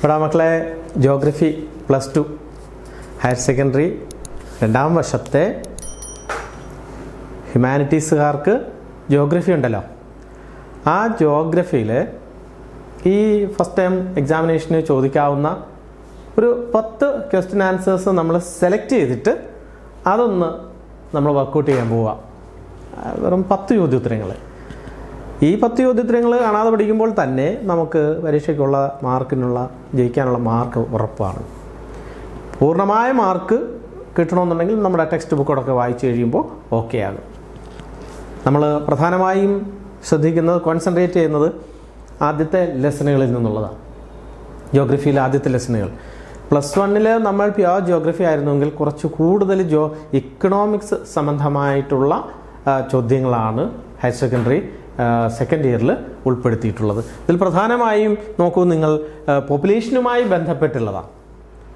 ഇവിടെ മക്കളെ geography +2 higher secondary 2ാം വർഷത്തെ ഹ്യൂമാനിറ്റീസുകാർക്ക് ജോഗ്രഫി ഉണ്ടല്ലോ. ആ ജോഗ്രഫിയിൽ ഈ ഫസ്റ്റ് ടൈം എക്സാമിനേഷന് ചോദിക്കാവുന്ന ഒരു 10 ക്വസ്റ്റ്യൻ ആൻസേഴ്സ് നമ്മൾ സെലക്ട് ചെയ്തിട്ട് അതൊന്ന് നമ്മൾ വർക്കൗട്ട് ചെയ്യാൻ പോവുക. വെറും 10 ചോദ്യോത്തരങ്ങൾ. ഈ 10 ചോദ്യോത്തരങ്ങൾ കാണാതെ പഠിക്കുമ്പോൾ തന്നെ നമുക്ക് പരീക്ഷയ്ക്കുള്ള ജയിക്കാനുള്ള മാർക്ക് ഉറപ്പാണ്. പൂർണ്ണമായ മാർക്ക് കിട്ടണമെന്നുണ്ടെങ്കിൽ നമ്മുടെ ടെക്സ്റ്റ് ബുക്കോടൊക്കെ വായിച്ച് കഴിയുമ്പോൾ ഓക്കെ ആകും. നമ്മൾ പ്രധാനമായും ശ്രദ്ധിക്കുന്നത്, കോൺസെൻട്രേറ്റ് ചെയ്യുന്നത് ആദ്യത്തെ ലെസണുകളിൽ നിന്നുള്ളതാണ്. ജോഗ്രഫിയിലെ ആദ്യത്തെ ലെസണുകൾ +1 നമ്മൾ പ്യുവർ ജോഗ്രഫി ആയിരുന്നെങ്കിൽ കുറച്ച് കൂടുതൽ ഇക്കണോമിക്സ് സംബന്ധമായിട്ടുള്ള ചോദ്യങ്ങളാണ് ഹയർ സെക്കൻഡറി സെക്കൻഡ് ഇയറിൽ ഉൾപ്പെടുത്തിയിട്ടുള്ളത്. ഇതിൽ പ്രധാനമായും നോക്കൂ, നിങ്ങൾ പോപ്പുലേഷനുമായി ബന്ധപ്പെട്ടുള്ളതാണ്.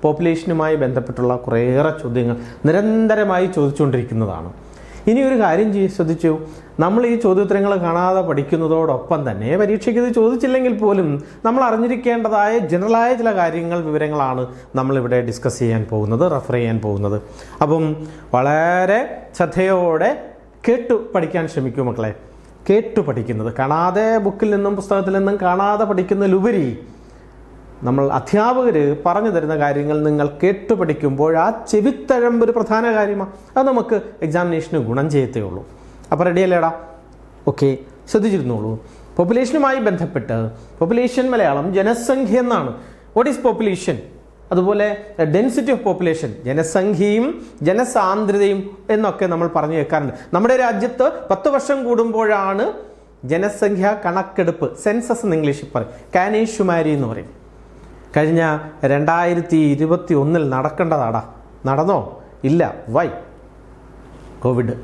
പോപ്പുലേഷനുമായി ബന്ധപ്പെട്ടുള്ള കുറേയേറെ ചോദ്യങ്ങൾ നിരന്തരമായി ചോദിച്ചുകൊണ്ടിരിക്കുന്നതാണ്. ഇനി ഒരു കാര്യം ശ്രദ്ധിച്ചു, നമ്മൾ ഈ ചോദ്യോത്തരങ്ങൾ കാണാതെ പഠിക്കുന്നതോടൊപ്പം തന്നെ പരീക്ഷയ്ക്ക് ഇത് ചോദിച്ചില്ലെങ്കിൽ പോലും നമ്മൾ അറിഞ്ഞിരിക്കേണ്ടതായ ജനറലായ ചില വിവരങ്ങളാണ് നമ്മളിവിടെ ഡിസ്കസ് ചെയ്യാൻ പോകുന്നത്, റെഫർ ചെയ്യാൻ പോകുന്നത്. അപ്പം വളരെ ശ്രദ്ധയോടെ കേട്ടു പഠിക്കാൻ ശ്രമിക്കൂ മക്കളെ. കേട്ടു പഠിക്കുന്നത്, കാണാതെ ബുക്കിൽ നിന്നും പുസ്തകത്തിൽ നിന്നും കാണാതെ പഠിക്കുന്നതിലുപരി നമ്മൾ അധ്യാപകർ പറഞ്ഞു തരുന്ന കാര്യങ്ങൾ നിങ്ങൾ കേട്ടു പഠിക്കുമ്പോൾ ആ ചെവിത്തഴമ്പ് ഒരു പ്രധാന കാര്യമാണ്. അത് നമുക്ക് എക്സാമിനേഷന് ഗുണം ചെയ്യത്തേ ഉള്ളൂ. അപ്പോൾ റെഡിയല്ലേടാ? ഓക്കെ, ശ്രദ്ധിച്ചിരുന്നോളൂ. പോപ്പുലേഷനുമായി ബന്ധപ്പെട്ട് പോപ്പുലേഷൻ മലയാളം ജനസംഖ്യ എന്നാണ്. What is population? അതുപോലെ ഡെൻസിറ്റി ഓഫ് പോപ്പുലേഷൻ, ജനസംഖ്യയും ജനസാന്ദ്രതയും എന്നൊക്കെ നമ്മൾ പറഞ്ഞു കേൾക്കാറുണ്ട്. നമ്മുടെ രാജ്യത്ത് 10 വർഷം കൂടുമ്പോഴാണ് ജനസംഖ്യ കണക്കെടുപ്പ്, സെൻസസ് എന്ന് ഇംഗ്ലീഷിൽ പറയും, കാനേഷുമാരി എന്ന് പറയും. കഴിഞ്ഞ 2021 നടക്കേണ്ടതാടാ. നടന്നോ? ഇല്ല. വൈ? കോവിഡ്,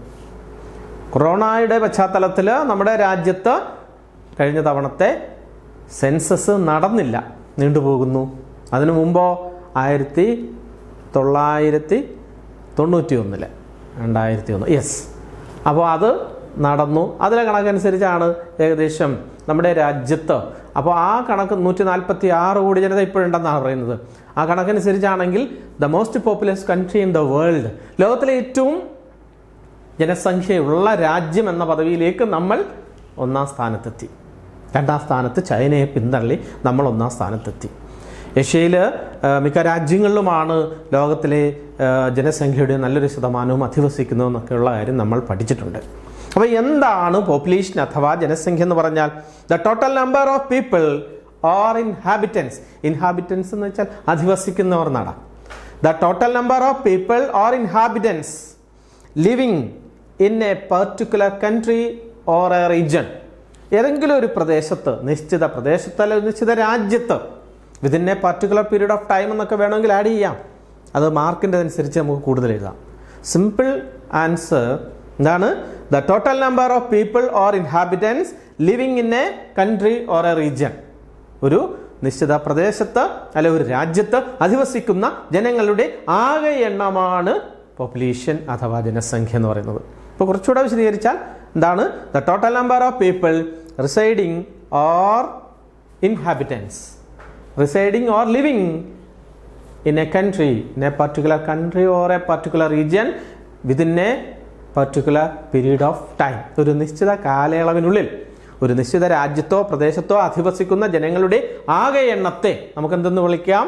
കൊറോണയുടെ പശ്ചാത്തലത്തിൽ നമ്മുടെ രാജ്യത്ത് കഴിഞ്ഞ തവണത്തെ സെൻസസ് നടന്നില്ല, നീണ്ടുപോകുന്നു. അതിനു മുമ്പോ 1991 2001 യെസ്. അപ്പോൾ അത് നടന്നു. അതിലെ കണക്കനുസരിച്ചാണ് ഏകദേശം നമ്മുടെ രാജ്യത്ത്, അപ്പോൾ ആ കണക്ക് 146 കോടി ജനത ഇപ്പോഴുണ്ടെന്നാണ് പറയുന്നത്. ആ കണക്കനുസരിച്ചാണെങ്കിൽ the most populous country in the world, ലോകത്തിലെ ഏറ്റവും ജനസംഖ്യയുള്ള രാജ്യം എന്ന പദവിയിലേക്ക് നമ്മൾ 1ാം സ്ഥാനത്തെത്തി. 2ാം സ്ഥാനത്ത് ചൈനയെ പിന്തള്ളി നമ്മൾ 1ാം സ്ഥാനത്തെത്തി. ഏഷ്യയിൽ മിക്ക രാജ്യങ്ങളിലുമാണ് ലോകത്തിലെ ജനസംഖ്യയുടെ നല്ലൊരു ശതമാനവും അധിവസിക്കുന്നതെന്നൊക്കെയുള്ള കാര്യം നമ്മൾ പഠിച്ചിട്ടുണ്ട്. അപ്പോൾ എന്താണ് പോപ്പുലേഷൻ അഥവാ ജനസംഖ്യ എന്ന് പറഞ്ഞാൽ? The total number of people or inhabitants. Inhabitants എന്ന് വെച്ചാൽ അധിവസിക്കുന്നവർ എന്നാണ്. The total number of people or inhabitants living in A particular country or A region. ഏതെങ്കിലും ഒരു പ്രദേശത്ത്, നിശ്ചിത പ്രദേശത്ത് അല്ലെങ്കിൽ നിശ്ചിത രാജ്യത്ത് within a particular period of time എന്നൊക്കെ വേണമെങ്കിൽ ആഡ് ചെയ്യാം. അത് മാർക്കിൻ്റെ അനുസരിച്ച് നമുക്ക് കൂടുതൽ എഴുതാം. സിമ്പിൾ ആൻസർ എന്താണ്? The total number of people or inhabitants living in A country or a region. ഒരു നിശ്ചിത പ്രദേശത്ത് അല്ലെ ഒരു രാജ്യത്ത് അധിവസിക്കുന്ന ജനങ്ങളുടെ ആകെ എണ്ണമാണ് പോപ്പുലേഷൻ അഥവാ ജനസംഖ്യ എന്ന് പറയുന്നത്. ഇപ്പോൾ കുറച്ചുകൂടെ വിശദീകരിച്ചാൽ എന്താണ്? The total number of people residing or inhabitants, residing or living in a country, in a particular country or a particular region within a particular period of time. ഒരു നിശ്ചിത കാലയളവിനുള്ളിൽ ഒരു നിശ്ചിത രാജ്യത്തോ പ്രദേശത്തോ അധിവസിക്കുന്ന ജനങ്ങളുടെ ആകെ എണ്ണത്തെ നമുക്ക് എന്തെന്ന് വിളിക്കാം?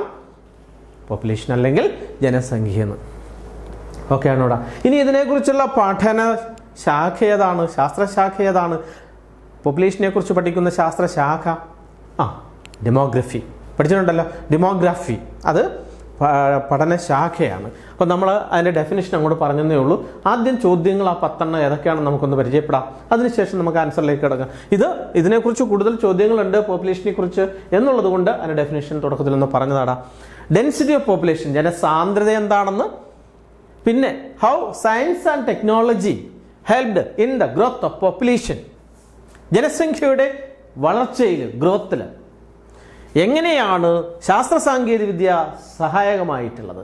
പോപ്പുലേഷൻ അല്ലെങ്കിൽ ജനസംഖ്യ എന്ന്. ഓക്കെ ആണോടാ? ഇനി ഇതിനെക്കുറിച്ചുള്ള പഠന ശാഖ ഏതാണ്? ശാസ്ത്രശാഖ ഏതാണ്? പോപ്പുലേഷനെ കുറിച്ച് പഠിക്കുന്ന ശാസ്ത്രശാഖ ഡെമോഗ്രഫി. പഠിച്ചിട്ടുണ്ടല്ലോ, ഡെമോഗ്രാഫി. അത് പഠനശാഖയാണ്. അപ്പോൾ നമ്മൾ അതിൻ്റെ ഡെഫിനിഷൻ അങ്ങോട്ട് പറഞ്ഞതേ ഉള്ളൂ. ആദ്യം ചോദ്യങ്ങൾ ആ 10 ഏതൊക്കെയാണെന്ന് നമുക്കൊന്ന് പരിചയപ്പെടാം. അതിനുശേഷം നമുക്ക് ആൻസറിലേക്ക് കിടക്കാം. ഇതിനെക്കുറിച്ച് കൂടുതൽ ചോദ്യങ്ങളുണ്ട് പോപ്പുലേഷനെ കുറിച്ച് എന്നുള്ളത് കൊണ്ട് അതിൻ്റെ ഡെഫിനിഷൻ തുടക്കത്തിലൊന്ന് പറഞ്ഞതാടാ. ഡെൻസിറ്റി ഓഫ് പോപ്പുലേഷൻ, ജനസാന്ദ്രത എന്താണെന്ന്. പിന്നെ how science and technology helped in the growth of population. ജനസംഖ്യയുടെ വളർച്ചയിൽ, ഗ്രോത്തിൽ എങ്ങനെയാണ് ശാസ്ത്ര സാങ്കേതിക വിദ്യ സഹായകമായിട്ടുള്ളത്?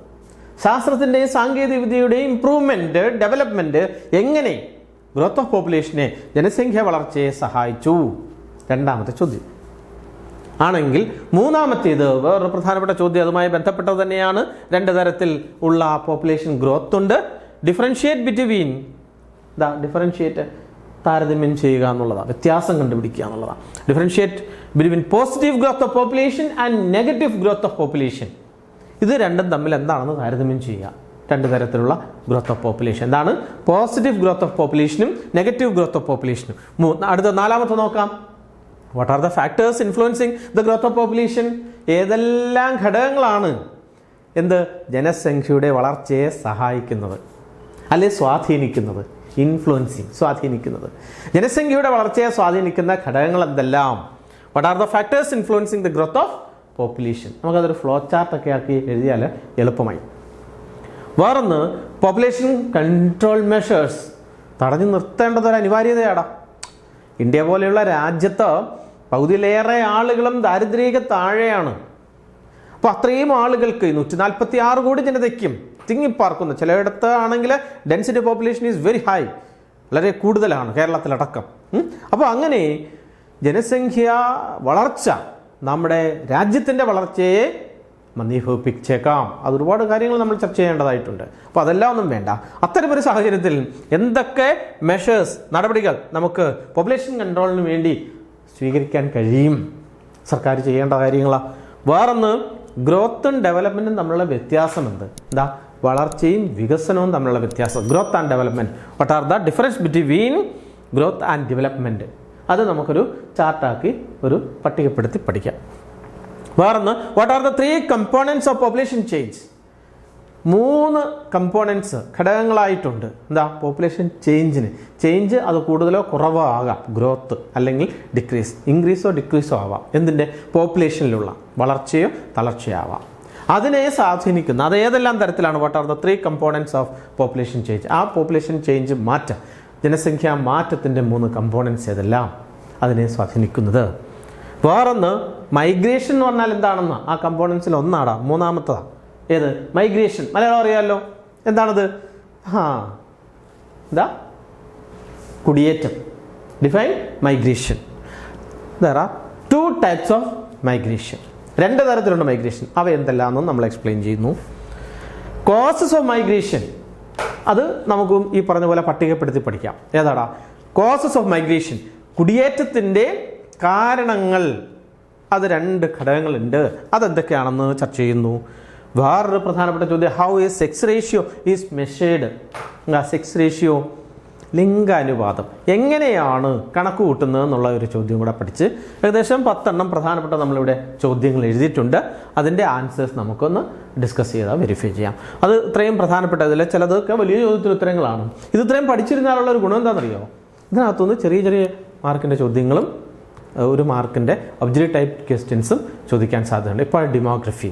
ശാസ്ത്രത്തിൻ്റെയും സാങ്കേതിക വിദ്യയുടെയും ഇംപ്രൂവ്മെൻറ്റ്, ഡെവലപ്മെൻറ്റ് എങ്ങനെ ഗ്രോത്ത് ഓഫ് പോപ്പുലേഷനെ, ജനസംഖ്യ വളർച്ചയെ സഹായിച്ചു? 2ാമത്തെ ചോദ്യം. ആണെങ്കിൽ മൂന്നാമത്തേത് വേറൊരു പ്രധാനപ്പെട്ട ചോദ്യം അതുമായി ബന്ധപ്പെട്ടത് തന്നെയാണ്. 2 തരത്തിൽ ഉള്ള പോപ്പുലേഷൻ ഗ്രോത്ത് ഉണ്ട്. ഡിഫറൻഷിയേറ്റ് താരതമ്യം ചെയ്യുക എന്നുള്ളതാണ്, വ്യത്യാസം കണ്ടുപിടിക്കുക എന്നുള്ളതാണ്. Differentiate between positive growth of population and negative growth of population. ഇത് രണ്ടും തമ്മിൽ എന്താണെന്ന് താരതമ്യം ചെയ്യുക. 2 തരത്തിലുള്ള ഗ്രോത്ത് ഓഫ് പോപ്പുലേഷൻ എന്താണ്? പോസിറ്റീവ് ഗ്രോത്ത് ഓഫ് പോപ്പുലേഷനും നെഗറ്റീവ് ഗ്രോത്ത് ഓഫ് പോപ്പുലേഷനും. അടുത്ത 4ാമത്തെ നോക്കാം. What are the factors influencing the growth of population? ഏതെല്ലാം ഘടകങ്ങളാണ് ജനസംഖ്യയുടെ വളർച്ചയെ സഹായിക്കുന്നത് അല്ലെ സ്വാധീനിക്കുന്നത്? സ്വാധീനിക്കുന്നത്. ജനസംഖ്യയുടെ വളർച്ചയെ സ്വാധീനിക്കുന്ന ഘടകങ്ങൾ എന്തെല്ലാം? What are the factors influencing the growth of population? നമുക്കതൊരു ഫ്ലോ ചാർട്ടൊക്കെ ആക്കി എഴുതിയാൽ എളുപ്പമായി. വേറൊന്ന് പോപ്പുലേഷൻ കൺട്രോൾ മെഷേഴ്സ്. തടഞ്ഞു നിർത്തേണ്ടത് ഒരു അനിവാര്യതയാണ്. ഇന്ത്യ പോലെയുള്ള രാജ്യത്ത് പകുതിയിലേറെ ആളുകളും ദാരിദ്ര്യക്ക് താഴെയാണ്. അപ്പോൾ അത്രയും ആളുകൾക്ക് 146 കോടി ജനതയ്ക്കും തിങ്ങിപ്പാർക്കുന്നു. ചിലയിടത്ത് ആണെങ്കിൽ density population is very high, വളരെ കൂടുതലാണ് കേരളത്തിലടക്കം. അപ്പോൾ അങ്ങനെ ജനസംഖ്യ വളർച്ച നമ്മുടെ രാജ്യത്തിൻ്റെ വളർച്ചയെ മന്ദീഭവിപ്പിച്ചേക്കാം. അത് ഒരുപാട് കാര്യങ്ങൾ നമ്മൾ ചർച്ച ചെയ്യേണ്ടതായിട്ടുണ്ട്. അപ്പോൾ അതെല്ലാം ഒന്നും വേണ്ട. അത്തരമൊരു സാഹചര്യത്തിൽ എന്തൊക്കെ മെഷേഴ്സ്, നടപടികൾ നമുക്ക് പോപ്പുലേഷൻ കൺട്രോളിന് വേണ്ടി സ്വീകരിക്കാൻ കഴിയും? സർക്കാർ ചെയ്യേണ്ട കാര്യങ്ങളാണ്. വേറൊന്ന് ഗ്രോത്തും ഡെവലപ്മെൻറ്റും തമ്മിലുള്ള വ്യത്യാസം എന്താ? വളർച്ചയും വികസനവും തമ്മിലുള്ള വ്യത്യാസം. Growth and development. What are the difference between growth and development? അത് നമുക്കൊരു ചാർട്ടാക്കി ഒരു പട്ടികപ്പെടുത്തി പഠിക്കാം. വേറൊന്ന് what are the 3 components of population change? 3 components ഘടകങ്ങളായിട്ടുണ്ട്. പോപ്പുലേഷൻ ചേഞ്ച് അത് കൂടുതലോ കുറവോ ആകാം. ഗ്രോത്ത് അല്ലെങ്കിൽ ഡിക്രീസ്, ഇൻക്രീസോ ഡിക്രീസോ ആവാം. എന്തിൻ്റെ? പോപ്പുലേഷനിലുള്ള വളർച്ചയോ തളർച്ചയോ ആവാം. അതിനെ സ്വാധീനിക്കുന്ന അത് ഏതെല്ലാം തരത്തിലാണ്? What are the 3 components of population change? ആ പോപ്പുലേഷൻ ചേഞ്ച് മാറ്റം, ജനസംഖ്യാ മാറ്റത്തിൻ്റെ 3 കമ്പോണൻസ് ഏതെല്ലാം അതിനെ സ്വാധീനിക്കുന്നത്? വേറൊന്ന് മൈഗ്രേഷൻ എന്ന് പറഞ്ഞാൽ എന്താണെന്ന് ആ കമ്പോണൻസിൽ ഒന്നാടാ, 3ാമത്തതാണ്. ഏത്? മൈഗ്രേഷൻ. മലയാളം അറിയാമല്ലോ. എന്താണത്? കുടിയേറ്റം. Define migration. There are 2 types of migration. 2 തരത്തിലുണ്ട് മൈഗ്രേഷൻ. അവ എന്തെല്ലാമെന്നും നമ്മൾ എക്സ്പ്ലെയിൻ ചെയ്യുന്നു. കോസസ് ഓഫ് മൈഗ്രേഷൻ അത് നമുക്കും ഈ പറഞ്ഞ പോലെ പട്ടികപ്പെടുത്തി പഠിക്കാം. ഏതാടാ? കോസസ് ഓഫ് മൈഗ്രേഷൻ, കുടിയേറ്റത്തിൻ്റെ കാരണങ്ങൾ. അത് 2 ഘടകങ്ങളുണ്ട്. അതെന്തൊക്കെയാണെന്ന് ചർച്ച ചെയ്യുന്നു. വേറൊരു പ്രധാനപ്പെട്ട ചോദ്യം, how is sex ratio is measured? Sex ratio, ലിംഗാനുപാതം എങ്ങനെയാണ് കണക്ക് കൂട്ടുന്നത് എന്നുള്ള ഒരു ചോദ്യം കൂടെ പഠിച്ച് ഏകദേശം 10 പ്രധാനപ്പെട്ട നമ്മളിവിടെ ചോദ്യങ്ങൾ എഴുതിയിട്ടുണ്ട്. അതിൻ്റെ ആൻസേഴ്സ് നമുക്കൊന്ന് ഡിസ്കസ് ചെയ്താൽ വെരിഫൈ ചെയ്യാം. അത് ഇത്രയും പ്രധാനപ്പെട്ടതിൽ ചിലതൊക്കെ വലിയ ചോദ്യത്തിന് ഉത്തരങ്ങളാണ്. ഇത് ഇത്രയും പഠിച്ചിരുന്നാലുള്ള ഒരു ഗുണം എന്താണെന്നറിയോ? ഇതിനകത്തുനിന്ന് ചെറിയ മാർക്കിൻ്റെ ചോദ്യങ്ങളും 1 മാർക്കിൻ്റെ ഒബ്ജക്റ്റീവ് ടൈപ്പ് ക്വസ്റ്റ്യൻസും ചോദിക്കാൻ സാധ്യതയുണ്ട്. ഇപ്പോൾ demography,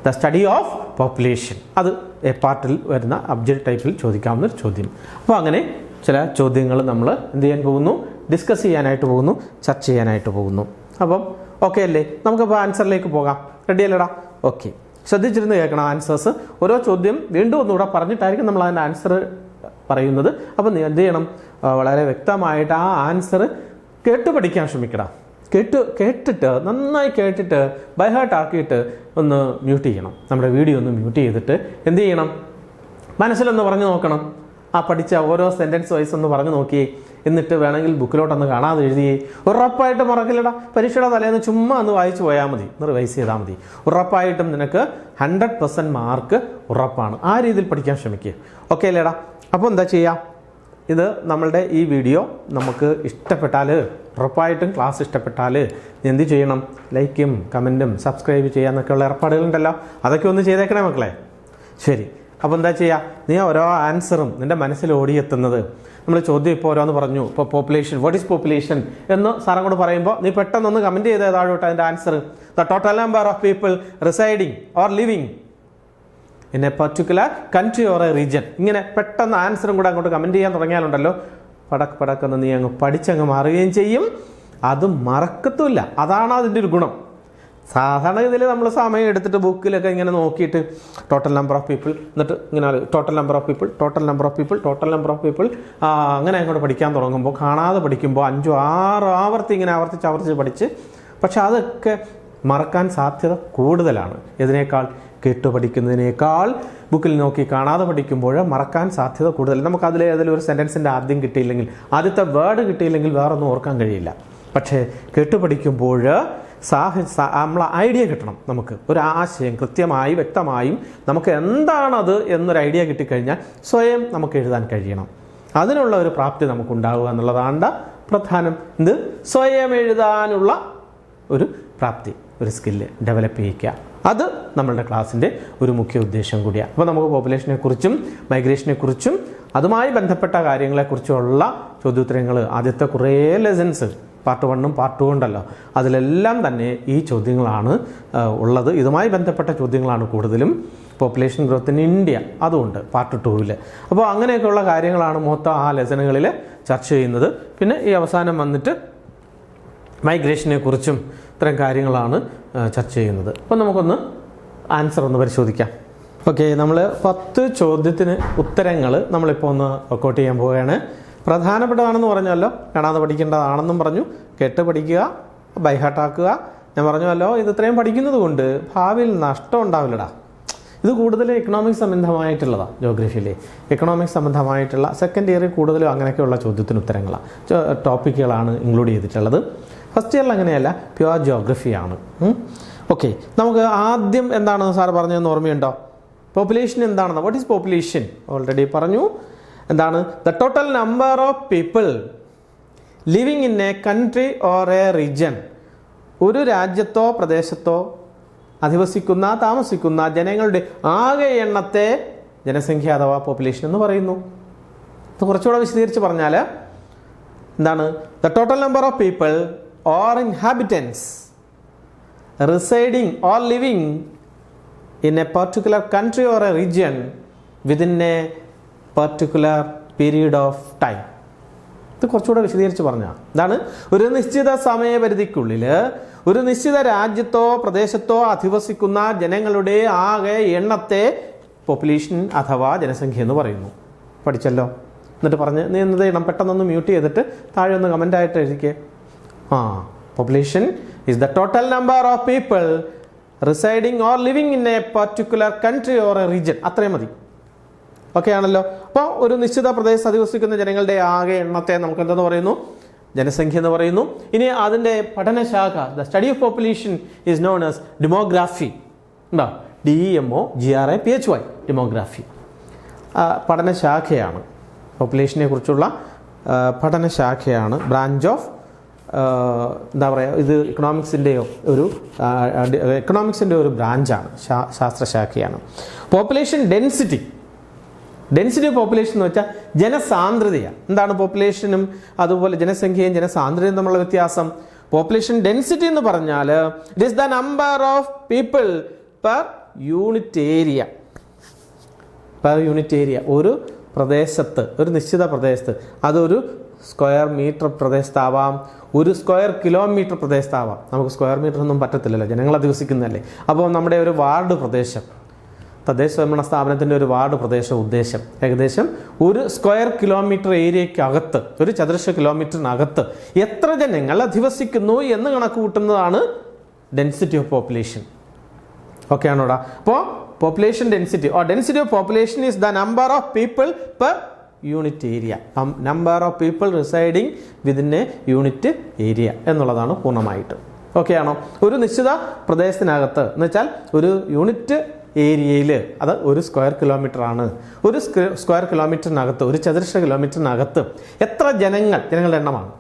the study of population, അത് എ പാർട്ടിൽ വരുന്ന ഒബ്ജക്റ്റീവ് ടൈപ്പിൽ ചോദിക്കാവുന്ന ഒരു ചോദ്യം. അപ്പോൾ അങ്ങനെ ചില ചോദ്യങ്ങൾ നമ്മൾ എന്ത് ചെയ്യാൻ പോകുന്നു? ഡിസ്കസ് ചെയ്യാനായിട്ട് പോകുന്നു, ചർച്ച ചെയ്യാനായിട്ട് പോകുന്നു. അപ്പം ഓക്കെ അല്ലേ? നമുക്കപ്പോൾ ആൻസറിലേക്ക് പോകാം. റെഡി അല്ലേടാ? ഓക്കെ, ശ്രദ്ധിച്ചിരുന്ന് കേൾക്കണം ആൻസേഴ്സ്. ഓരോ ചോദ്യം വീണ്ടും ഒന്നുകൂടെ പറഞ്ഞിട്ടായിരിക്കും നമ്മൾ അതിൻ്റെ ആൻസർ പറയുന്നത്. അപ്പം നീ എന്ത് ചെയ്യണം? വളരെ വ്യക്തമായിട്ട് ആ ആൻസർ കേട്ട് പഠിക്കാൻ ശ്രമിക്കണം. കേട്ടിട്ട് നന്നായി കേട്ടിട്ട് ബൈഹാർട്ട് ആക്കിയിട്ട് ഒന്ന് മ്യൂട്ട് ചെയ്യണം. നമ്മുടെ വീഡിയോ ഒന്ന് മ്യൂട്ട് ചെയ്തിട്ട് എന്ത് ചെയ്യണം? മനസ്സിലൊന്ന് പറഞ്ഞു നോക്കണം. ആ പഠിച്ച ഓരോ സെൻറ്റൻസ് വൈസ് ഒന്ന് പറഞ്ഞു നോക്കിയേ. എന്നിട്ട് വേണമെങ്കിൽ ബുക്കിലോട്ടൊന്ന് കാണാതെ എഴുതിയേ. ഉറപ്പായിട്ട് മറക്കില്ലടാ. പരീക്ഷയുടെ തലേന്ന് ചുമ്മാ ഒന്ന് വായിച്ചു പോയാൽ മതി, ഒന്ന് റിവൈസ് ചെയ്താൽ മതി. ഉറപ്പായിട്ടും നിനക്ക് 100% മാർക്ക് ഉറപ്പാണ്. ആ രീതിയിൽ പഠിക്കാൻ ശ്രമിക്കുക. ഓക്കെ അല്ലേടാ? അപ്പോൾ എന്താ ചെയ്യുക? ഇത് നമ്മളുടെ ഈ വീഡിയോ നമുക്ക് ഇഷ്ടപ്പെട്ടാൽ, ഉറപ്പായിട്ടും ക്ലാസ് ഇഷ്ടപ്പെട്ടാൽ എന്ത് ചെയ്യണം? ലൈക്കും കമൻറ്റും സബ്സ്ക്രൈബ് ചെയ്യാന്നൊക്കെയുള്ള ഏർപ്പാടുകളുണ്ടല്ലോ, അതൊക്കെ ഒന്ന് ചെയ്തേക്കണേ മക്കളെ. ശരി, അപ്പോൾ എന്താ ചെയ്യുക? നീ ഓരോ ആൻസറും നിൻ്റെ മനസ്സിൽ ഓടിയെത്തുന്നത്, നമ്മൾ ചോദ്യം ഇപ്പോൾ ഓരോന്ന് പറഞ്ഞു. ഇപ്പോൾ പോപ്പുലേഷൻ, വാട്ട് ഈസ് പോപ്പുലേഷൻ എന്ന് സാറും കൂടെ പറയുമ്പോൾ നീ പെട്ടെന്നൊന്ന് കമൻറ്റ് ചെയ്ത് താഴോട്ട് അതിൻ്റെ answer. The total number of people residing or living in a particular country or a region. ഇങ്ങനെ പെട്ടെന്ന് ആൻസറും കൂടെ അങ്ങോട്ട് കമൻറ്റ് ചെയ്യാൻ തുടങ്ങിയാലുണ്ടല്ലോ, പടക്കെന്ന് നീ അങ്ങ് പഠിച്ചങ്ങ് മാറുകയും ചെയ്യും. അത് മറക്കത്തുമില്ല. അതാണ് അതിൻ്റെ ഒരു ഗുണം. സാധാരണ ഇതിൽ നമ്മൾ സമയം എടുത്തിട്ട് ബുക്കിലൊക്കെ ഇങ്ങനെ നോക്കിയിട്ട് ടോട്ടൽ നമ്പർ ഓഫ് പീപ്പിൾ, എന്നിട്ട് ഇങ്ങനെ ടോട്ടൽ നമ്പർ ഓഫ് പീപ്പിൾ അങ്ങനെ അങ്ങോട്ട് പഠിക്കാൻ തുടങ്ങുമ്പോൾ, കാണാതെ പഠിക്കുമ്പോൾ 5-6 ആവർത്തി ഇങ്ങനെ ആവർത്തിച്ച് പഠിച്ച്, പക്ഷെ അതൊക്കെ മറക്കാൻ സാധ്യത കൂടുതലാണ്. ഇതിനേക്കാൾ കേട്ടുപഠിക്കുന്നതിനേക്കാൾ ബുക്കിൽ നോക്കി കാണാതെ പഠിക്കുമ്പോൾ മറക്കാൻ സാധ്യത കൂടുതൽ. നമുക്ക് അതിലൊരു സെൻറ്റൻസിൻ്റെ ആദ്യം കിട്ടിയില്ലെങ്കിൽ, ആദ്യത്തെ വേർഡ് കിട്ടിയില്ലെങ്കിൽ വേറൊന്നും ഓർക്കാൻ കഴിയില്ല. പക്ഷേ കേട്ടുപഠിക്കുമ്പോൾ നമ്മൾ ഐഡിയ കിട്ടണം. നമുക്ക് ഒരു ആശയം കൃത്യമായി വ്യക്തമായും നമുക്ക് എന്താണത് എന്നൊരു ഐഡിയ കിട്ടിക്കഴിഞ്ഞാൽ സ്വയം നമുക്ക് എഴുതാൻ കഴിയണം. അതിനുള്ള ഒരു പ്രാപ്തി നമുക്കുണ്ടാവുക എന്നുള്ളതാണ് പ്രധാനം. ഇത് സ്വയം എഴുതാനുള്ള ഒരു പ്രാപ്തി, ഒരു സ്കില്ല് ഡെവലപ്പ് ചെയ്യിക്കുക. അത് നമ്മളുടെ ക്ലാസ്സിൻ്റെ ഒരു മുഖ്യ ഉദ്ദേശം കൂടിയാണ്. അപ്പോൾ നമുക്ക് പോപ്പുലേഷനെ കുറിച്ചും മൈഗ്രേഷനെ കുറിച്ചും അതുമായി ബന്ധപ്പെട്ട കാര്യങ്ങളെക്കുറിച്ചുള്ള ചോദ്യോത്തരങ്ങൾ ആദ്യത്തെ കുറേ ലെസൺസ് പാർട്ട് 1ഉം പാർട്ട് 2 ഉണ്ടല്ലോ, അതിലെല്ലാം തന്നെ ഈ ചോദ്യങ്ങളാണ് ഉള്ളത്. ഇതുമായി ബന്ധപ്പെട്ട ചോദ്യങ്ങളാണ് കൂടുതലും. പോപ്പുലേഷൻ ഗ്രോത്ത് ഇൻ ഇന്ത്യ അതുകൊണ്ട് പാർട്ട് 2-ൽ. അപ്പോൾ അങ്ങനെയൊക്കെയുള്ള കാര്യങ്ങളാണ് മൊത്തം ആ ലെസണുകളിൽ ചർച്ച ചെയ്യുന്നത്. പിന്നെ ഈ അവസാനം വന്നിട്ട് മൈഗ്രേഷനെ കുറിച്ചും ഇത്തരം കാര്യങ്ങളാണ് ചർച്ച ചെയ്യുന്നത്. അപ്പോൾ നമുക്കൊന്ന് ആൻസർ ഒന്ന് പരിശോധിക്കാം. ഓക്കെ, നമ്മൾ 10 ചോദ്യത്തിന് ഉത്തരങ്ങൾ നമ്മളിപ്പോൾ ഒന്ന് വർക്കൗട്ട് ചെയ്യാൻ പോവുകയാണ്. പ്രധാനപ്പെട്ടതാണെന്ന് പറഞ്ഞല്ലോ, കാണാതെ പഠിക്കേണ്ടതാണെന്നും പറഞ്ഞു. കേട്ട് പഠിക്കുക, ബൈഹാർട്ടാക്കുക. ഞാൻ പറഞ്ഞല്ലോ, ഇത് ഇത്രയും പഠിക്കുന്നത് കൊണ്ട് ഭാവിയിൽ നഷ്ടം ഉണ്ടാവില്ലടാ. ഇത് കൂടുതൽ എക്കണോമിക്സ് സംബന്ധമായിട്ടുള്ളതാണ്. ജോഗ്രഫിയിലെ എക്കണോമിക്സ് സംബന്ധമായിട്ടുള്ള സെക്കൻഡ് ഇയറിൽ കൂടുതലും അങ്ങനെയൊക്കെയുള്ള ചോദ്യത്തിന് ഉത്തരങ്ങളാണ്, ടോപ്പിക്കുകളാണ് ഇൻക്ലൂഡ് ചെയ്തിട്ടുള്ളത്. ഫസ്റ്റ് ഇയറിൽ അങ്ങനെയല്ല, പ്യുവർ ജോഗ്രഫിയാണ്. ഓക്കെ, നമുക്ക് ആദ്യം എന്താണെന്ന് സാർ പറഞ്ഞതെന്ന് ഓർമ്മയുണ്ടോ? പോപ്പുലേഷൻ എന്താണെന്ന്. What is population? ഓൾറെഡി പറഞ്ഞു. എന്താണ്? The total number of people living in A country or a region. ഒരു രാജ്യത്തോ പ്രദേശത്തോ താമസിക്കുന്ന ജനങ്ങളുടെ ആകെ എണ്ണത്തെ ജനസംഖ്യ അഥവാ പോപ്പുലേഷൻ എന്ന് പറയുന്നു. ഇത് കുറച്ചുകൂടെ വിശദീകരിച്ച് പറഞ്ഞാൽ എന്താണ്? The total number of people or inhabitants residing or living in a particular country or a region within a particular period of time. ഇത് കുറച്ചുകൂടെ വിശദീകരിച്ച് പറഞ്ഞാൽ ഇതാണ്, ഒരു നിശ്ചിത സമയപരിധിക്കുള്ളിൽ ഒരു നിശ്ചിത രാജ്യത്തോ പ്രദേശത്തോ അധിവസിക്കുന്ന ജനങ്ങളുടെ ആകെ എണ്ണത്തെ പോപ്പുലേഷൻ അഥവാ ജനസംഖ്യ എന്ന് പറയുന്നു. പഠിച്ചല്ലോ. എന്നിട്ട് പറഞ്ഞ് നീ എന്നത് ഇണം പെട്ടെന്നൊന്ന് മ്യൂട്ട് ചെയ്തിട്ട് താഴെ ഒന്ന് കമൻ്റായിട്ട് എഴുതിക്കേ. Population is the total number of people residing or living in a particular country or a region. അത്രയും മതി. ഓക്കെ ആണല്ലോ. അപ്പോൾ ഒരു നിശ്ചിത പ്രദേശത്ത് അധിവസിക്കുന്ന ജനങ്ങളുടെ ആകെ എണ്ണത്തെ നമുക്ക് എന്തെന്ന് പറയുന്നു? ജനസംഖ്യ എന്ന് പറയുന്നു. ഇനി അതിൻ്റെ പഠനശാഖ, the study of population is known as demography. ഉണ്ടോ? DEMOGRAPHY, ഡെമോഗ്രാഫി പഠനശാഖയാണ്. പോപ്പുലേഷനെ കുറിച്ചുള്ള പഠനശാഖയാണ്. ബ്രാഞ്ച് ഓഫ് എന്താ പറയുക, ഇത് എക്കണോമിക്സിൻ്റെ ഒരു ബ്രാഞ്ചാണ്, ശാസ്ത്രശാഖയാണ്. പോപ്പുലേഷൻ ഡെൻസിറ്റി ഓഫ് പോപ്പുലേഷൻ എന്ന് വെച്ചാൽ ജനസാന്ദ്രതയാണ്. എന്താണ് പോപ്പുലേഷനും അതുപോലെ ജനസംഖ്യയും ജനസാന്ദ്രതയും തമ്മിലുള്ള വ്യത്യാസം? പോപ്പുലേഷൻ ഡെൻസിറ്റി എന്ന് പറഞ്ഞാൽ it is the number of people per unit area. ഒരു പ്രദേശത്ത്, ഒരു നിശ്ചിത പ്രദേശത്ത്, അതൊരു സ്ക്വയർ മീറ്റർ പ്രദേശത്താവാം, ഒരു സ്ക്വയർ കിലോമീറ്റർ പ്രദേശത്താവാം. നമുക്ക് സ്ക്വയർ മീറ്റർ ഒന്നും പറ്റത്തില്ലല്ലോ, ജനങ്ങൾ അധിവസിക്കുന്നതല്ലേ. അപ്പോൾ നമ്മുടെ ഒരു വാർഡ് പ്രദേശം, തദ്ദേശ സ്വയംഭരണ സ്ഥാപനത്തിൻ്റെ ഒരു വാർഡ് പ്രദേശ ഉദ്ദേശം ഏകദേശം ഒരു സ്ക്വയർ കിലോമീറ്റർ ഏരിയക്കകത്ത്, ഒരു ചതുരശ്ര കിലോമീറ്ററിനകത്ത് എത്ര ജനങ്ങൾ അധിവസിക്കുന്നു എന്ന് കണക്ക് കൂട്ടുന്നതാണ് ഡെൻസിറ്റി ഓഫ് പോപ്പുലേഷൻ. ഓക്കെ ആണോടാ? അപ്പോൾ population density of population is the number of people per unit area. Number of people residing within A unit area എന്നുള്ളതാണ് പൂർണ്ണമായിട്ട്. ഓക്കെ ആണോ? ഒരു നിശ്ചിത പ്രദേശത്തിനകത്ത് എന്ന് വെച്ചാൽ ഒരു യൂണിറ്റ് ഏരിയയിൽ, അത് ഒരു സ്ക്വയർ കിലോമീറ്റർ ആണ്. ഒരു സ്ക്വയർ കിലോമീറ്ററിനകത്ത്, ഒരു ചതുരശ്ര കിലോമീറ്ററിനകത്ത് എത്ര ജനങ്ങളുടെ എണ്ണമാണ്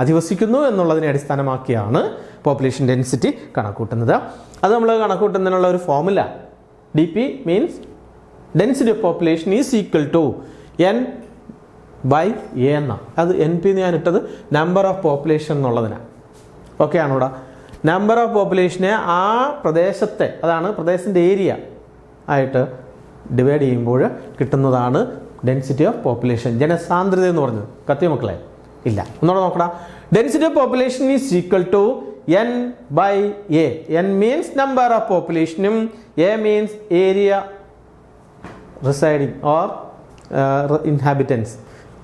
അധിവസിക്കുന്നു എന്നുള്ളതിനെ അടിസ്ഥാനമാക്കിയാണ് പോപ്പുലേഷൻ ഡെൻസിറ്റി കണക്കൂട്ടുന്നത്. അത് നമ്മൾ കണക്കൂട്ടുന്നതിനുള്ള ഒരു formula DP means density of population is equal to N/A എന്നാണ്. അത് NP ഞാൻ ഇട്ടത് നമ്പർ ഓഫ് പോപ്പുലേഷൻ എന്നുള്ളതിനാണ്. ഓക്കെ ആണോടാ? നമ്പർ ഓഫ് പോപ്പുലേഷനെ ആ പ്രദേശത്തെ, അതാണ് പ്രദേശത്തിൻ്റെ ഏരിയ ആയിട്ട് ഡിവൈഡ് ചെയ്യുമ്പോൾ കിട്ടുന്നതാണ് ഡെൻസിറ്റി ഓഫ് പോപ്പുലേഷൻ. ജനസാന്ദ്രത എന്ന് പറഞ്ഞത് കത്തിയ മക്കളെ ഇല്ല, ഒന്നുകൂടെ നോക്കടാ. Density of population is equal to N/A. N means number of പോപ്പുലേഷനും A means area residing or inhabitants,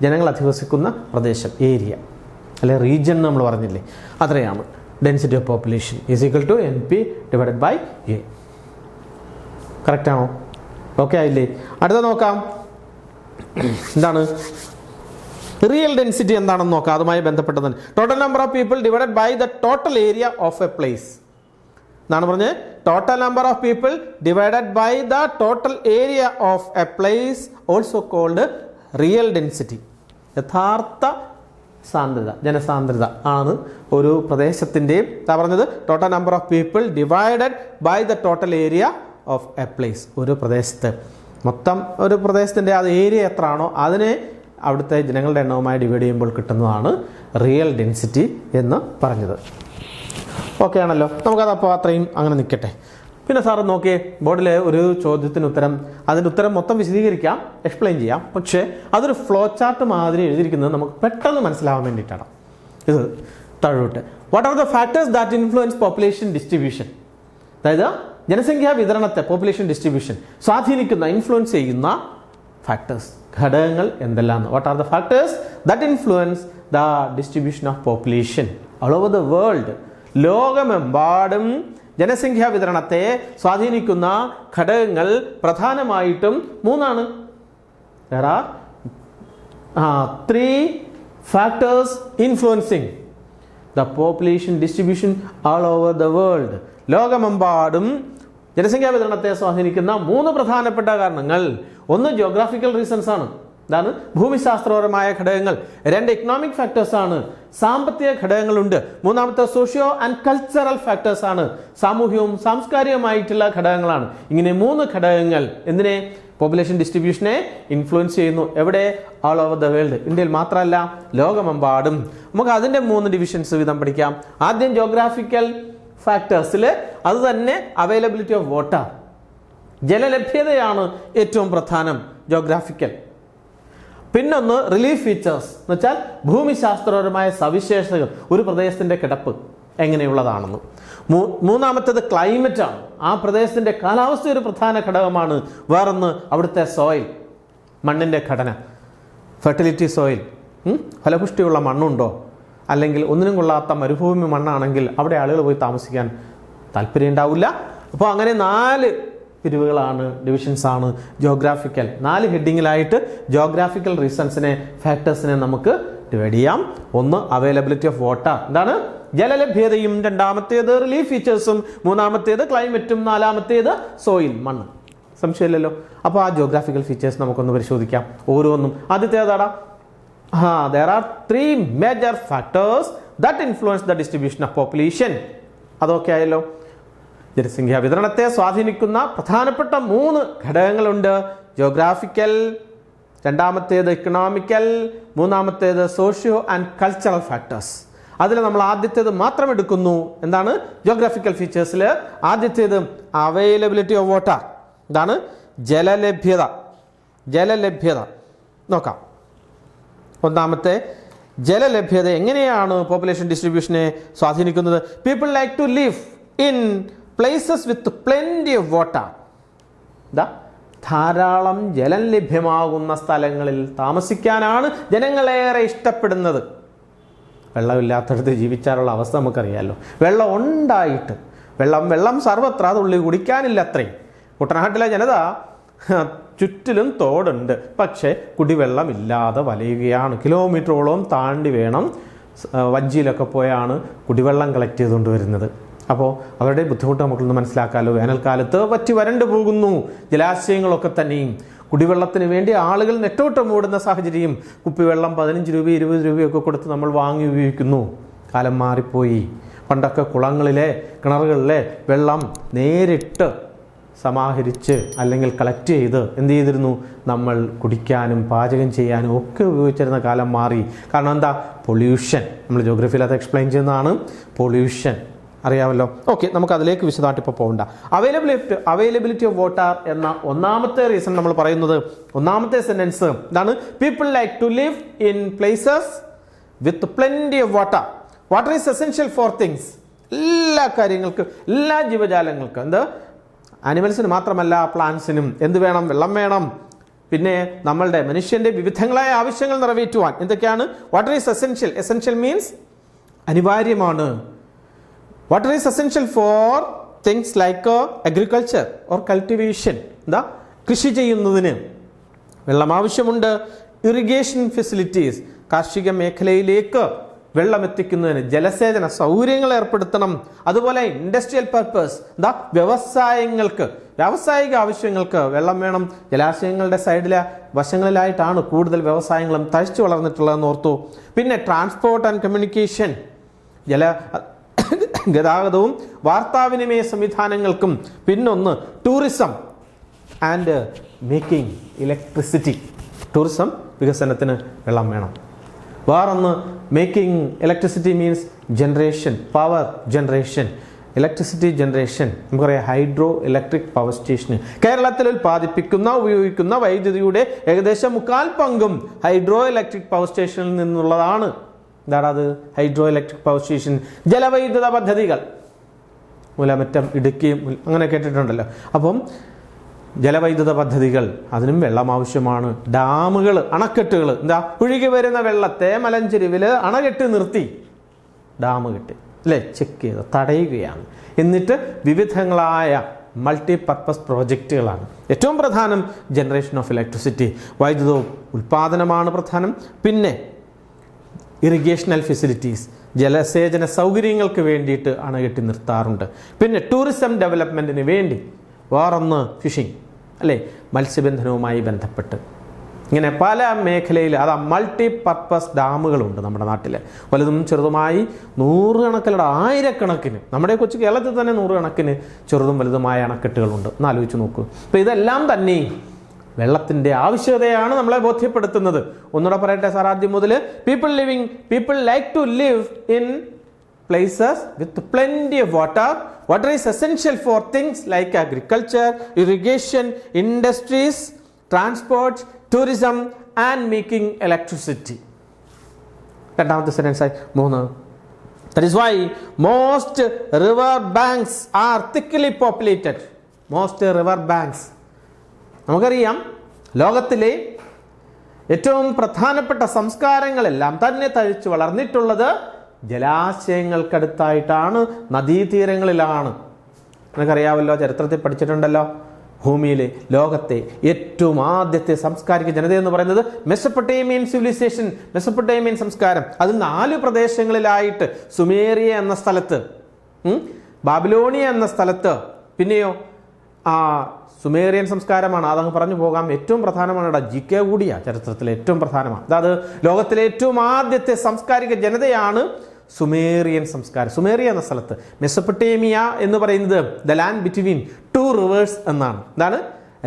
ജനങ്ങൾ അധിവസിക്കുന്ന പ്രദേശം, ഏരിയ അല്ലെ റീജിയൻ നമ്മൾ പറഞ്ഞില്ലേ, അത്രയാണ്. Density of population is equal to NP divided by A. Correct ആണോ? ഓക്കെ ആയില്ലേ? അടുത്ത നോക്കാം, എന്താണ് റിയൽ ഡെൻസിറ്റി എന്താണെന്ന് നോക്കാം. അതുമായി ബന്ധപ്പെട്ടത് total number of people divided by the total area of a place എന്നാണ് പറഞ്ഞത്. Total number of people divided by the total area of a place also called real density. യഥാർത്ഥ സാന്ദ്രത, ജനസാന്ദ്രത ആണ് ഒരു പ്രദേശത്തിൻ്റെയും എന്താ പറഞ്ഞത്, total number of people divided by the total area of a place. ഒരു പ്രദേശത്ത് മൊത്തം ഒരു പ്രദേശത്തിൻ്റെ അത് ഏരിയ എത്ര ആണോ അതിനെ അവിടുത്തെ ജനങ്ങളുടെ എണ്ണവുമായി ഡിവൈഡ് ചെയ്യുമ്പോൾ കിട്ടുന്നതാണ് റിയൽ ഡെൻസിറ്റി എന്ന് പറഞ്ഞത്. ഓക്കെ ആണല്ലോ? നമുക്കതപ്പോൾ അത്രയും അങ്ങനെ നിൽക്കട്ടെ. പിന്നെ സാറ് നോക്കിയേ, ബോർഡിലെ ഒരു ചോദ്യത്തിന് ഉത്തരം, അതിൻ്റെ ഉത്തരം മൊത്തം വിശദീകരിക്കാം, എക്സ്പ്ലെയിൻ ചെയ്യാം. പക്ഷേ അതൊരു ഫ്ലോ ചാർട്ട് മാതിരി എഴുതിയിരിക്കുന്നത് നമുക്ക് പെട്ടെന്ന് മനസ്സിലാവാൻ വേണ്ടിയിട്ടാണ്. ഇത് താഴോട്ട്, what are the factors that influence population distribution, അതായത് ജനസംഖ്യാ വിതരണത്തെ പോപ്പുലേഷൻ ഡിസ്ട്രിബ്യൂഷൻ സ്വാധീനിക്കുന്ന, ഇൻഫ്ലുവൻസ് ചെയ്യുന്ന ഫാക്ടേഴ്സ്, ഘടകങ്ങൾ എന്തെല്ലാം? What are the factors that influence the distribution of population all over the world. ലോകമെമ്പാടും ജനസംഖ്യാ വിതരണത്തെ സ്വാധീനിക്കുന്ന ഘടകങ്ങൾ പ്രധാനമായിട്ടും 3 There are 3 factors influencing the population distribution all over the world. ലോകമെമ്പാടും ജനസംഖ്യാ വിതരണത്തെ സ്വാധീനിക്കുന്ന 3 പ്രധാനപ്പെട്ട കാരണങ്ങൾ. ഒന്ന് ജിയോഗ്രാഫിക്കൽ റീസൺസ് ആണ്, ഇതാണ് ഭൂമിശാസ്ത്രപരമായ ഘടകങ്ങൾ. 2 ഇക്കണോമിക് ഫാക്ടേഴ്സ് ആണ്, സാമ്പത്തിക ഘടകങ്ങളുണ്ട്. 3 സോഷ്യോ ആൻഡ് കൾച്ചറൽ ഫാക്ടേഴ്സ് ആണ്, സാമൂഹികവും സാംസ്കാരികമായിട്ടുള്ള ഘടകങ്ങളാണ്. ഇങ്ങനെ 3 ഘടകങ്ങൾ എന്തിനെ, പോപ്പുലേഷൻ ഡിസ്ട്രിബ്യൂഷനെ ഇൻഫ്ലുവൻസ് ചെയ്യുന്നു. എവിടെ? All over the world. ഇന്ത്യയിൽ മാത്രമല്ല, ലോകമെമ്പാടും. നമുക്ക് അതിൻ്റെ 3 ഡിവിഷൻസ് വീതം പഠിക്കാം. ആദ്യം ജോഗ്രാഫിക്കൽ ഫാക്ടേഴ്സിൽ അത് തന്നെ അവൈലബിലിറ്റി ഓഫ് വാട്ടർ, ജലലഭ്യതയാണ് ഏറ്റവും പ്രധാനം, ജോഗ്രാഫിക്കൽ. പിന്നൊന്ന് റിലീഫ് ഫീച്ചേഴ്സ് എന്ന് വെച്ചാൽ ഭൂമിശാസ്ത്രപരമായ സവിശേഷതകൾ, ഒരു പ്രദേശത്തിൻ്റെ കിടപ്പ് എങ്ങനെയുള്ളതാണെന്ന്. മൂന്നാമത്തേത് ക്ലൈമറ്റ് ആണ്, ആ പ്രദേശത്തിൻ്റെ കാലാവസ്ഥ ഒരു പ്രധാന ഘടകമാണ്. വേറൊന്ന് അവിടുത്തെ സോയിൽ, മണ്ണിൻ്റെ ഘടന, ഫെർട്ടിലിറ്റി സോയിൽ, ഫലപുഷ്ടിയുള്ള മണ്ണുണ്ടോ, അല്ലെങ്കിൽ ഒന്നിനും കൊള്ളാത്ത മരുഭൂമി മണ്ണാണെങ്കിൽ അവിടെ ആളുകൾ പോയി താമസിക്കാൻ താല്പര്യം ഉണ്ടാവില്ല. അപ്പോൾ അങ്ങനെ 4 പിരിവുകളാണ്, ഡിവിഷൻസ് ആണ് ജിയോഗ്രാഫിക്കൽ. 4 ഹെഡിങ്ങിലായിട്ട് ജിയോഗ്രാഫിക്കൽ റീസൺസിനെ, ഫാക്ടേഴ്സിനെ നമുക്ക് ഡിവൈഡ് ചെയ്യാം. ഒന്ന് അവൈലബിലിറ്റി ഓഫ് വാട്ടർ, എന്താണ് ജലലഭ്യതയും. രണ്ടാമത്തേത് റിലീഫ് ഫീച്ചേഴ്സും. മൂന്നാമത്തേത് ക്ലൈമറ്റും. നാലാമത്തേത് സോയിൽ, മണ്ണ്. സംശയമില്ലല്ലോ? അപ്പോൾ ആ ജിയോഗ്രാഫിക്കൽ ഫീച്ചേഴ്സ് നമുക്കൊന്ന് പരിശോധിക്കാം ഓരോന്നും. ആദ്യത്തേതാടാ? there are 3 major factors that influence the distribution of population. അതൊക്കെ ആയല്ലോ. ജനസംഖ്യാ വിതരണത്തെ സ്വാധീനിക്കുന്ന പ്രധാനപ്പെട്ട 3 ഘടകങ്ങളുണ്ട്. ജിയോഗ്രാഫിക്കൽ, രണ്ടാമത്തേത് ഇക്കണോമിക്കൽ, മൂന്നാമത്തേത് സോഷ്യോ ആൻഡ് കൾച്ചറൽ ഫാക്ടേഴ്സ്. അതിൽ നമ്മൾ ആദ്യത്തേത് മാത്രം എടുക്കുന്നു. എന്താണ്? ജിയോഗ്രാഫിക്കൽ ഫീച്ചേഴ്സിൽ ആദ്യത്തേത് അവൈലബിലിറ്റി ഓഫ് വാട്ടർ, എന്താണ് ജലലഭ്യത. ജലലഭ്യത നോക്കാം. ഒന്നാമത്തെ ജലലഭ്യത എങ്ങനെയാണ് പോപ്പുലേഷൻ ഡിസ്ട്രിബ്യൂഷനെ സ്വാധീനിക്കുന്നത്? People like to live in places with plenty of water. ധാരാളം ജലം ലഭ്യമാകുന്ന സ്ഥലങ്ങളിൽ താമസിക്കാനാണ് ജനങ്ങളേറെ ഇഷ്ടപ്പെടുന്നത്. വെള്ളമില്ലാത്തടത്ത് ജീവിച്ചാലുള്ള അവസ്ഥ നമുക്കറിയാമല്ലോ. വെള്ളം ഉണ്ടായിട്ട് വെള്ളം സർവത്ര, അതുള്ളി കുടിക്കാനില്ല അത്രയും. കുട്ടനാട്ടിലെ ജനത ചുറ്റിലും തോടുണ്ട്, പക്ഷേ കുടിവെള്ളമില്ലാതെ വലയുകയാണ്. കിലോമീറ്ററോളം താണ്ടി വേണം, വഞ്ചിയിലൊക്കെ പോയാണ് കുടിവെള്ളം കളക്ട് ചെയ്തുകൊണ്ട് വരുന്നത്. അപ്പോൾ അവരുടെ ബുദ്ധിമുട്ട് നമുക്കൊന്ന് മനസ്സിലാക്കാമല്ലോ. വേനൽക്കാലത്ത് വറ്റി വരണ്ടു പോകുന്നു ജലാശയങ്ങളൊക്കെ തന്നെയും. കുടിവെള്ളത്തിന് വേണ്ടി ആളുകൾ നെട്ടോട്ടം ഓടുന്ന സാഹചര്യം. കുപ്പിവെള്ളം 15 രൂപ 20 രൂപയൊക്കെ കൊടുത്ത് നമ്മൾ വാങ്ങി ഉപയോഗിക്കുന്നു. കാലം മാറിപ്പോയി. പണ്ടൊക്കെ കുളങ്ങളിലെ കിണറുകളിലെ വെള്ളം നേരിട്ട് സമാഹരിച്ച് അല്ലെങ്കിൽ കളക്ട് ചെയ്ത് എന്ത് ചെയ്തിരുന്നു, നമ്മൾ കുടിക്കാനും പാചകം ചെയ്യാനും ഒക്കെ ഉപയോഗിച്ചിരുന്ന കാലം മാറി. കാരണം എന്താ? പൊല്യൂഷൻ. നമ്മൾ ജോഗ്രഫിയിൽ അത് എക്സ്പ്ലെയിൻ ചെയ്യുന്നതാണ്. പൊല്യൂഷൻ അറിയാമല്ലോ. ഓക്കെ, നമുക്ക് അതിലേക്ക് വിശദമായിട്ട് ഇപ്പോൾ പോകണ്ട. അവൈലബിലിറ്റി ഓഫ് വാട്ടർ എന്ന ഒന്നാമത്തെ റീസൺ നമ്മൾ പറയുന്നത്, ഒന്നാമത്തെ സെന്റൻസ് എന്താണ്? People like to live in places with plenty of water. Water is essential for things. എല്ലാ കാര്യങ്ങൾക്കും, എല്ലാ ജീവജാലങ്ങൾക്കും, എന്ത് ആനിമൽസിന് മാത്രമല്ല പ്ലാന്റ്സിനും എന്ത് വേണം? വെള്ളം വേണം. പിന്നെ നമ്മളുടെ മനുഷ്യന്റെ വിവിധങ്ങളായ ആവശ്യങ്ങൾ നിറവേറ്റുവാൻ എന്തൊക്കെയാണ്? Water is essential. Essential means അനിവാര്യമാണ്. Water is essential for things like agriculture or cultivation. എന്താ? കൃഷി ചെയ്യുന്നതിന് വെള്ളം ആവശ്യമുണ്ട്. ഇറിഗേഷൻ ഫെസിലിറ്റീസ്, കാർഷിക മേഖലയിലേക്ക് വെള്ളം എത്തിക്കുന്നതിന് ജലസേചന സൗകര്യങ്ങൾ ഏർപ്പെടുത്തണം. അതുപോലെ ഇൻഡസ്ട്രിയൽ പർപ്പസ്, എന്താ? വ്യാവസായിക ആവശ്യങ്ങൾക്ക് വെള്ളം വേണം. ജലാശയങ്ങളുടെ സൈഡിലെ വശങ്ങളിലായിട്ടാണ് കൂടുതൽ വ്യവസായങ്ങളും തഴച്ചു വളർന്നിട്ടുള്ളതെന്ന് ഓർത്തു. പിന്നെ ട്രാൻസ്പോർട്ട് ആൻഡ് കമ്മ്യൂണിക്കേഷൻ, ഗതാഗതവും വാർത്താവിനിമയ സംവിധാനങ്ങൾക്കും. പിന്നൊന്ന് tourism and making electricity. Tourism വികസനത്തിന് വെള്ളം വേണം. വേറൊന്ന് making electricity means generation, power generation, electricity generation. നമുക്കറിയാം ഹൈഡ്രോ ഇലക്ട്രിക് പവർ സ്റ്റേഷന് കേരളത്തിൽ ഉപയോഗിക്കുന്ന വൈദ്യുതിയുടെ ഏകദേശം 1/4 ഹൈഡ്രോ ഇലക്ട്രിക് പവർ സ്റ്റേഷനിൽ നിന്നുള്ളതാണ്. എന്താണ് അത്? Hydro electric power station. ജലവൈദ്യുത പദ്ധതികൾ, മൂലമറ്റം, ഇടുക്കി, അങ്ങനെ കേട്ടിട്ടുണ്ടല്ലോ. അപ്പം ജലവൈദ്യുത പദ്ധതികൾ, അതിനും വെള്ളം ആവശ്യമാണ്. ഡാമുകൾ, അണക്കെട്ടുകൾ, എന്താ? ഒഴുകി വരുന്ന വെള്ളത്തെ മലഞ്ചെരുവിൽ അണകെട്ടി നിർത്തി ഡാം കെട്ടി, അല്ലേ, ചെക്ക് ചെയ്ത് തടയുകയാണ്. എന്നിട്ട് വിവിധങ്ങളായ മൾട്ടിപർപ്പസ് പ്രോജക്റ്റുകളാണ്. ഏറ്റവും പ്രധാനം ജനറേഷൻ ഓഫ് ഇലക്ട്രിസിറ്റി, വൈദ്യുത ഉൽപാദനമാണ് പ്രധാനം. പിന്നെ ഇറിഗേഷണൽ ഫെസിലിറ്റീസ്, ജലസേചന സൗകര്യങ്ങൾക്ക് വേണ്ടിയിട്ട് അണകെട്ടി നിർത്താറുണ്ട്. പിന്നെ ടൂറിസം ഡെവലപ്മെൻറ്റിന് വേണ്ടി. വേറൊന്ന് ഫിഷിംഗ്, അല്ലേ, മത്സ്യബന്ധനവുമായി ബന്ധപ്പെട്ട്. ഇങ്ങനെ പല മേഖലയിൽ അതാ മൾട്ടിപർപ്പസ് ഡാമുകളുണ്ട് നമ്മുടെ നാട്ടിൽ. വലുതും ചെറുതുമായി നൂറുകണക്കിലുള്ള, ആയിരക്കണക്കിന്, നമ്മുടെ കൊച്ചു കേരളത്തിൽ തന്നെ നൂറുകണക്കിന് ചെറുതും വലുതുമായ അണക്കെട്ടുകളുണ്ട്. ഒന്ന് ആലോചിച്ച് നോക്കൂ. അപ്പോൾ ഇതെല്ലാം തന്നെ വെള്ളത്തിൻ്റെ ആവശ്യകതയാണ് നമ്മളെ ബോധ്യപ്പെടുത്തുന്നത്. ഒന്നുകൂടെ പറയട്ടെ സാർ, ആദ്യം മുതൽ. People like to live in places with plenty of water. Water is essential for things like agriculture, irrigation, industries, transport, tourism and making electricity. രണ്ടാമത്തെ സെന്റൻസ് ആയി 3. That is why most river banks are thickly populated. Most river banks. നമുക്കറിയാം ലോകത്തിലെ ഏറ്റവും പ്രധാനപ്പെട്ട സംസ്കാരങ്ങളെല്ലാം തന്നെ തഴച്ചു വളർന്നിട്ടുള്ളത് ജലാശയങ്ങൾക്കടുത്തായിട്ടാണ്, നദീതീരങ്ങളിലാണ്. നിനക്കറിയാമല്ലോ, ചരിത്രത്തിൽ പഠിച്ചിട്ടുണ്ടല്ലോ, ഭൂമിയിലെ ലോകത്തെ ഏറ്റവും ആദ്യത്തെ സാംസ്കാരിക ജനത എന്ന് പറയുന്നത് മെസപ്പൊട്ടേമിയൻ സിവിലൈസേഷൻ, മെസപ്പൊട്ടേമിയൻ സംസ്കാരം. അത് 4 പ്രദേശങ്ങളിലായിട്ട്, സുമേറിയ എന്ന സ്ഥലത്ത്, ബാബിലോണിയ എന്ന സ്ഥലത്ത്, പിന്നെയോ സുമേറിയൻ സംസ്കാരമാണ്. അതങ്ങ് പറഞ്ഞു പോകാം. ഏറ്റവും പ്രധാനമാണ് ഇവിടെ GK കൂടിയ, ചരിത്രത്തിലെ ഏറ്റവും പ്രധാനമാണ്. അതായത് ലോകത്തിലെ ഏറ്റവും ആദ്യത്തെ സാംസ്കാരിക ജനതയാണ് സുമേറിയൻ സംസ്കാരം. സുമേറിയ എന്ന സ്ഥലത്ത്. മെസപ്പൊട്ടേമിയ എന്ന് പറയുന്നത് ദ ലാൻഡ് ബിറ്റ്വീൻ 2 റിവേഴ്സ് എന്നാണ്. എന്താണ്?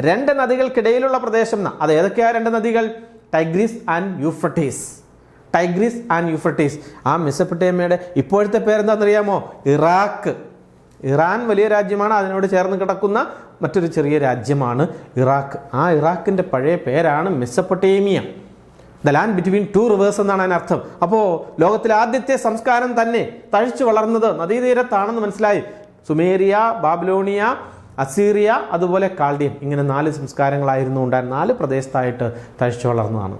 2 നദികൾക്കിടയിലുള്ള പ്രദേശം. അത് ഏതൊക്കെയാണ് 2 നദികൾ? Tigris and Euphrates. Tigris and Euphrates. ആ മെസപ്പൊട്ടേമിയയുടെ ഇപ്പോഴത്തെ പേരെന്താണെന്നറിയാമോ? ഇറാഖ്. ഇറാൻ വലിയ രാജ്യമാണ്, അതിനോട് ചേർന്ന് കിടക്കുന്ന മറ്റൊരു ചെറിയ രാജ്യമാണ് ഇറാഖ്. ആ ഇറാഖിൻ്റെ പഴയ പേരാണ് Mesopotamia. The land between 2 reverse എന്നാണ് അതിനർത്ഥം. അപ്പോൾ ലോകത്തിലെ ആദ്യത്തെ സംസ്കാരം തന്നെ തഴച്ചു വളർന്നത് നദീതീരത്താണെന്ന് മനസ്സിലായി. സുമേറിയ, ബാബിലോണിയ, അസീറിയ, അതുപോലെ കാൾഡിയൻ, ഇങ്ങനെ 4 സംസ്കാരങ്ങളായിരുന്നു ഉണ്ടായിരുന്ന 4 പ്രദേശത്തായിട്ട് തഴച്ചു വളർന്നതാണ്.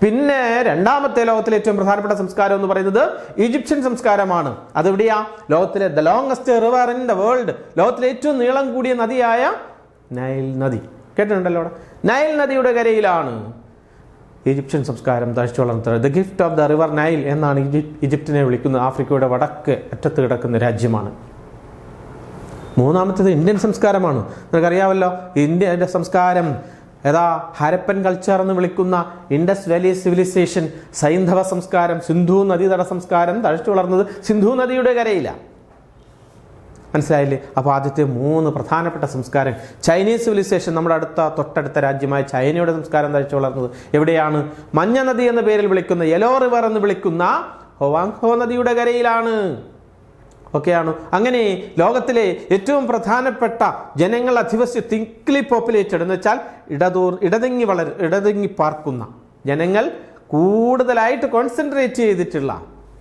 പിന്നെ രണ്ടാമത്തെ ലോകത്തിലെ ഏറ്റവും പ്രധാനപ്പെട്ട സംസ്കാരം എന്ന് പറയുന്നത് ഈജിപ്ഷ്യൻ സംസ്കാരമാണ്. അതെവിടെയാ? ലോകത്തിലെ the longest river in the world, ലോകത്തിലെ ഏറ്റവും നീളം കൂടിയ നദിയായ നൈൽ നദി. കേട്ടിട്ടുണ്ടല്ലോ അവിടെ? നൈൽ നദിയുടെ കരയിലാണ് ഈജിപ്ഷ്യൻ സംസ്കാരം തഴച്ചു വളർന്നത്. The gift of the river Nile എന്നാണ് ഈജിപ്തിനെ വിളിക്കുന്നത്. ആഫ്രിക്കയുടെ വടക്ക് അറ്റത്ത് കിടക്കുന്ന രാജ്യമാണ്. മൂന്നാമത്തേത് ഇന്ത്യൻ സംസ്കാരമാണ്. നിനക്കറിയാമല്ലോ, ഇന്ത്യയുടെ സംസ്കാരം ഏതാ? ഹരപ്പൻ കൾച്ചർ എന്ന് വിളിക്കുന്ന ഇൻഡസ് വാലി സിവിലൈസേഷൻ, സൈന്ധവ സംസ്കാരം, സിന്ധു നദീതട സംസ്കാരം തഴച്ചു വളർന്നത് സിന്ധു നദിയുടെ കരയിലാണ്. മനസ്സിലായില്ലേ? അപ്പോൾ ആദ്യത്തെ 3 പ്രധാനപ്പെട്ട സംസ്കാരം. ചൈനീസ് സിവിലൈസേഷൻ, നമ്മുടെ തൊട്ടടുത്ത രാജ്യമായ ചൈനയുടെ സംസ്കാരം തഴച്ചു വളർന്നത് എവിടെയാണ്? മഞ്ഞ നദി എന്ന പേരിൽ വിളിക്കുന്ന, യെല്ലോ റിവർ എന്ന് വിളിക്കുന്ന ഹൊവാങ്ഹോ നദിയുടെ കരയിലാണ്. ഒക്കെയാണ്. അങ്ങനെ ലോകത്തിലെ ഏറ്റവും പ്രധാനപ്പെട്ട ജനങ്ങൾ അധിവസിച്ച് തിക്ലി പോപ്പുലേറ്റഡ് എന്ന് വെച്ചാൽ ഇടതിങ്ങി പാർക്കുന്ന ജനങ്ങൾ കൂടുതലായിട്ട് കോൺസെൻട്രേറ്റ് ചെയ്തിട്ടുള്ള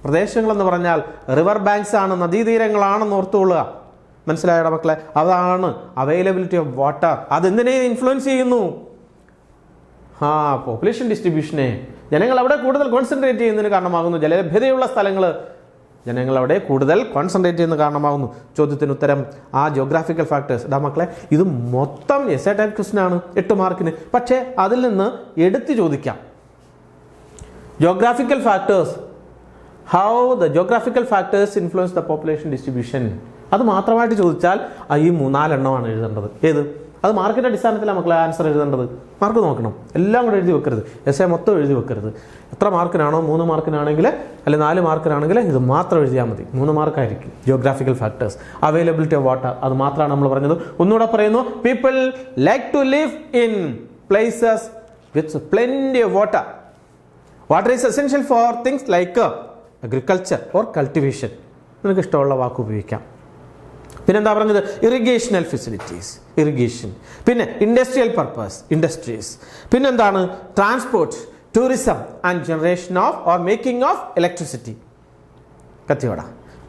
പ്രദേശങ്ങളെന്ന് പറഞ്ഞാൽ റിവർ ബാങ്ക്സ് ആണ്, നദീതീരങ്ങളാണെന്ന് ഓർത്തുകൊള്ളുക. മനസ്സിലായോ മക്കളെ? അതാണ് അവൈലബിലിറ്റി ഓഫ് വാട്ടർ. അതെന്തിനെ ഇൻഫ്ലുവൻസ് ചെയ്യുന്നു? പോപ്പുലേഷൻ ഡിസ്ട്രിബ്യൂഷനെ. ജനങ്ങൾ അവിടെ കൂടുതൽ കോൺസെൻട്രേറ്റ് ചെയ്യുന്നതിന് കാരണമാകുന്നു. ജലലഭ്യതയുള്ള സ്ഥലങ്ങൾ ജനങ്ങൾ അവിടെ കൂടുതൽ കോൺസെൻട്രേറ്റ് ചെയ്യുന്ന കാരണമാകുന്നു. ചോദ്യത്തിന് ഉത്തരം ആ ജോഗ്രാഫിക്കൽ ഫാക്ടേഴ്സ്. ഇതാ മക്കളെ, ഇത് മൊത്തം എസ്സേ ടൈപ്പ് ക്വസ്റ്റ്യൻ ആണ് 8 മാർക്കിന്. പക്ഷേ അതിൽ നിന്ന് എടുത്ത് ചോദിക്കാം. Geographical factors, how the geographical factors influence the population distribution, അത് മാത്രമായിട്ട് ചോദിച്ചാൽ ഈ 3-4 എണ്ണമാണ് എഴുതേണ്ടത്. ഏത്? അത് മാർക്കിൻ്റെ അടിസ്ഥാനത്തിലാണ് മക്കളെ ആൻസർ എഴുതേണ്ടത്. മാർക്ക് നോക്കണം, എല്ലാം കൂടെ എഴുതി വെക്കരുത്. എസ്സേ മൊത്തം എഴുതി വെക്കരുത്. എത്ര മാർക്കിനാണോ, 3 മാർക്കിനാണെങ്കിൽ അല്ലെങ്കിൽ 4 മാർക്കിനാണെങ്കിൽ ഇത് മാത്രം എഴുതിയാൽ മതി. 3 മാർക്കായിരിക്കും. Geographical factors, availability of water, അത് മാത്രമാണ് നമ്മൾ പറഞ്ഞത്. ഒന്നുകൂടെ പറയുന്നു, people like to live in places with plenty of water. Water is essential for things like agriculture or cultivation. നിങ്ങൾക്ക് ഇഷ്ടമുള്ള വാക്ക് ഉപയോഗിക്കാം. പിന്നെന്താ പറഞ്ഞത്? Irrigational facilities, irrigation. പിന്നെ ഇൻഡസ്ട്രിയൽ പർപ്പസ്, ഇൻഡസ്ട്രീസ്. പിന്നെന്താണ്? Transport, tourism and generation of or making of electricity, കത്തിവട.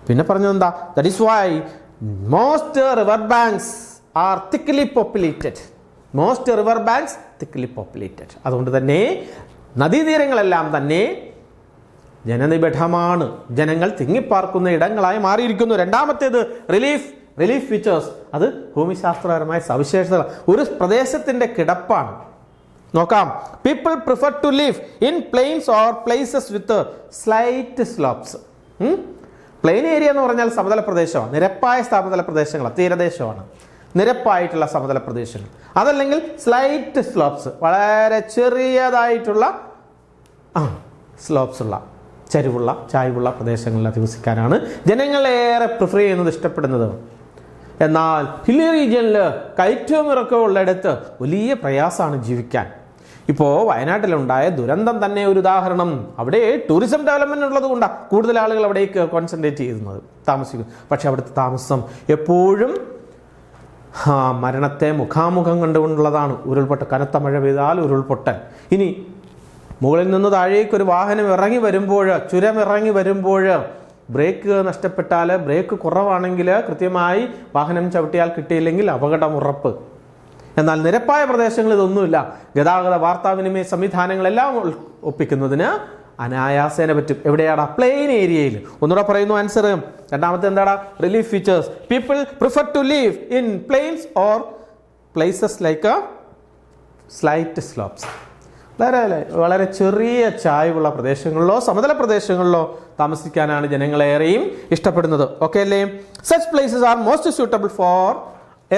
പിന്നെ പറഞ്ഞതെന്താ? That is why most river banks are thickly populated. Most river banks thickly populated. അതുകൊണ്ട് തന്നെ നദീതീരങ്ങളെല്ലാം തന്നെ ജനനിബിഡമാണ്, ജനങ്ങൾ തിങ്ങിപ്പാർക്കുന്ന ഇടങ്ങളായി മാറിയിരിക്കുന്നു. രണ്ടാമത്തേത് റിലീഫ് ഫീച്ചേഴ്സ്, അത് ഭൂമിശാസ്ത്രപരമായ സവിശേഷതകൾ, ഒരു പ്രദേശത്തിൻ്റെ കിടപ്പാണ്. നോക്കാം, people prefer to live in plains or places with slight slopes. Plain area എന്ന് പറഞ്ഞാൽ സമതല പ്രദേശമാണ്, നിരപ്പായ സമതല പ്രദേശങ്ങളാണ്, തീരദേശമാണ്, നിരപ്പായിട്ടുള്ള സമതല പ്രദേശങ്ങൾ. അതല്ലെങ്കിൽ സ്ലൈറ്റ് സ്ലോപ്സ്, വളരെ ചെറിയതായിട്ടുള്ള സ്ലോപ്സ് ഉള്ള ചായ്വുള്ള പ്രദേശങ്ങളിൽ അധിവസിക്കാനാണ് ജനങ്ങളേറെ പ്രിഫർ ചെയ്യുന്നത്, ഇഷ്ടപ്പെടുന്നത്. എന്നാൽ ഹില്ലി റീജിയനിൽ കയറ്റവും ഇറക്കവും ഉള്ളിടത്ത് വലിയ പ്രയാസമാണ് ജീവിക്കാൻ. ഇപ്പോൾ വയനാട്ടിലുണ്ടായ ദുരന്തം തന്നെ ഒരു ഉദാഹരണം. അവിടെ ടൂറിസം ഡെവലപ്മെന്റ് ഉള്ളത് കൊണ്ടാണ് കൂടുതൽ ആളുകൾ അവിടേക്ക് കോൺസെൻട്രേറ്റ് ചെയ്യുന്നത്, താമസിക്കും. പക്ഷെ അവിടുത്തെ താമസം എപ്പോഴും മരണത്തെ മുഖാമുഖം കണ്ടുകൊണ്ടുള്ളതാണ്. കനത്ത മഴ പെയ്താൽ ഉരുൾപൊട്ടൽ. ഇനി മുകളിൽ നിന്ന് താഴേക്ക് ഒരു വാഹനം ഇറങ്ങി വരുമ്പോൾ, ചുരം ഇറങ്ങി വരുമ്പോൾ ബ്രേക്ക് നഷ്ടപ്പെട്ടാൽ, ബ്രേക്ക് കുറവാണെങ്കിൽ കൃത്യമായി വാഹനം ചവിട്ടിയാൽ കിട്ടിയില്ലെങ്കിൽ അപകടം ഉറപ്പ്. എന്നാൽ നിരപ്പായ പ്രദേശങ്ങളിൽ ഇതൊന്നുമില്ല. ഗതാഗത വാർത്താവിനിമയ സംവിധാനങ്ങളെല്ലാം ഒപ്പിക്കുന്നതിന് അനായാസേന പറ്റും. എവിടെയാടാ? പ്ലെയിൻ ഏരിയയിൽ. ഒന്നുകൂടെ പറയുന്നു ആൻസർ. രണ്ടാമത്തെ എന്താടാ? Relief features. People prefer to live in plains or places like slight slopes. വളരെ ചെറിയ ചായ്വുള്ള പ്രദേശങ്ങളിലോ സമതല പ്രദേശങ്ങളിലോ താമസിക്കാനാണ് ജനങ്ങളേറെയും ഇഷ്ടപ്പെടുന്നത്. ഓക്കെ അല്ലേ? Such places are most suitable for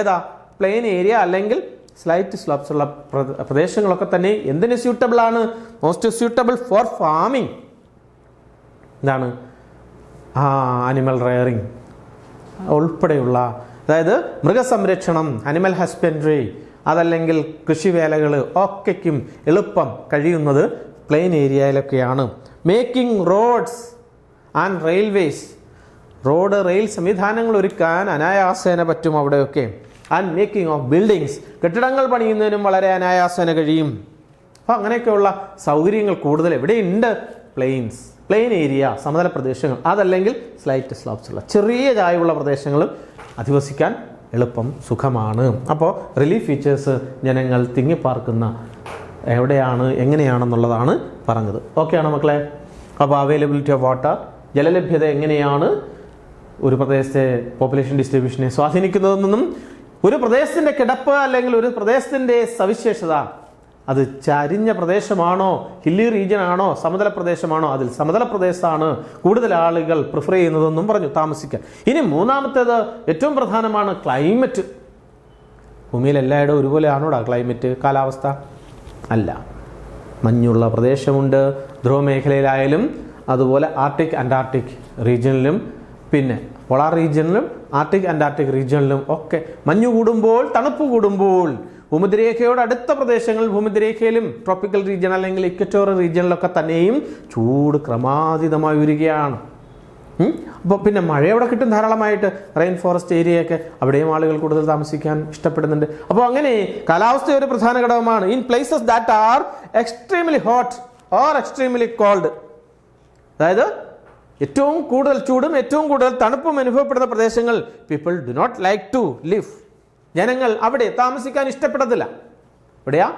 ഏതാ? പ്ലെയിൻ ഏരിയ അല്ലെങ്കിൽ സ്ലൈറ്റ് സ്ലോപ്സ് ഉള്ള പ്രദേശങ്ങളൊക്കെ തന്നെ എന്തിന് സ്യൂട്ടബിൾ ആണ്? Most suitable for farming. എന്താണ്? ആനിമൽ റെയറിങ് ഉൾപ്പെടെയുള്ള, അതായത് മൃഗസംരക്ഷണം, അനിമൽ ഹസ്ബൻഡറി, അതല്ലെങ്കിൽ കൃഷിവേലകൾ ഒക്കെയും എളുപ്പം കഴിയുന്നത് പ്ലെയിൻ ഏരിയയിലൊക്കെയാണ്. Making roads and railways, road rail സംവിധാനങ്ങൾ ഒരുക്കാൻ അനായാസേന പറ്റും അവിടെയൊക്കെ. ആൻഡ് മേക്കിംഗ് ഓഫ് ബിൽഡിങ്സ്, കെട്ടിടങ്ങൾ പണിയുന്നതിനും വളരെ അനായാസേന കഴിയും. അപ്പോൾ അങ്ങനെയൊക്കെയുള്ള സൗകര്യങ്ങൾ കൂടുതൽ എവിടെയുണ്ട്? പ്ലെയിൻ ഏരിയ, സമതല പ്രദേശങ്ങൾ, അതല്ലെങ്കിൽ സ്ലൈറ്റ് സ്ലോപ്സ് ഉള്ള ചെറിയ ചായവുള്ള പ്രദേശങ്ങളും അധിവസിക്കാൻ എളുപ്പം, സുഖമാണ്. അപ്പോൾ റിലീഫ് ഫീച്ചേഴ്സ് ജനങ്ങൾ തിങ്ങിപ്പാർക്കുന്ന എവിടെയാണ്, എങ്ങനെയാണെന്നുള്ളതാണ് പറഞ്ഞത്. ഓക്കെ ആണോ മക്കളെ? അപ്പോൾ അവൈലബിലിറ്റി ഓഫ് വാട്ടർ, ജലലഭ്യത എങ്ങനെയാണ് ഒരു പ്രദേശത്തെ പോപ്പുലേഷൻ ഡിസ്ട്രിബ്യൂഷനെ സ്വാധീനിക്കുന്നതെന്നും, ഒരു പ്രദേശത്തിൻ്റെ കിടപ്പ് അല്ലെങ്കിൽ ഒരു പ്രദേശത്തിൻ്റെ സവിശേഷത, അത് ചരിഞ്ഞ പ്രദേശമാണോ, ഹില്ലി റീജിയൻ ആണോ, സമതല പ്രദേശമാണോ, അതിൽ സമതല പ്രദേശമാണ് കൂടുതൽ ആളുകൾ പ്രിഫർ ചെയ്യുന്നതെന്നും പറഞ്ഞു താമസിക്കാൻ. ഇനി മൂന്നാമത്തേത് ഏറ്റവും പ്രധാനമാണ് ക്ലൈമറ്റ്. ഭൂമിയിൽ എല്ലായിടവും ഒരുപോലെ ആണോടാ ക്ലൈമറ്റ്, കാലാവസ്ഥ? അല്ല. മഞ്ഞുള്ള പ്രദേശമുണ്ട് ധ്രുവമേഖലയിലായാലും, അതുപോലെ ആർട്ടിക് അന്റാർട്ടിക് റീജിയനിലും, പിന്നെ പോളാർ റീജിയനിലും ആർട്ടിക് അന്റാർട്ടിക് റീജിയനിലും ഒക്കെ മഞ്ഞു കൂടുമ്പോൾ, തണുപ്പ് കൂടുമ്പോൾ ഭൂമധ്യരേഖയോട് അടുത്ത പ്രദേശങ്ങളിൽ, ഭൂമധ്യരേഖയിലും ട്രോപ്പിക്കൽ റീജിയൻ അല്ലെങ്കിൽ ഇക്വറ്റോറിയൽ റീജിയനിലൊക്കെ തന്നെയും ചൂട് ക്രമാതീതമായി വരികയാണ്. അപ്പോൾ പിന്നെ മഴ അവിടെ കിട്ടും ധാരാളമായിട്ട്. റെയിൻ ഫോറസ്റ്റ് ഏരിയയൊക്കെ, അവിടെയും ആളുകൾ കൂടുതൽ താമസിക്കാൻ ഇഷ്ടപ്പെടുന്നുണ്ട്. അപ്പോൾ അങ്ങനെ കാലാവസ്ഥ ഒരു പ്രധാന ഘടകമാണ്. In places that are extremely hot or extremely cold, അതായത് ഏറ്റവും കൂടുതൽ ചൂടും ഏറ്റവും കൂടുതൽ തണുപ്പും അനുഭവപ്പെടുന്ന പ്രദേശങ്ങൾ people do not like to live, ജനങ്ങൾ അവിടെ താമസിക്കാൻ ഇഷ്ടപ്പെടത്തില്ല. എവിടെയാ?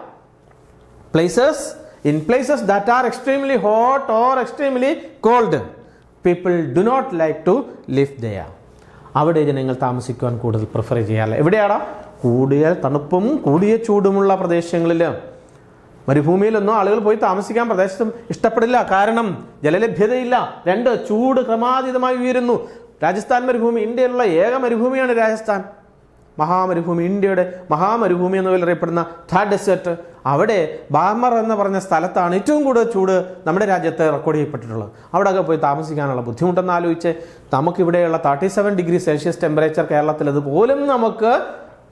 Places, in places that are extremely hot or extremely cold. People do not like to live there. അവിടെ ജനങ്ങൾ താമസിക്കുവാൻ കൂടുതൽ പ്രിഫർ ചെയ്യാറില്ല. എവിടെയാണ്? കൂടിയ തണുപ്പും കൂടിയ ചൂടുമുള്ള പ്രദേശങ്ങളിൽ. മരുഭൂമിയിലൊന്നും ആളുകൾ പോയി താമസിക്കാൻ പ്രദേശത്തും ഇഷ്ടപ്പെടില്ല. കാരണം ജലലഭ്യതയില്ല. 2, ചൂട് ക്രമാതീതമായി ഉയരുന്നു. രാജസ്ഥാൻ മരുഭൂമി ഇന്ത്യയിലുള്ള ഏക മരുഭൂമിയാണ് രാജസ്ഥാൻ. മഹാമരുഭൂമി, ഇന്ത്യയുടെ മഹാമരുഭൂമി എന്ന് അറിയപ്പെടുന്ന താഡ് ഡെസേർട്ട്. അവിടെ ബാമർ എന്ന് പറഞ്ഞ സ്ഥലത്താണ് ഏറ്റവും കൂടുതൽ ചൂട് നമ്മുടെ രാജ്യത്ത് റെക്കോർഡ് ചെയ്യപ്പെട്ടിട്ടുള്ളത്. അവിടെയൊക്കെ പോയി താമസിക്കാനുള്ള ബുദ്ധിമുട്ടെന്ന് ആലോചിച്ച് നമുക്കിവിടെയുള്ള 37 ഡിഗ്രി സെൽഷ്യസ് ടെമ്പറേച്ചർ കേരളത്തിൽ അതുപോലും നമുക്ക്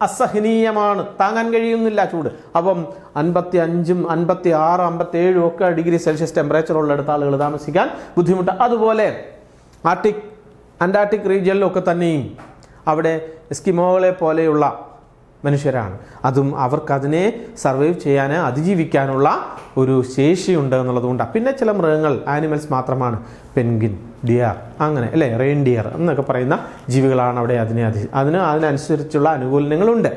അസഹനീയമാണ്, താങ്ങാൻ കഴിയുന്നില്ല ചൂട്. അപ്പം 55, 56, 57 ഒക്കെ ഡിഗ്രി സെൽഷ്യസ് ടെമ്പറേച്ചർ ഉള്ളിടത്ത് ആളുകൾ താമസിക്കാൻ ബുദ്ധിമുട്ട്. അതുപോലെ അന്റാർട്ടിക് റീജിയനിലൊക്കെ തന്നെയും അവിടെ എസ്കിമോകളെ പോലെയുള്ള മനുഷ്യരാണ്. അതും അവർക്കതിനെ സർവൈവ് ചെയ്യാൻ, അതിജീവിക്കാനുള്ള ഒരു ശേഷിയുണ്ട് എന്നുള്ളതുകൊണ്ടാണ്. പിന്നെ ചില മൃഗങ്ങൾ, ആനിമൽസ് മാത്രമാണ്, പെൻഗിൻ, ഡിയർ, അങ്ങനെ അല്ലേ, റെയിൻഡിയർ എന്നൊക്കെ പറയുന്ന ജീവികളാണ് അവിടെ അതിനനുസരിച്ചുള്ള അനുകൂലനങ്ങളുണ്ട്.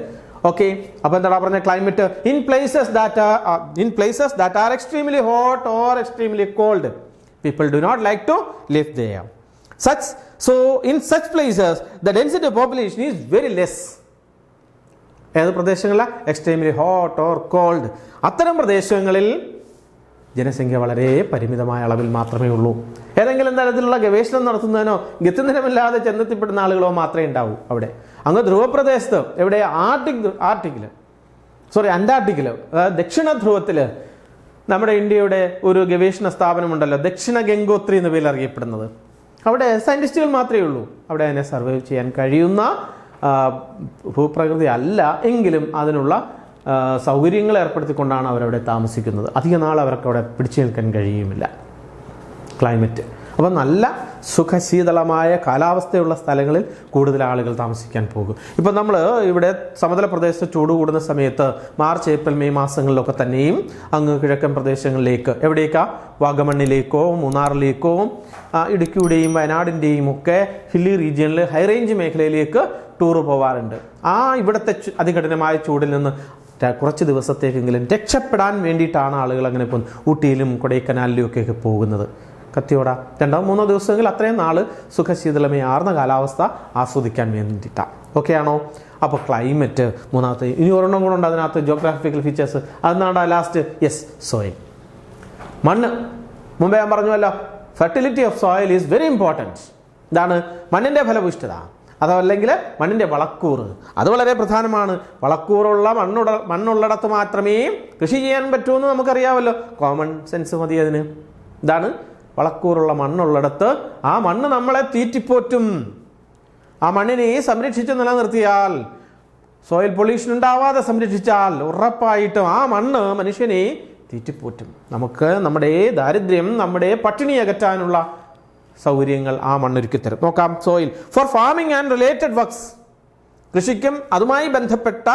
ഓക്കെ, അപ്പോൾ എന്താ പറഞ്ഞ climate in places that are extremely hot or extremely cold people do not like to live there. So in such places the density of population is very less. ഏത് പ്രദേശങ്ങളിലാണ്? Extremely hot or called. അത്തരം പ്രദേശങ്ങളിൽ ജനസംഖ്യ വളരെ പരിമിതമായ അളവിൽ മാത്രമേ ഉള്ളൂ. ഏതെങ്കിലും തരത്തിലുള്ള ഗവേഷണം നടത്തുന്നതിനോ ഗത്യന്തരമില്ലാതെ ചെന്നെത്തിപ്പെടുന്ന ആളുകളോ മാത്രമേ ഉണ്ടാവൂ അവിടെ. അങ്ങ് ധ്രുവപ്രദേശത്ത്, എവിടെ? അന്റാർട്ടിക്കിൽ, ദക്ഷിണ ധ്രുവത്തിൽ നമ്മുടെ ഇന്ത്യയുടെ ഒരു ഗവേഷണ സ്ഥാപനമുണ്ടല്ലോ, ദക്ഷിണ ഗംഗോത്രി എന്ന പേരിൽ അറിയപ്പെടുന്നത്. അവിടെ സയൻറ്റിസ്റ്റുകൾ മാത്രമേ ഉള്ളൂ. അവിടെ അതിനെ സർവൈവ് ചെയ്യാൻ കഴിയുന്ന ഭൂപ്രകൃതി അല്ല എങ്കിലും അതിനുള്ള സൗകര്യങ്ങൾ ഏർപ്പെടുത്തിക്കൊണ്ടാണ് അവരവിടെ താമസിക്കുന്നത്. അധിക നാൾ അവർക്ക് അവിടെ പിടിച്ചു നിൽക്കാൻ കഴിയുമില്ല. ക്ലൈമറ്റ് അപ്പോൾ നല്ല സുഖശീതളമായ കാലാവസ്ഥയുള്ള സ്ഥലങ്ങളിൽ കൂടുതൽ ആളുകൾ താമസിക്കാൻ പോകും. ഇപ്പം നമ്മൾ ഇവിടെ സമതല പ്രദേശത്ത് ചൂട് കൂടുന്ന സമയത്ത് മാർച്ച്, ഏപ്രിൽ, മെയ് മാസങ്ങളിലൊക്കെ തന്നെയും അങ്ങ് കിഴക്കൻ പ്രദേശങ്ങളിലേക്ക്, എവിടേക്കാ? വാഗമണ്ണിലേക്കോ മൂന്നാറിലേക്കോ ഇടുക്കിയുടെയും വയനാടിൻ്റെയും ഒക്കെ ഹില്ലി റീജിയനിൽ ഹൈ റേഞ്ച് മേഖലയിലേക്ക് ടൂറ് പോവാറുണ്ട്. ഇവിടുത്തെ അതികഠിനമായ ചൂടിൽ നിന്ന് കുറച്ച് ദിവസത്തേക്കെങ്കിലും രക്ഷപ്പെടാൻ വേണ്ടിയിട്ടാണ് ആളുകൾ അങ്ങനെ പോകുന്നത്. ഊട്ടിയിലും കൊടൈക്കനാലിലും ഒക്കെ പോകുന്നത്. കത്തിയോട 2-3 ദിവസമെങ്കിൽ അത്രയും നാൾ സുഖശീതളമയാർന്ന കാലാവസ്ഥ ആസ്വദിക്കാൻ വേണ്ടിയിട്ടാണ്. ഓക്കെ ആണോ? അപ്പോൾ ക്ലൈമറ്റ് മൂന്നാമത്തെ. ഇനി ഒരെണ്ണം കൂടെ ഉണ്ട് അതിനകത്ത്, ജിയോഗ്രാഫിക്കൽ ഫീച്ചേഴ്സ്. അതെന്നാണ് ലാസ്റ്റ്? യെസ്, സോയിൽ, മണ്ണ്. മുമ്പേ ഞാൻ പറഞ്ഞുവല്ലോ, fertility of soil is very important. ഇതാണ് മണ്ണിൻ്റെ ഫലഭൂയിഷ്ഠത, അതല്ലെങ്കിൽ മണ്ണിൻ്റെ വളക്കൂറ്. അത് വളരെ പ്രധാനമാണ്. വളക്കൂറുള്ള മണ്ണുള്ളിടത്ത് മാത്രമേ കൃഷി ചെയ്യാൻ പറ്റൂ എന്ന് നമുക്കറിയാമല്ലോ. കോമൺ സെൻസ് മതി അതിന്. ഇതാണ് വളക്കൂറുള്ള മണ്ണുള്ളിടത്ത് ആ മണ്ണ് നമ്മളെ തീറ്റിപ്പോറ്റും. ആ മണ്ണിനെ സംരക്ഷിച്ച് നിലനിർത്തിയാൽ, സോയിൽ പൊല്യൂഷൻ ഉണ്ടാവാതെ സംരക്ഷിച്ചാൽ ഉറപ്പായിട്ടും ആ മണ്ണ് മനുഷ്യനെ തീറ്റിപ്പോറ്റും. നമുക്ക് നമ്മുടെ ദാരിദ്ര്യം, നമ്മുടെ പട്ടിണി അകറ്റാനുള്ള സൗകര്യങ്ങൾ ആ മണ്ണൊരുക്കി തരും. നോക്കാം. Soil four farming and related works. കൃഷിക്കും അതുമായി ബന്ധപ്പെട്ട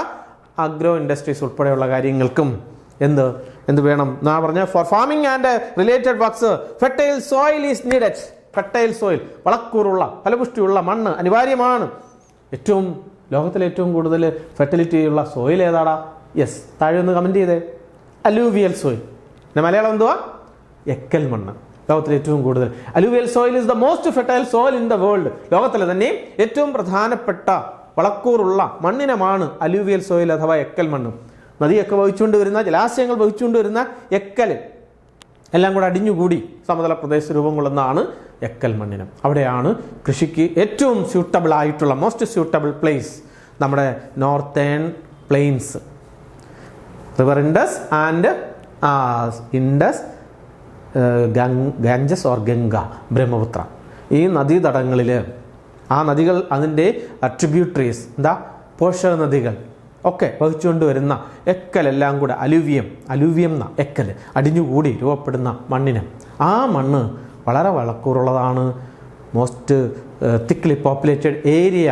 അഗ്രോ ഇൻഡസ്ട്രീസ് ഉൾപ്പെടെയുള്ള കാര്യങ്ങൾക്കും എന്ത് വേണം എന്നാ പറഞ്ഞ? For farming and related works fertile soil is needed. Fertile soil, വളക്കൂറുള്ള ഫലപുഷ്ടിയുള്ള മണ്ണ് അനിവാര്യമാണ്. ലോകത്തിലെ ഏറ്റവും കൂടുതൽ ഫെർട്ടിലിറ്റി ഉള്ള സോയിൽ ഏതാടാ? യെസ്, താഴെ ഒന്ന് കമൻറ്റ് ചെയ്തേ. Alluvial soil. മലയാളം എന്തുവാ? എക്കൽ മണ്ണ്. ലോകത്തിലെ ഏറ്റവും കൂടുതൽ alluvial soil is the most fertile soil in the world. ലോകത്തിലെ തന്നെ ഏറ്റവും പ്രധാനപ്പെട്ട വളക്കൂറുള്ള മണ്ണിനമാണ് അലൂവിയൽ സോയിൽ അഥവാ എക്കൽ മണ്ണ്. നദിയൊക്കെ വഹിച്ചുകൊണ്ട് വരുന്ന, ജലാശയങ്ങൾ വഹിച്ചുകൊണ്ട് വരുന്ന എക്കൽ എല്ലാം കൂടെ അടിഞ്ഞുകൂടി സമതല പ്രദേശ രൂപം കൊള്ളുന്നതാണ് എക്കൽ മണ്ണിനം. അവിടെയാണ് കൃഷിക്ക് ഏറ്റവും സ്യൂട്ടബിൾ ആയിട്ടുള്ള, മോസ്റ്റ് സ്യൂട്ടബിൾ പ്ലേസ് നമ്മുടെ northern plains. River Indus and Ganges or Ganga, Brahmaputra, ഈ നദീതടങ്ങളിൽ ആ നദികൾ, അതിൻ്റെ ട്രിബ്യൂട്ടറീസ്, പോഷക നദികൾ ഒക്കെ വഹിച്ചുകൊണ്ട് വരുന്ന എക്കലെല്ലാം കൂടെ അലൂവിയം എന്ന എക്കൽ അടിഞ്ഞുകൂടി രൂപപ്പെടുന്ന മണ്ണിനം. ആ മണ്ണ് വളരെ വളക്കൂറുള്ളതാണ്. മോസ്റ്റ് തിക്ലി പോപ്പുലേറ്റഡ് ഏരിയ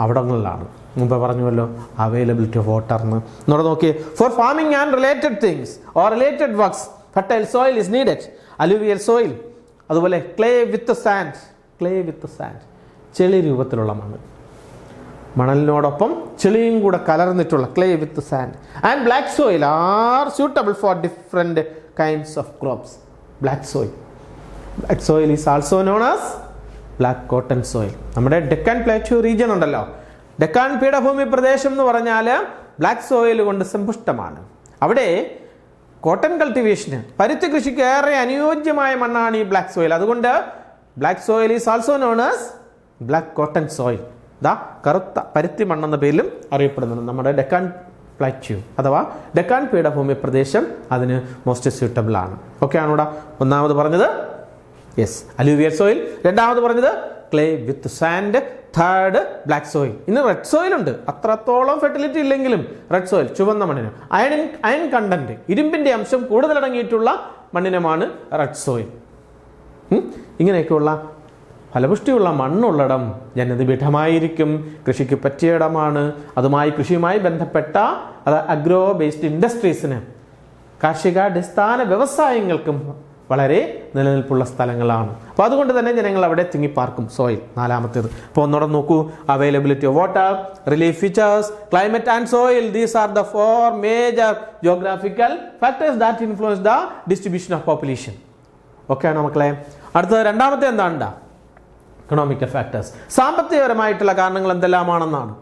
അവിടങ്ങളിലാണ്. മുമ്പ് പറഞ്ഞുവല്ലോ, അവൈലബിലിറ്റി ഓഫ് വാട്ടറിന് എന്നോട് നോക്കിയേ. For farming and related things or related works fertile soil is needed. Alluvial soil. അതുപോലെ ക്ലേ വിത്ത് സാൻഡ്, ചെളി രൂപത്തിലുള്ള മണ്ണ്, മണലിനോടൊപ്പം ചെളിയും കൂടെ കലർന്നിട്ടുള്ള clay with sand. And black soil are suitable for different kinds of crops. Black soil black soil is also known as black cotton soil. നമ്മുടെ Deccan plateau region ഉണ്ടല്ലോ, ഡെക്കാൻ പീഠഭൂമി പ്രദേശം എന്ന് പറഞ്ഞാൽ ബ്ലാക്ക് സോയിൽ കൊണ്ട് സമ്പുഷ്ടമാണ്. അവിടെ കോട്ടൺ കൾട്ടിവേഷന്, പരുത്തി കൃഷിക്ക് ഏറെ അനുയോജ്യമായ മണ്ണാണ് ഈ ബ്ലാക്ക് സോയിൽ. അതുകൊണ്ട് black soil is also known as black cotton soil. കറുത്ത പരുത്തി മണ്ണെന്ന പേരിലും അറിയപ്പെടുന്നുണ്ട് നമ്മുടെ ഡെക്കാൻ പ്ലാറ്റ്യൂ അഥവാ ഡെക്കാൻ പീഠഭൂമി പ്രദേശം അതിന് മോസ്റ്റ് സ്യൂട്ടബിൾ ആണ്. ഓക്കെ ആണോടാ? ഒന്നാമത് പറഞ്ഞത് യെസ് അലൂവിയൽ സോയിൽ, രണ്ടാമത് പറഞ്ഞത് clay with sand, third black soil. ഇന്ന് റെഡ് സോയിൽ ഉണ്ട്, അത്രത്തോളം ഫെർട്ടിലിറ്റി ഇല്ലെങ്കിലും റെഡ് സോയിൽ ചുവന്ന മണ്ണിന് അയൺ കണ്ടന്റ്, ഇരുമ്പിന്റെ അംശം കൂടുതലടങ്ങിയിട്ടുള്ള മണ്ണിനമാണ് റെഡ് സോയിൽ. ഇങ്ങനെയൊക്കെയുള്ള ഫലപുഷ്ടിയുള്ള മണ്ണുള്ളിടം ജനനിബിഡമായിരിക്കും, കൃഷിക്ക് പറ്റിയ ഇടമാണ്. കൃഷിയുമായി ബന്ധപ്പെട്ട അഗ്രോ ബേസ്ഡ് ഇൻഡസ്ട്രീസിന്, കാർഷികാടിസ്ഥാന വ്യവസായങ്ങൾക്കും വളരെ നിലനിൽപ്പുള്ള സ്ഥലങ്ങളാണ്. അപ്പോൾ അതുകൊണ്ട് തന്നെ ജനങ്ങൾ അവിടെ തിങ്ങിപ്പാർക്കും. സോയിൽ നാലാമത്തേത്. അപ്പോൾ ഒന്നുകൂടെ നോക്കൂ, availability of water, relief features, climate and soil. These are the 4 major geographical factors that influence the distribution of population. Okay ആണോ മക്കളെ? അടുത്തത് രണ്ടാമത്തെ എന്താണ്? Economical factors. സാമ്പത്തികപരമായിട്ടുള്ള കാരണങ്ങൾ എന്തെല്ലാമാണെന്നാണ്.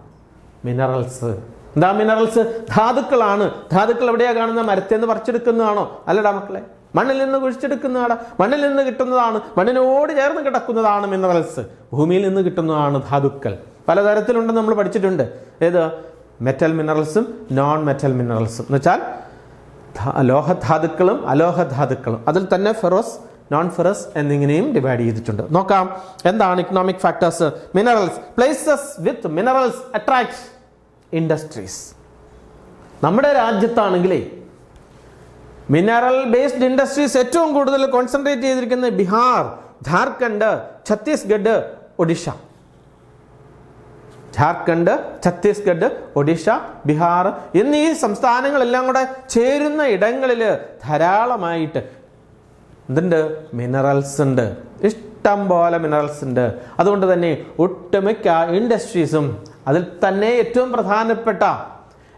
മിനറൽസ്. എന്താ മിനറൽസ്? ധാതുക്കളാണ്. ധാതുക്കൾ എവിടെയാണ് കാണുന്നത്? മരത്തിൽ നിന്ന് പറിച്ചെടുക്കുന്നതാണോ? അല്ലടാ മക്കളെ, മണ്ണിൽ നിന്ന് കുഴിച്ചെടുക്കുന്നതാണ്. മണ്ണിൽ നിന്ന് കിട്ടുന്നതാണ്, മണ്ണിനോട് ചേർന്ന് കിടക്കുന്നതാണ് മിനറൽസ്. ഭൂമിയിൽ നിന്ന് കിട്ടുന്നതാണ് ധാതുക്കൾ. പലതരത്തിലുണ്ടെന്ന് നമ്മൾ പഠിച്ചിട്ടുണ്ട്. ഏത്? മെറ്റൽ മിനറൽസും നോൺ മെറ്റൽ മിനറൽസും എന്ന് വെച്ചാൽ ലോഹധാതുക്കളും അലോഹധാതുക്കളും. അതിൽ തന്നെ ഫെറോസ്, നോൺ ഫെറസ് എന്നിങ്ങനെയും ഡിവൈഡ് ചെയ്തിട്ടുണ്ട്. നോക്കാം എന്താണ് ഇക്കണോമിക് ഫാക്ടേഴ്സ്. മിനറൽസ്. പ്ലേസസ് വിത്ത് മിനറൽസ് അട്രാക്ട് ഇൻഡസ്ട്രീസ്. നമ്മുടെ രാജ്യത്താണെങ്കിലേ മിനറൽ ബേസ്ഡ് ഇൻഡസ്ട്രീസ് ഏറ്റവും കൂടുതൽ കോൺസെൻട്രേറ്റ് ചെയ്തിരിക്കുന്നത് ബീഹാർ, ഝാർഖണ്ഡ്, ഛത്തീസ്ഗഡ്, ഒഡീഷ. ഝാർഖണ്ഡ്, ഛത്തീസ്ഗഡ്, ഒഡീഷ, ബീഹാർ എന്നീ സംസ്ഥാനങ്ങളെല്ലാം കൂടെ ചേരുന്ന ഇടങ്ങളിൽ ധാരാളമായിട്ട് എന്തുണ്ട്? മിനറൽസ് ഉണ്ട്. ഇഷ്ടം പോലെ മിനറൽസ് ഉണ്ട്. അതുകൊണ്ട് തന്നെ ഒട്ടുമിക്ക ഇൻഡസ്ട്രീസും, അതിൽ തന്നെ ഏറ്റവും പ്രധാനപ്പെട്ട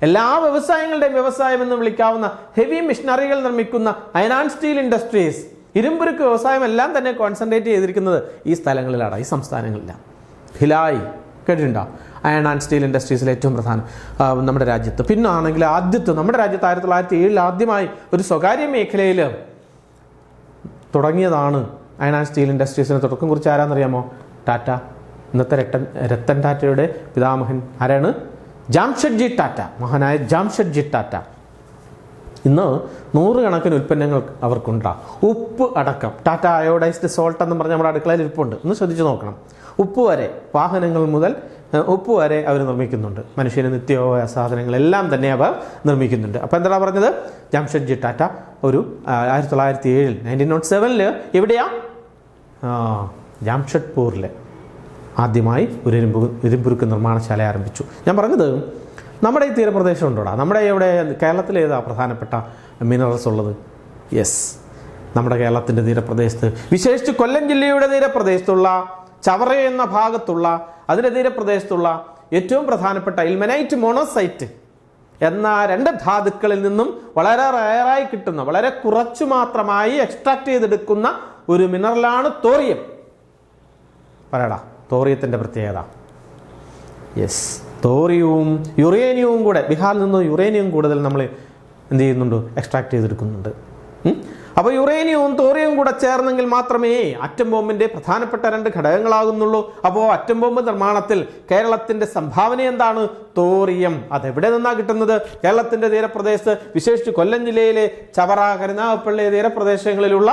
എല്ലാ വ്യവസായങ്ങളുടെയും വ്യവസായം എന്ന് വിളിക്കാവുന്ന ഹെവി മെഷീനറികൾ നിർമ്മിക്കുന്ന അയൺ ആൻഡ് സ്റ്റീൽ ഇൻഡസ്ട്രീസ്, ഇരുമ്പുരുക്ക് വ്യവസായം എല്ലാം തന്നെ കോൺസെൻട്രേറ്റ് ചെയ്തിരിക്കുന്നത് ഈ സ്ഥലങ്ങളിലാണ്, ഈ സംസ്ഥാനങ്ങളിലാണ്. ഭിലായ് കേട്ടിട്ടുണ്ടോ? അയൺ ആൻഡ് സ്റ്റീൽ ഇൻഡസ്ട്രീസിൽ ഏറ്റവും പ്രധാനം നമ്മുടെ രാജ്യത്ത്. പിന്നെ ആണെങ്കിൽ നമ്മുടെ രാജ്യത്ത് 1907 ആദ്യമായി ഒരു സ്വകാര്യ മേഖലയിൽ തുടങ്ങിയതാണ് അയൺ ആൻഡ് സ്റ്റീൽ ഇൻഡസ്ട്രീസിന് തുടക്കം കുറിച്ച് ആരാന്നറിയാമോ? ടാറ്റ. ഇന്നത്തെ രത്തൻ ടാറ്റയുടെ പിതാമഹൻ ആരാണ്? ജാംഷഡ്ജി ടാറ്റ. മഹാനായ ജാംഷഡ്ജി ടാറ്റ. ഇന്ന് 100 കണക്കിന് ഉൽപ്പന്നങ്ങൾ അവർക്കുണ്ടാകും. ഉപ്പ് അടക്കം, ടാറ്റ അയോഡൈസ്ഡ് സോൾട്ട് എന്ന് പറഞ്ഞ് നമ്മുടെ അടുക്കളയിൽ ഇരിപ്പുണ്ട്. ഒന്ന് ശ്രദ്ധിച്ച് നോക്കണം. ഉപ്പ് വരെ, വാഹനങ്ങൾ മുതൽ ഉപ്പ് വരെ അവർ നിർമ്മിക്കുന്നുണ്ട്. മനുഷ്യന് നിത്യോപയോഗ സാധനങ്ങളെല്ലാം തന്നെ അവർ നിർമ്മിക്കുന്നുണ്ട്. അപ്പോൾ എന്താണ് പറഞ്ഞത്? ജാംഷഡ്ജി ടാറ്റ ഒരു 1907 1907 എവിടെയാ? ജാംഷഡ്പൂരിൽ ആദ്യമായി ഒരു ഇരുമ്പുരുക്ക് നിർമ്മാണശാല ആരംഭിച്ചു. ഞാൻ പറഞ്ഞത് നമ്മുടെ ഈ തീരപ്രദേശം ഉണ്ടോടാ? നമ്മുടെ ഇവിടെ കേരളത്തിൽ ഏതാ പ്രധാനപ്പെട്ട മിനറൽസ് ഉള്ളത്? യെസ്, നമ്മുടെ കേരളത്തിൻ്റെ തീരപ്രദേശത്ത്, വിശേഷിച്ച് കൊല്ലം ജില്ലയുടെ തീരപ്രദേശത്തുള്ള ചവറ എന്ന ഭാഗത്തുള്ള അതിൻ്റെ തീരപ്രദേശത്തുള്ള ഏറ്റവും പ്രധാനപ്പെട്ട ഇൽമനൈറ്റ്, മോണോസൈറ്റ് എന്ന 2 ധാതുക്കളിൽ നിന്നും വളരെ റയറായി കിട്ടുന്ന, വളരെ കുറച്ചു മാത്രമായി എക്സ്ട്രാക്ട് ചെയ്തെടുക്കുന്ന ഒരു മിനറലാണ് തോറിയം. പറയടാ, തോറിയത്തിൻ്റെ പ്രത്യേകത. യെസ്, തോറിയവും യുറേനിയവും കൂടെ, ബീഹാറിൽ നിന്ന് യുറേനിയം കൂടുതൽ നമ്മൾ എന്ത് ചെയ്യുന്നുണ്ട്? എക്സ്ട്രാക്ട് ചെയ്തെടുക്കുന്നുണ്ട്. അപ്പോൾ യുറേനിയവും തോറിയവും കൂടെ ചേർന്നെങ്കിൽ മാത്രമേ ആറ്റം ബോംബിൻ്റെ പ്രധാനപ്പെട്ട 2 ഘടകങ്ങളാകുന്നുള്ളൂ. അപ്പോൾ ആറ്റം ബോംബ് നിർമ്മാണത്തിൽ കേരളത്തിൻ്റെ സംഭാവന എന്താണ്? തോറിയം. അതെവിടെ നിന്നാണ് കിട്ടുന്നത്? കേരളത്തിൻ്റെ തീരപ്രദേശത്ത്, വിശേഷിച്ച് കൊല്ലം ജില്ലയിലെ ചവറ, കരുനാഗപ്പള്ളി തീരപ്രദേശങ്ങളിലുള്ള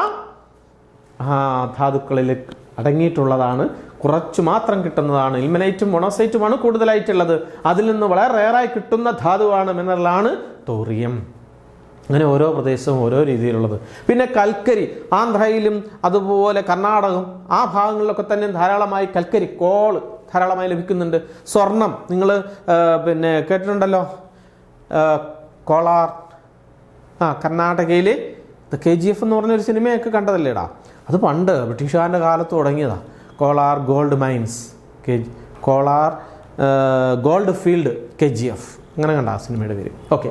ധാതുക്കളിൽ അടങ്ങിയിട്ടുള്ളതാണ്. കുറച്ചു മാത്രം കിട്ടുന്നതാണ്. ഇൽമനൈറ്റും മൊണോസൈറ്റുമാണ് കൂടുതലായിട്ടുള്ളത്. അതിൽ നിന്ന് വളരെ റെയറായി കിട്ടുന്ന ധാതുവാണ്, മിനറലാണ് തോറിയം. അങ്ങനെ ഓരോ പ്രദേശവും ഓരോ രീതിയിലുള്ളത്. പിന്നെ കൽക്കരി, ആന്ധ്രയിലും അതുപോലെ കർണാടകം ആ ഭാഗങ്ങളിലൊക്കെ തന്നെ ധാരാളമായി കൽക്കരി, കോൾ ധാരാളമായി ലഭിക്കുന്നുണ്ട്. സ്വർണം നിങ്ങൾ പിന്നെ കേട്ടിട്ടുണ്ടല്ലോ, കോളാർ. കർണാടകയിൽ KGF എന്ന് പറഞ്ഞൊരു സിനിമയൊക്കെ കണ്ടതല്ലേടാ? അത് പണ്ട് ബ്രിട്ടീഷുകാരുടെ കാലത്ത് തുടങ്ങിയതാണ്. Kolar gold mines, Kolar gold field KGF, അങ്ങനെ കണ്ട ആ സിനിമയുടെ പേര്. ഓക്കെ,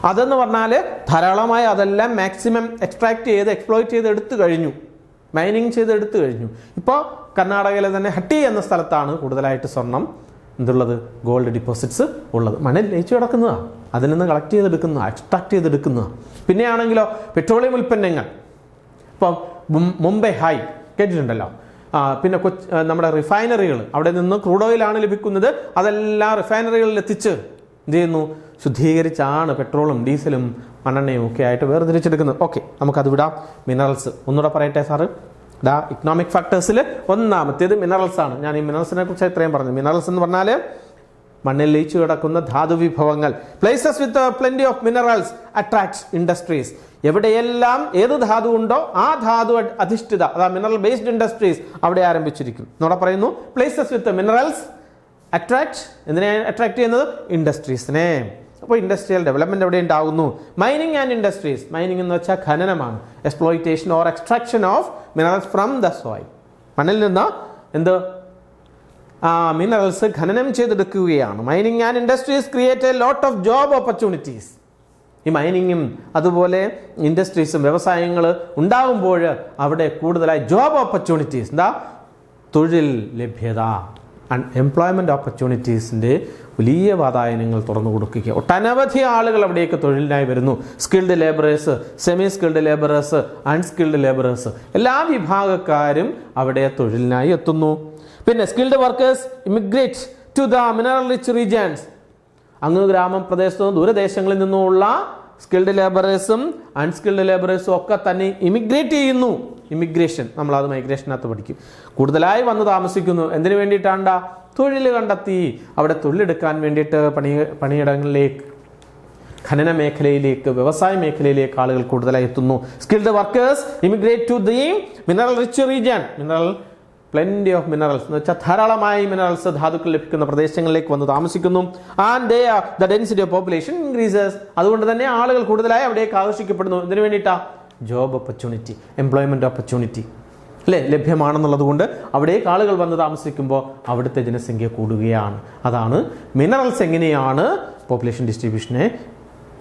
അതെന്ന് പറഞ്ഞാൽ ധാരാളമായി അതെല്ലാം മാക്സിമം എക്സ്ട്രാക്ട് ചെയ്ത് എക്സ്പ്ലോയിറ്റ് ചെയ്ത് എടുത്തു കഴിഞ്ഞു. മൈനിങ് ചെയ്ത് എടുത്തു കഴിഞ്ഞു. ഇപ്പോൾ കർണാടകയിലെ തന്നെ ഹട്ടി എന്ന സ്ഥലത്താണ് കൂടുതലായിട്ട് സ്വർണം എന്തുള്ളത്, ഗോൾഡ് ഡിപ്പോസിറ്റ്സ് ഉള്ളത്. മണ്ണിൽ ലയിച്ചു കിടക്കുന്നതാണ്, അതിൽ നിന്ന് കളക്ട് ചെയ്തെടുക്കുന്ന, എക്സ്ട്രാക്ട് ചെയ്തെടുക്കുന്നതാണ്. പിന്നെയാണെങ്കിലോ പെട്രോളിയം ഉൽപ്പന്നങ്ങൾ, ഇപ്പം മുംബൈ ഹൈ കേട്ടിട്ടുണ്ടല്ലോ. പിന്നെ നമ്മുടെ റിഫൈനറികൾ, അവിടെ നിന്ന് ക്രൂഡ് ഓയിലാണ് ലഭിക്കുന്നത്. അതെല്ലാം റിഫൈനറികളിൽ എത്തിച്ച് എന്ത് ചെയ്യുന്നു, ശുദ്ധീകരിച്ചാണ് പെട്രോളും ഡീസലും മണ്ണെണ്ണയും ഒക്കെ ആയിട്ട് വേർതിരിച്ചെടുക്കുന്നത്. ഓക്കെ, നമുക്കത് വിടാം. മിനറൽസ് ഒന്നുകൂടെ പറയട്ടെ സാറ്. ഇക്കണോമിക് ഫാക്ടേഴ്സിൽ ഒന്നാമത്തേത് മിനറൽസ് ആണ്. ഞാൻ ഈ മിനറൽസിനെ കുറിച്ച് ഇത്രയും പറഞ്ഞു. മിനറൽസ് എന്ന് പറഞ്ഞാൽ മണ്ണിൽ ലയിച്ചു കിടക്കുന്ന ധാതു വിഭവങ്ങൾ. Places with plenty of minerals attracts industries. എവിടെയെല്ലാം ഏത് ധാതു ഉണ്ടോ ആ ധാതു അധിഷ്ഠിത, അതാ മിനറൽ ബേസ്ഡ് ഇൻഡസ്ട്രീസ് അവിടെ ആരംഭിച്ചിരിക്കും. എന്നോടെ പറയുന്നു, പ്ലേസസ് വിത്ത് മിനറൽസ് അട്രാക്ട്, എന്തിനെ അട്രാക്ട് ചെയ്യുന്നത്, ഇൻഡസ്ട്രീസിനെ. അപ്പോൾ ഇൻഡസ്ട്രിയൽ ഡെവലപ്മെന്റ് എവിടെ ഉണ്ടാകുന്നു, മൈനിങ് ആൻഡ് ഇൻഡസ്ട്രീസ്. മൈനിങ് എന്ന് വെച്ചാൽ ഖനനമാണ്, exploitation or extraction of minerals from the soil. മണ്ണിൽ നിന്ന് എന്ത് മിനറൽസ് ഖനനം ചെയ്തെടുക്കുകയാണ്. Mining and industries create a lot of job opportunities. ഈ മൈനിങ്ങും അതുപോലെ ഇൻഡസ്ട്രീസും വ്യവസായങ്ങൾ ഉണ്ടാകുമ്പോൾ അവിടെ കൂടുതലായി ജോബ് ഓപ്പർച്യൂണിറ്റീസ്, എന്താ, തൊഴിൽ ലഭ്യത, എംപ്ലോയ്മെൻറ്റ് ഓപ്പർച്യൂണിറ്റീസിൻ്റെ വലിയ വാതായനങ്ങൾ തുറന്നു കൊടുക്കുക. ഒട്ടനവധി ആളുകൾ അവിടേക്ക് തൊഴിലിനായി വരുന്നു. Skilled labourers, semi skilled labourers, unskilled labourers, എല്ലാ വിഭാഗക്കാരും അവിടെ തൊഴിലിനായി എത്തുന്നു. പിന്നെ skilled workers immigrate to the mineral rich regions. അങ്ങ് ഗ്രാമപ്രദേശത്തും ദൂരദേശങ്ങളിൽ നിന്നുമുള്ള സ്കിൽഡ് ലേബറേഴ്സും അൺസ്കിൽഡ് ലേബറേഴ്സും ഒക്കെ തന്നെ ഇമിഗ്രേറ്റ് ചെയ്യുന്നു. ഇമിഗ്രേഷൻ നമ്മളത് മൈഗ്രേഷനകത്ത് പഠിക്കും. കൂടുതലായി വന്ന് താമസിക്കുന്നു. എന്തിനു വേണ്ടിയിട്ടാണ്ടാ, തൊഴിൽ കണ്ടെത്തി അവിടെ തൊഴിലെടുക്കാൻ വേണ്ടിയിട്ട് പണിയിടങ്ങളിലേക്ക്, ഖനന മേഖലയിലേക്ക്, വ്യവസായ മേഖലയിലേക്ക് ആളുകൾ കൂടുതലായി എത്തുന്നു. Skilled workers immigrate to the mineral rich region. Mineral plenty of minerals എന്ന് വെച്ചാൽ ധാരാളമായി മിനറൽസ്, ധാതുക്കൾ ലഭിക്കുന്ന പ്രദേശങ്ങളിലേക്ക് വന്ന് താമസിക്കുന്നു. And the density of population increases. അതുകൊണ്ട് തന്നെ ആളുകൾ കൂടുതലായി അവിടേക്ക് ആകർഷിക്കപ്പെടുന്നു. ഇതിനു വേണ്ടിയിട്ടാ, ജോബ് ഓപ്പർച്യൂണിറ്റി, എംപ്ലോയ്മെന്റ് ഓപ്പർച്യൂണിറ്റി അല്ലേ ലഭ്യമാണെന്നുള്ളത് കൊണ്ട് അവിടേക്ക് ആളുകൾ വന്ന് താമസിക്കുമ്പോൾ അവിടുത്തെ ജനസംഖ്യ കൂടുകയാണ്. അതാണ് മിനറൽസ് എങ്ങനെയാണ് പോപ്പുലേഷൻ ഡിസ്ട്രിബ്യൂഷനെ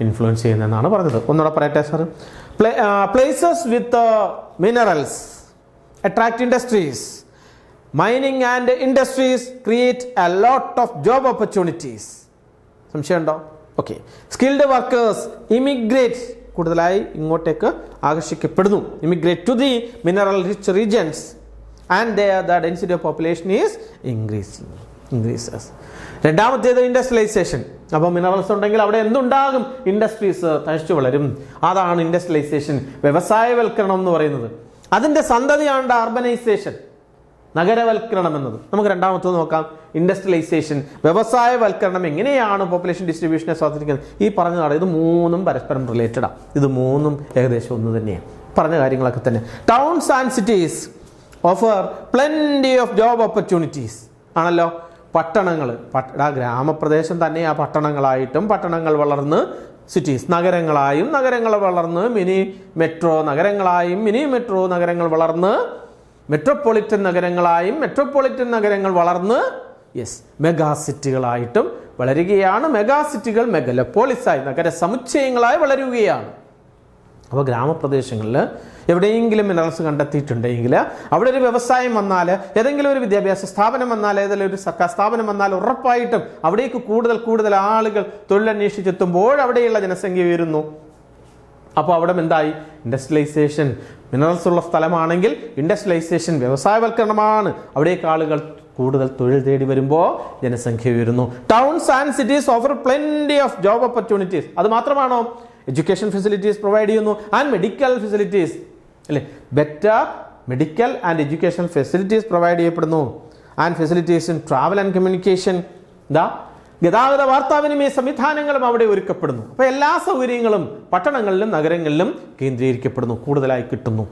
ഇൻഫ്ലുവൻസ് ചെയ്യുന്നതെന്നാണ് പറഞ്ഞത്. ഒന്നുകൂടെ പറയട്ടെ sir. Places with minerals attract industries. Mining and industries create a lot of job opportunities. സംശയമുണ്ടോ? ഓക്കെ. സ്കിൽഡ് വർക്കേഴ്സ് ഇമിഗ്രേറ്റ്, കൂടുതലായി ഇങ്ങോട്ടേക്ക് ആകർഷിക്കപ്പെടുന്നു. Immigrate to the mineral rich regions and the density of population is increases. രണ്ടാമത്തേത് industrialisation. അപ്പോൾ minerals ഉണ്ടെങ്കിൽ അവിടെ എന്തുണ്ടാകും? Industries തഴച്ചു വളരും. അതാണ് ഇൻഡസ്ട്രിയലൈസേഷൻ, വ്യവസായവൽക്കരണം എന്ന് പറയുന്നത്. അതിൻ്റെ സന്തതിയാണ് അർബനൈസേഷൻ, നഗരവൽക്കരണം എന്നത്. നമുക്ക് രണ്ടാമത്തത് നോക്കാം. ഇൻഡസ്ട്രിയലൈസേഷൻ, വ്യവസായവൽക്കരണം എങ്ങനെയാണ് പോപ്പുലേഷൻ ഡിസ്ട്രിബ്യൂഷനെ സ്വാധീനിക്കുന്നത്? ഈ പറഞ്ഞതാണ്. ഇത് മൂന്നും പരസ്പരം റിലേറ്റഡാണ്. ഇത് മൂന്നും ഏകദേശം ഒന്ന് തന്നെയാണ്. പറഞ്ഞ കാര്യങ്ങളൊക്കെ തന്നെ. Towns and cities offer plenty of job opportunities ആണല്ലോ. പട്ടണങ്ങൾ, ഗ്രാമപ്രദേശം തന്നെ ആ പട്ടണങ്ങളായിട്ടും, പട്ടണങ്ങൾ വളർന്ന് സിറ്റീസ്, നഗരങ്ങളായും, നഗരങ്ങൾ വളർന്ന് മിനി മെട്രോ നഗരങ്ങളായും, മിനി മെട്രോ നഗരങ്ങൾ വളർന്ന് മെട്രോപൊളിറ്റൻ നഗരങ്ങളായും, മെട്രോപൊളിറ്റൻ നഗരങ്ങൾ വളർന്ന് മെഗാ സിറ്റികളായിട്ടും വളരുകയാണ്. മെഗാ സിറ്റികൾ മെഗലോപോളിസായി, നഗര സമുച്ചയങ്ങളായി വളരുകയാണ്. അപ്പോൾ ഗ്രാമപ്രദേശങ്ങളിൽ എവിടെയെങ്കിലും മിനറൽസ് കണ്ടെത്തിയിട്ടുണ്ടെങ്കിൽ അവിടെ ഒരു വ്യവസായം വന്നാൽ, ഏതെങ്കിലും ഒരു വിദ്യാഭ്യാസ സ്ഥാപനം വന്നാൽ, ഏതെങ്കിലും ഒരു സർക്കാർ സ്ഥാപനം വന്നാൽ ഉറപ്പായിട്ടും അവിടേക്ക് കൂടുതൽ ആളുകൾ തൊഴിലന്വേഷിച്ചെത്തുമ്പോൾ അവിടെയുള്ള ജനസംഖ്യ ഉയരുന്നു. അപ്പോൾ അവിടെ എന്തായി? ഇൻഡസ്ട്രിയലൈസേഷൻ. മിനറൽസ് ഉള്ള സ്ഥലമാണെങ്കിൽ ഇൻഡസ്ട്രിയലൈസേഷൻ, വ്യവസായവൽക്കരണമാണ്. അവിടേക്ക് ആളുകൾ കൂടുതൽ തൊഴിൽ തേടി വരുമ്പോൾ ജനസംഖ്യ ഉയരുന്നു. Towns and cities offer plenty of job opportunities. അത് മാത്രമാണോ? എഡ്യൂക്കേഷൻ ഫെസിലിറ്റീസ് പ്രൊവൈഡ് ചെയ്യുന്നു. ആൻഡ് മെഡിക്കൽ ഫെസിലിറ്റീസ് അല്ലേ, better medical and education facilities provide ചെയ്യപ്പെടുന്നു. And facilities in travel and communication, ഗതാഗത വാർത്താവിനിമയ സംവിധാനങ്ങളും അവിടെ ഒരുക്കപ്പെടുന്നു. അപ്പോൾ എല്ലാ സൗകര്യങ്ങളും പട്ടണങ്ങളിലും നഗരങ്ങളിലും കേന്ദ്രീകരിക്കപ്പെടുന്നു, കൂടുതലായി കിട്ടുന്നു.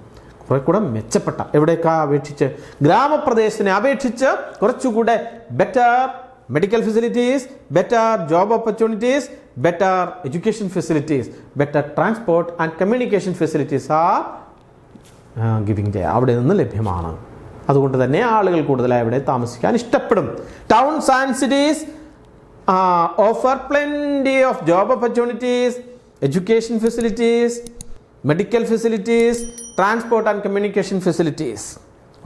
കുറെ കൂടെ മെച്ചപ്പെട്ട, എവിടേക്കാ അപേക്ഷിച്ച്, ഗ്രാമപ്രദേശത്തിനെ അപേക്ഷിച്ച് കുറച്ചുകൂടെ better medical facilities, better job opportunities, better education facilities, better transport and communication facilities are giving അവിടെ നിന്ന് ലഭ്യമാണ്. അതുകൊണ്ട് തന്നെ ആളുകൾ കൂടുതലായി അവിടെ താമസിക്കാൻ ഇഷ്ടപ്പെടും. Towns and cities offer plenty of job opportunities, education facilities, medical facilities, transport and communication facilities.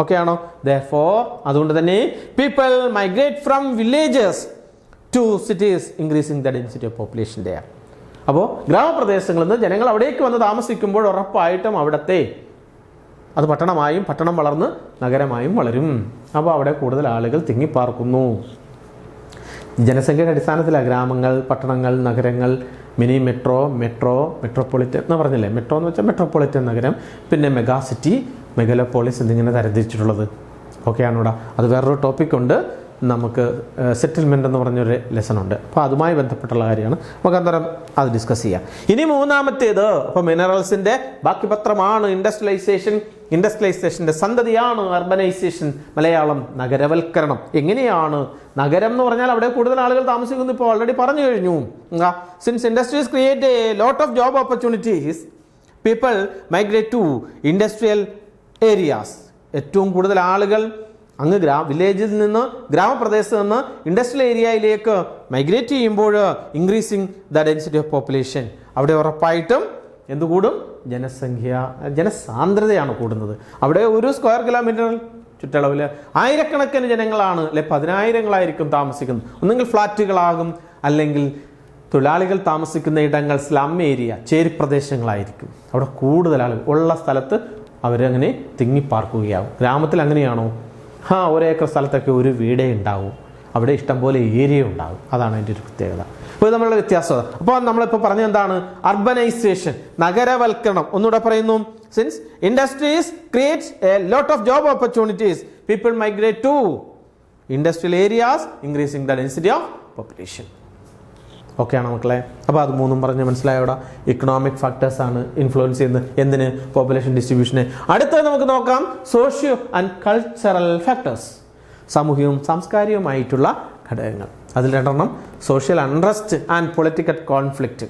Okay ആണോ? Therefore, അതുകൊണ്ട് തന്നെ people migrate from villages to cities, increasing the density of population there. അപ്പോൾ ഗ്രാമപ്രദേശങ്ങളിൽ നിന്ന് ജനങ്ങൾ അവിടേക്ക് വന്ന് താമസിക്കുമ്പോൾ ഉറപ്പായിട്ടും അവിടുത്തെ അത് പട്ടണമായും, പട്ടണം വളർന്ന് നഗരമായും വളരും. അപ്പോൾ അവിടെ കൂടുതൽ ആളുകൾ തിങ്ങിപ്പാർക്കുന്നു. ജനസംഖ്യയുടെ അടിസ്ഥാനത്തിലാണ് ഗ്രാമങ്ങൾ, പട്ടണങ്ങൾ, നഗരങ്ങൾ, മിനി മെട്രോ, മെട്രോപൊളിറ്റൻ എന്ന് പറഞ്ഞില്ലേ. മെട്രോ എന്ന് വെച്ചാൽ മെട്രോപൊളിറ്റൻ നഗരം, പിന്നെ മെഗാ സിറ്റി, മെഗലോപോളിസ് എന്നിങ്ങനെ തരംതിരിച്ചിട്ടുള്ളത്. ഓക്കെ ആണോടാ? അത് വേറൊരു ടോപ്പിക്കുണ്ട്, നമുക്ക് സെറ്റിൽമെൻ്റ് എന്ന് പറഞ്ഞൊരു ലെസൺ ഉണ്ട്. അപ്പോൾ അതുമായി ബന്ധപ്പെട്ടുള്ള കാര്യമാണ്, നമുക്ക് അന്നേരം അത് ഡിസ്കസ് ചെയ്യാം. ഇനി മൂന്നാമത്തേത്, അപ്പോൾ മിനറൽസിൻ്റെ ബാക്കി പത്രമാണ് ഇൻഡസ്ട്രിയലൈസേഷൻ്റെ സന്തതിയാണ് അർബനൈസേഷൻ. മലയാളം നഗരവൽക്കരണം. എങ്ങനെയാണ് നഗരം എന്ന് പറഞ്ഞാൽ അവിടെ കൂടുതൽ ആളുകൾ താമസിക്കുന്നു, ഇപ്പോൾ ഓൾറെഡി പറഞ്ഞു കഴിഞ്ഞു. Since industries create a lot of job opportunities, people migrate to industrial areas. ഏറ്റവും കൂടുതൽ ആളുകൾ അങ്ങ് വില്ലേജിൽ നിന്ന്, ഗ്രാമപ്രദേശത്ത് നിന്ന് ഇൻഡസ്ട്രിയൽ ഏരിയയിലേക്ക് മൈഗ്രേറ്റ് ചെയ്യുമ്പോൾ increasing the density of population, അവിടെ ഉറപ്പായിട്ടും എന്ത് കൂടും? ജനസാന്ദ്രതയാണ് കൂടുന്നത്. അവിടെ ഒരു സ്ക്വയർ കിലോമീറ്റർ ചുറ്റളവിൽ ആയിരക്കണക്കിന് ജനങ്ങളാണ്, അല്ലെ പതിനായിരങ്ങളായിരിക്കും താമസിക്കുന്നത്. ഒന്നെങ്കിൽ ഫ്ലാറ്റുകളാകും, അല്ലെങ്കിൽ തൊഴിലാളികൾ താമസിക്കുന്ന ഇടങ്ങൾ സ്ലം ഏരിയ, ചേരിപ്രദേശങ്ങളായിരിക്കും. അവിടെ കൂടുതൽ ആളുകൾ ഉള്ള സ്ഥലത്ത് അവരങ്ങനെ തിങ്ങിപ്പാർക്കുകയാവും. ഗ്രാമത്തിൽ അങ്ങനെയാണോ? ഒരേക്കർ സ്ഥലത്തൊക്കെ ഒരു വീടേ ഉണ്ടാവും, അവിടെ ഇഷ്ടംപോലെ ഏരിയ ഉണ്ടാകും. അതാണ് അതിൻ്റെ ഒരു പ്രത്യേകത. അപ്പോൾ ഇത് നമ്മളുടെ വ്യത്യാസം. അപ്പോൾ നമ്മളിപ്പോൾ പറഞ്ഞ എന്താണ്? അർബനൈസേഷൻ, നഗരവൽക്കരണം. ഒന്നുകൂടെ പറയുന്നു, since industries creates a lot of job opportunities, people migrate to industrial areas, increasing the density of population. Okay ആണോ മക്കളെ? അപ്പോൾ അത് മൂന്നും പറഞ്ഞ് മനസ്സിലായോടാ? ഇക്കണോമിക് ഫാക്ടേഴ്സ് ആണ് ഇൻഫ്ലുവൻസ് ചെയ്യുന്നത് എന്തിന്? പോപ്പുലേഷൻ ഡിസ്ട്രിബ്യൂഷനെ. അടുത്തത് നമുക്ക് നോക്കാം സോഷ്യോ ആൻഡ് കൾച്ചറൽ ഫാക്ടേഴ്സ്, സാമൂഹികവും സാംസ്കാരികവുമായിട്ടുള്ള ഘടകങ്ങൾ. അതിൽ രണ്ടെണ്ണം social unrest and political conflict.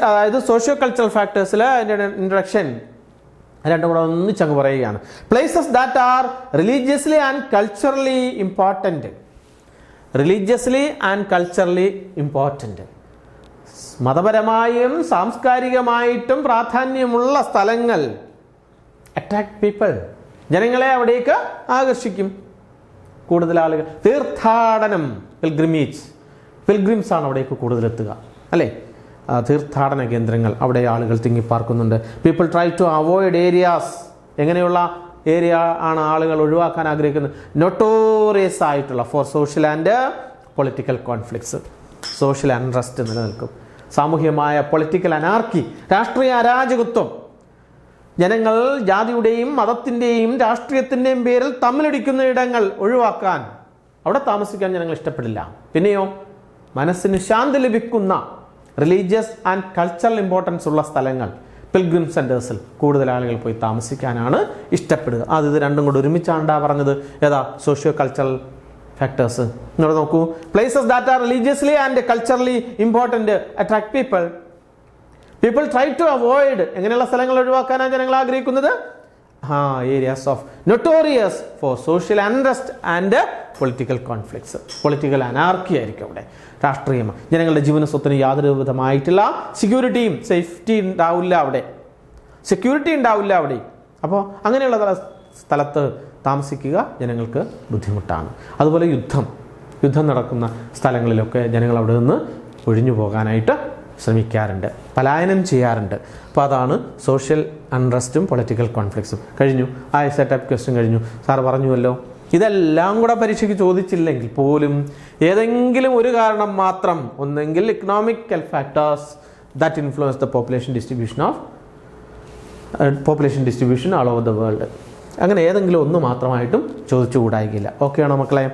അതായത് സോഷ്യോ കൾച്ചറൽ ഫാക്ടേഴ്സിൽ അതിൻ്റെ ഇൻട്രൊഡക്ഷൻ രണ്ടും കൂടെ ഒന്നിച്ചങ്ങ് പറയുകയാണ്. Places that are religiously and culturally important. Religiously and culturally important, മതപരമായും സാംസ്കാരികമായിട്ടും പ്രാധാന്യമുള്ള സ്ഥലങ്ങൾ അട്രാക്ട് പീപ്പിൾ, ജനങ്ങളെ അവിടേക്ക് ആകർഷിക്കും. കൂടുതൽ ആളുകൾ. തീർത്ഥാടനം, പിൽഗ്രിംസ് ആണ് അവിടേക്ക് കൂടുതലെത്തുക, അല്ലേ? തീർത്ഥാടന കേന്ദ്രങ്ങൾ, അവിടെ ആളുകൾ തിങ്ങിപ്പാർക്കുന്നുണ്ട്. People try to avoid areas. എങ്ങനെയുള്ള ഏരിയ ആണ് ആളുകൾ ഒഴിവാക്കാൻ ആഗ്രഹിക്കുന്നത്? നൊട്ടോറിയസ് ആയിട്ടുള്ള for social and political conflicts. Social unrest നിലനിൽക്കും, സാമൂഹികമായ പൊളിറ്റിക്കൽ അനാർക്കി, രാഷ്ട്രീയ അരാജകത്വം. ജനങ്ങൾ ജാതിയുടെയും മതത്തിൻ്റെയും രാഷ്ട്രീയത്തിൻ്റെയും പേരിൽ തമ്മിലടിക്കുന്ന ഇടങ്ങൾ ഒഴിവാക്കാൻ, അവിടെ താമസിക്കാൻ ജനങ്ങൾ ഇഷ്ടപ്പെടില്ല. പിന്നെയോ മനസ്സിന് ശാന്തി ലഭിക്കുന്ന റിലീജിയസ് ആൻഡ് കൾച്ചറൽ ഇമ്പോർട്ടൻസ് ഉള്ള സ്ഥലങ്ങൾ, പിൽഗ്രിം സെൻറ്റേഴ്സിൽ കൂടുതൽ ആളുകൾ പോയി താമസിക്കാനാണ് ഇഷ്ടപ്പെടുക. ഇത് രണ്ടും കൂടെ ഒരുമിച്ചാണ്ടാ പറഞ്ഞത്. ഏതാ? Socio cultural factors. നിങ്ങൾ നോക്കൂ, places that are religiously and culturally important attract people. People try to avoid. എങ്ങനെയുള്ള സ്ഥലങ്ങൾ ഒഴിവാക്കാനാണ് ജനങ്ങൾ ആഗ്രഹിക്കുന്നത്? Areas of notorious for social unrest and political conflicts. Political anarchy ആയിരിക്കും അവിടെ. രാഷ്ട്രീയം, ജനങ്ങളുടെ ജീവന സ്വത്തിന് യാതൊരു വിധമായിട്ടുള്ള സെക്യൂരിറ്റിയും സേഫ്റ്റി ഉണ്ടാവില്ല അവിടെ, സെക്യൂരിറ്റി ഉണ്ടാവില്ല അവിടെ. അപ്പോൾ അങ്ങനെയുള്ള സ്ഥലത്ത് താമസിക്കുക ജനങ്ങൾക്ക് ബുദ്ധിമുട്ടാണ്. അതുപോലെ യുദ്ധം നടക്കുന്ന സ്ഥലങ്ങളിലൊക്കെ ജനങ്ങൾ അവിടെ നിന്ന് ഒഴിഞ്ഞു പോകാനായിട്ട് ശ്രമിക്കാറുണ്ട്, പലായനം ചെയ്യാറുണ്ട്. അപ്പോൾ അതാണ് സോഷ്യൽ അൺറസ്റ്റും പൊളിറ്റിക്കൽ കോൺഫ്ലിക്ട്സും. കഴിഞ്ഞു. ആ സെറ്റപ്പ് ക്വസ്റ്റ്യൻ കഴിഞ്ഞു. സാർ പറഞ്ഞുവല്ലോ, ഇതെല്ലാം കൂടെ പരീക്ഷയ്ക്ക് ചോദിച്ചില്ലെങ്കിൽ പോലും ഏതെങ്കിലും ഒരു കാരണം മാത്രം, ഒന്നെങ്കിൽ economical factors that influence the population distribution all over the world, അങ്ങനെ ഏതെങ്കിലും ഒന്ന് മാത്രമായിട്ടും ചോദിച്ചുകൂടായില്ല. ഓക്കെ ആണോ മക്കളെ?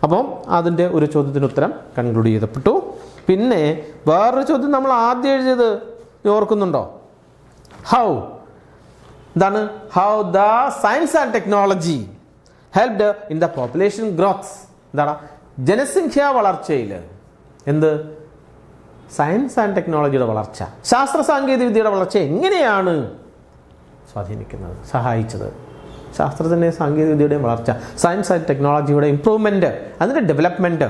അപ്പം അതിൻ്റെ ഒരു ചോദ്യത്തിന് ഉത്തരം കൺക്ലൂഡ് ചെയ്തപ്പെട്ടു. പിന്നെ വേറൊരു ചോദ്യം നമ്മൾ ആദ്യം എഴുതിയത് ഓർക്കുന്നുണ്ടോ? How the science and technology helped in the population growth. എന്താണ്? ജനസംഖ്യാ വളർച്ചയിൽ സയൻസ് ആൻഡ് ടെക്നോളജിയുടെ വളർച്ച, ശാസ്ത്ര സാങ്കേതിക വിദ്യയുടെ വളർച്ച എങ്ങനെയാണ് സ്വാധീനിക്കുന്നത്, സഹായിച്ചത്? ശാസ്ത്രത്തിൻ്റെ സാങ്കേതിക വിദ്യയുടെയും വളർച്ച, സയൻസ് ആൻഡ് ടെക്നോളജിയുടെ ഇംപ്രൂവ്മെൻറ്റ്, അതിൻ്റെ ഡെവലപ്മെൻറ്റ്